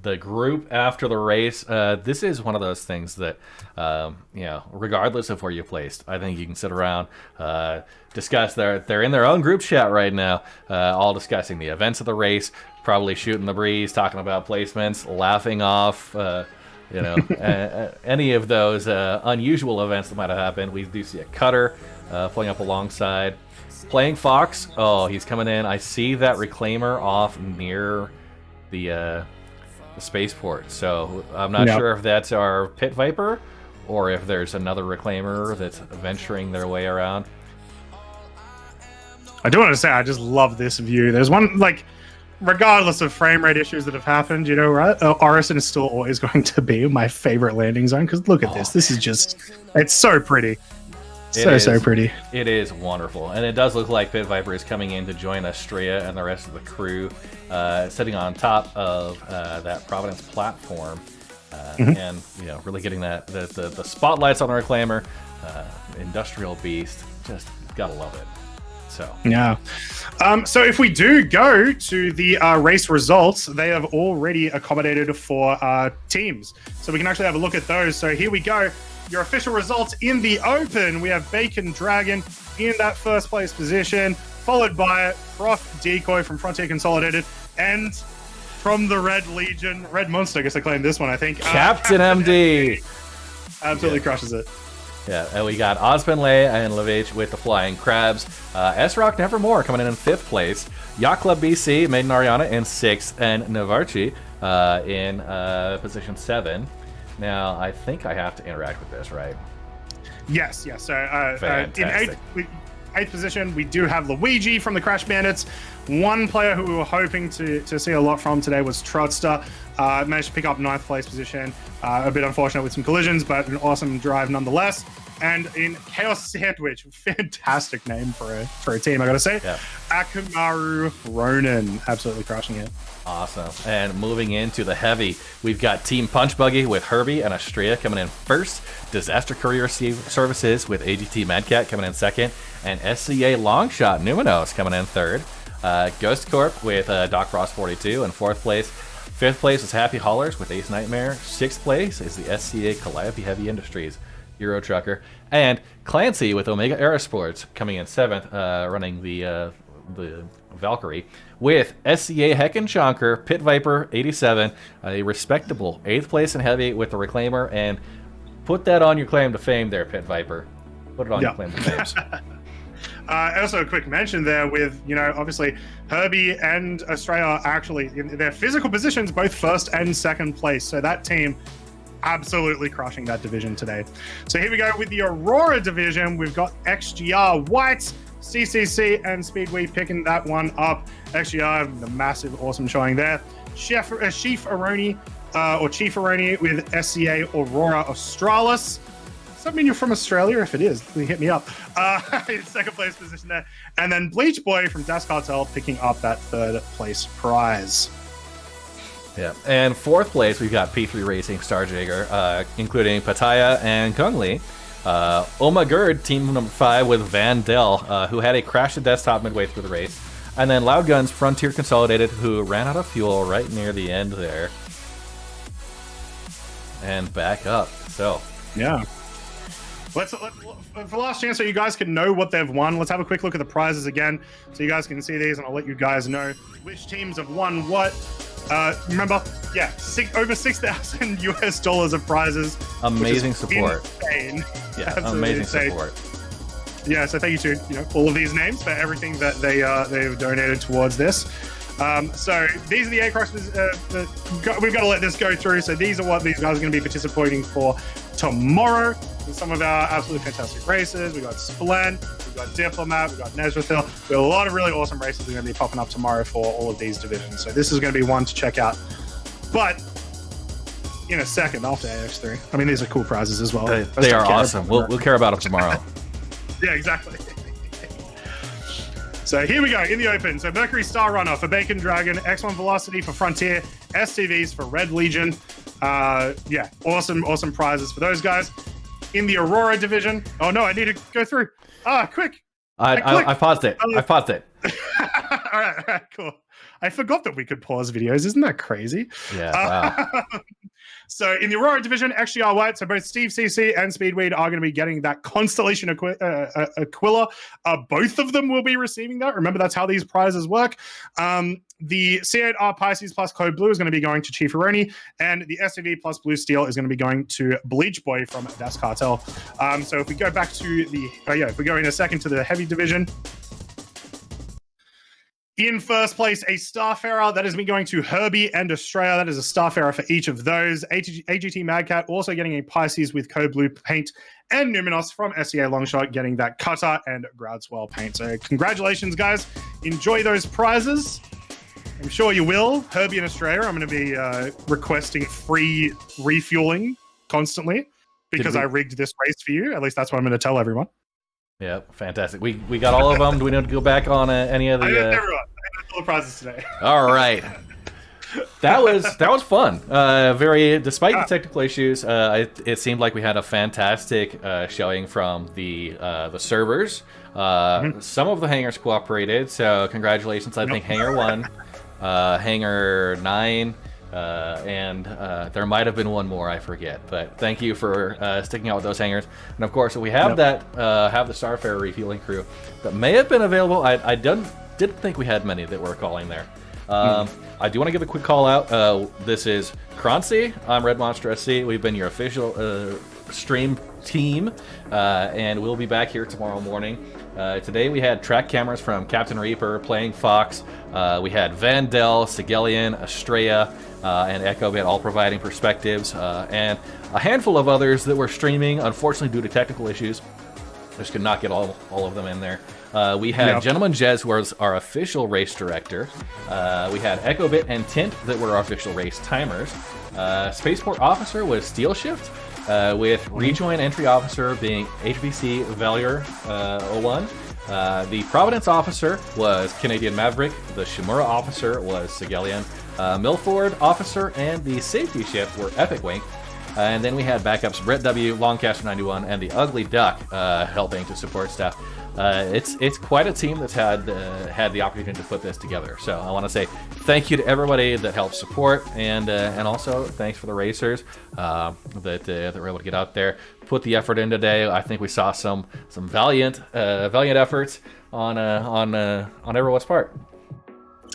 the group after the race. This is one of those things that, regardless of where you placed, I think you can sit around, discuss. They're in their own group chat right now, all discussing the events of the race, probably shooting the breeze, talking about placements, laughing off. Any of those unusual events that might have happened. We do see a Cutter pulling up alongside. Playing Fox. Oh, he's coming in. I see that Reclaimer off near the spaceport. So I'm not sure if that's our Pit Viper or if there's another Reclaimer that's venturing their way around. I do want to say I just love this view. There's one, regardless of frame rate issues that have happened, right? Orison is still always going to be my favorite landing zone because look at this. This is it's so pretty. So pretty. It is wonderful. And it does look like Pit Viper is coming in to join Estrella and the rest of the crew, sitting on top of that Providence platform. And, really getting the spotlights on the Reclaimer. Industrial Beast. Just gotta love it. So so if we do go to the race results, they have already accommodated for teams, so we can actually have a look at those. So here we go. Your official results in the open. We have Bacon Dragon in that 1st place position, followed by Prof Decoy from Frontier Consolidated, and from the Red Legion, Red Monster, I guess I claimed this one, I think. Captain MD. Absolutely crushes it. Yeah, and we got Ospenlay and Levage with the Flying Crabs. S-Rock Nevermore coming in 5th place. Yacht Club BC, Maiden Ariana in 6th, and Navarchi in position 7. Now, I think I have to interact with this, right? Yes. So in 8th position, we do have Luigi from the Crash Bandits. One player who we were hoping to see a lot from today was Trotster. Managed to pick up 9th place position. A bit unfortunate with some collisions, but an awesome drive nonetheless. And in Chaos Sandwich, fantastic name for a team, I gotta say. Yeah. Akamaru Ronin, absolutely crushing it. Awesome. And moving into the heavy, we've got Team Punch Buggy with Herbie and Estrella coming in 1st. Disaster Courier Services with AGT Madcat coming in 2nd. And SCA Longshot Numenos coming in 3rd. Ghost Corp with Doc Frost 42 in 4th place. 5th place is Happy Haulers with Ace Nightmare. 6th place is the SCA Calliope Heavy Industries Euro Trucker. And Clancy with Omega Aerosports coming in 7th, running the Valkyrie, with SCA Heckenchonker, Pit Viper 87, a respectable 8th place in Heavy with the Reclaimer. And put that on your claim to fame there, Pit Viper. Put it on your claim to fame. Also, a quick mention there with, obviously Herbie and Australia are actually in their physical positions, both 1st and 2nd place. So that team absolutely crushing that division today. So here we go with the Aurora division. We've got XGR Whites, CCC, and Speedway picking that one up. XGR, the massive, awesome showing there. Chief Aroni, or Chief Aroni with SCA Aurora Australis. Does that mean you're from Australia? If it is, hit me up. In 2nd place position there. And then Bleach Boy from Das Cartel picking up that 3rd place prize. Yeah, and 4th place, we've got P3 Racing Starjager, including Pattaya and Kung Lee. Oma Gerd, team number 5 with Van Del, who had a crash to desktop midway through the race. And then Loud Guns Frontier Consolidated, who ran out of fuel right near the end there. And back up, so. Yeah. Let's for last chance so you guys can know what they've won. Let's have a quick look at the prizes again so you guys can see these, and I'll let you guys know which teams have won what. Remember, over $6,000 US of prizes. Amazing support. Insane. Yeah, amazing support. Yeah, so thank you to all of these names for everything that they've donated towards this. So these are the A-Crux. We've got to let this go through. So these are what these guys are going to be participating for tomorrow. And some of our absolutely fantastic races. We've got Splend, we've got Diplomat, we've got Nezrathil. We have a lot of really awesome races that are going to be popping up tomorrow for all of these divisions. So this is going to be one to check out. But in a second after AX3. I mean, these are cool prizes as well. They are awesome. We'll care about them tomorrow. Yeah, exactly. So here we go in the open. So Mercury Star Runner for Bacon Dragon, X1 Velocity for Frontier, STVs for Red Legion. Yeah, awesome prizes for those guys. In the Aurora division. Oh no, I need to go through. Quick. I paused it. I paused it. All right, cool. I forgot that we could pause videos. Isn't that crazy? Yeah. Wow. So in the Aurora division, XGR White, so both Steve CC and Speedweed are going to be getting that Constellation Aquila. Both of them will be receiving that. Remember, that's how these prizes work. The C8R Pisces plus Code Blue is going to be going to Chief Aroni, and the SUV plus Blue Steel is going to be going to Bleach Boy from Das Cartel. So if we go back to the, if we go in a second to the Heavy division, in first place, a Starfarer that has been going to Herbie and Australia. That is a Starfarer for each of those. AGT Madcat also getting a Pisces with Code Blue paint, and Numinos from SEA Longshot getting that Cutter and Groundswell paint. So congratulations, guys. Enjoy those prizes. I'm sure you will. Herbie in Australia, I'm going to be requesting free refueling constantly because I rigged this race for you. At least that's what I'm going to tell everyone. Yeah, fantastic. We got all of them. Do we need to go back on any of the? I got everyone. I got all the prizes today. All right. That was fun. Despite the technical issues, it seemed like we had a fantastic showing from the servers. Some of the hangars cooperated, so congratulations. I think Hangar 1, Hangar 9, and there might have been one more, I forget. But thank you for sticking out with those hangars. And of course, we have have the Starfarer refueling crew that may have been available. I didn't think we had many that were calling there. I do want to give a quick call out. This is Croncy. I'm Red Monster SC. We've been your official stream team, and we'll be back here tomorrow morning. Today we had track cameras from Captain Reaper, Playing Fox. We had Vandel, Sigelian, Estrella, and EchoBit all providing perspectives, and a handful of others that were streaming, unfortunately due to technical issues. Just could not get all of them in there. We had Gentleman Jez, who was our official race director. We had EchoBit and Tint that were our official race timers. Spaceport Officer was Steel Shift, with Rejoin Entry Officer being HVC Valier 01. The Providence Officer was Canadian Maverick. The Shimura Officer was Sigelian. Milford Officer and the Safety Ship were Epic Wink. And then we had backups Brett W, Longcaster 91, and the Ugly Duck helping to support staff. It's quite a team that's had the opportunity to put this together. So I want to say thank you to everybody that helped support, and also thanks for the racers that were able to get out there, put the effort in today. I think we saw some valiant efforts on everyone's part.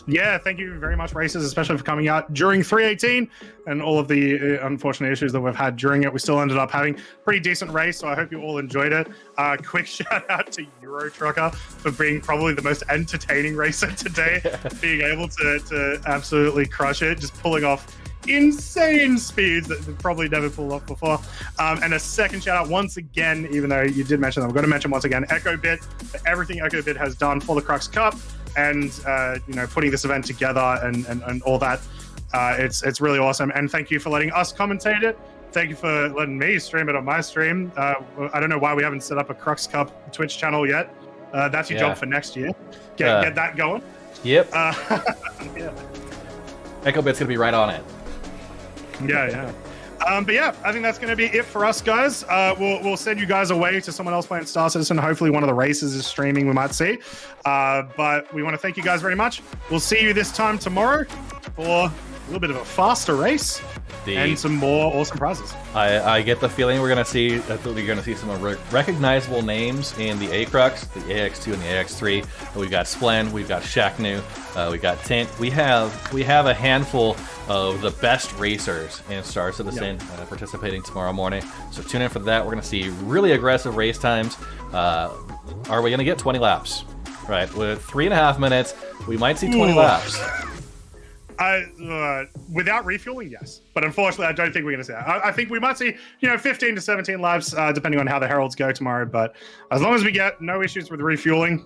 Yeah, thank you very much, racers, especially for coming out during 318 and all of the unfortunate issues that we've had during it. We still ended up having a pretty decent race, so I hope you all enjoyed it. Quick shout out to Euro Trucker for being probably the most entertaining racer today, being able to absolutely crush it, just pulling off insane speeds that we've probably never pulled off before. And a second shout out once again, even though you did mention them, I'm going to mention once again EchoBit for everything EchoBit has done for the Crux Cup, and putting this event together and all that. It's really awesome, and thank you for letting us commentate it. Thank you for letting me stream it on my stream. I don't know why we haven't set up a Crux Cup Twitch channel yet. That's your job for next year. Get that going. Yep. Yeah. EchoBit's gonna be right on it. Yeah. But yeah, I think that's going to be it for us, guys. We'll send you guys away to someone else playing Star Citizen. Hopefully one of the races is streaming, we might see. But we want to thank you guys very much. We'll see you this time tomorrow for a little bit of a faster race and some more awesome prizes. I get the feeling we're going to see some recognizable names in the A-Crux, the AX2 and the AX3. We've got Splen, we've got Shaqnu, we've got Tint. We have a handful of the best racers in Star Citizen participating tomorrow morning. So tune in for that. We're going to see really aggressive race times. Are we going to get 20 laps? Right, with 3.5 minutes, we might see 20 laps. Without refueling, yes. But unfortunately, I don't think we're going to see that. I think we might see, 15 to 17 laps, depending on how the Heralds go tomorrow. But as long as we get no issues with refueling,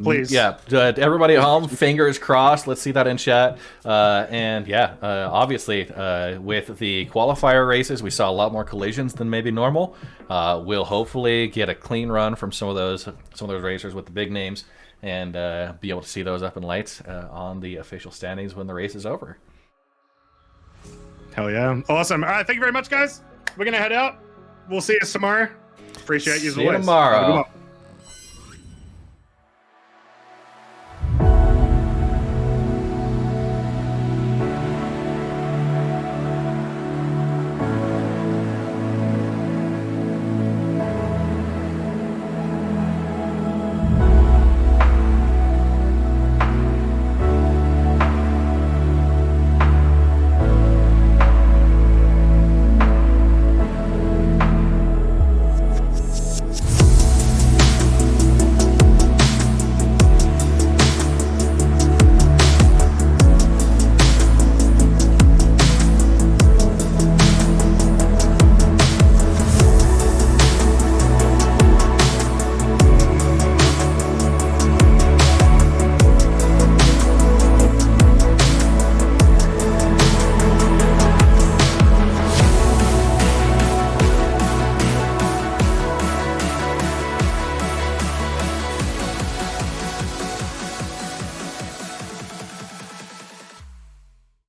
please. Yeah, everybody at home, fingers crossed. Let's see that in chat. And yeah, obviously, with the qualifier races, we saw a lot more collisions than maybe normal. We'll hopefully get a clean run from some of those racers with the big names, and be able to see those up in lights on the official standings when the race is over. Hell yeah. Awesome. All right, thank you very much, guys. We're going to head out. We'll see you tomorrow. Appreciate you as always. See you tomorrow.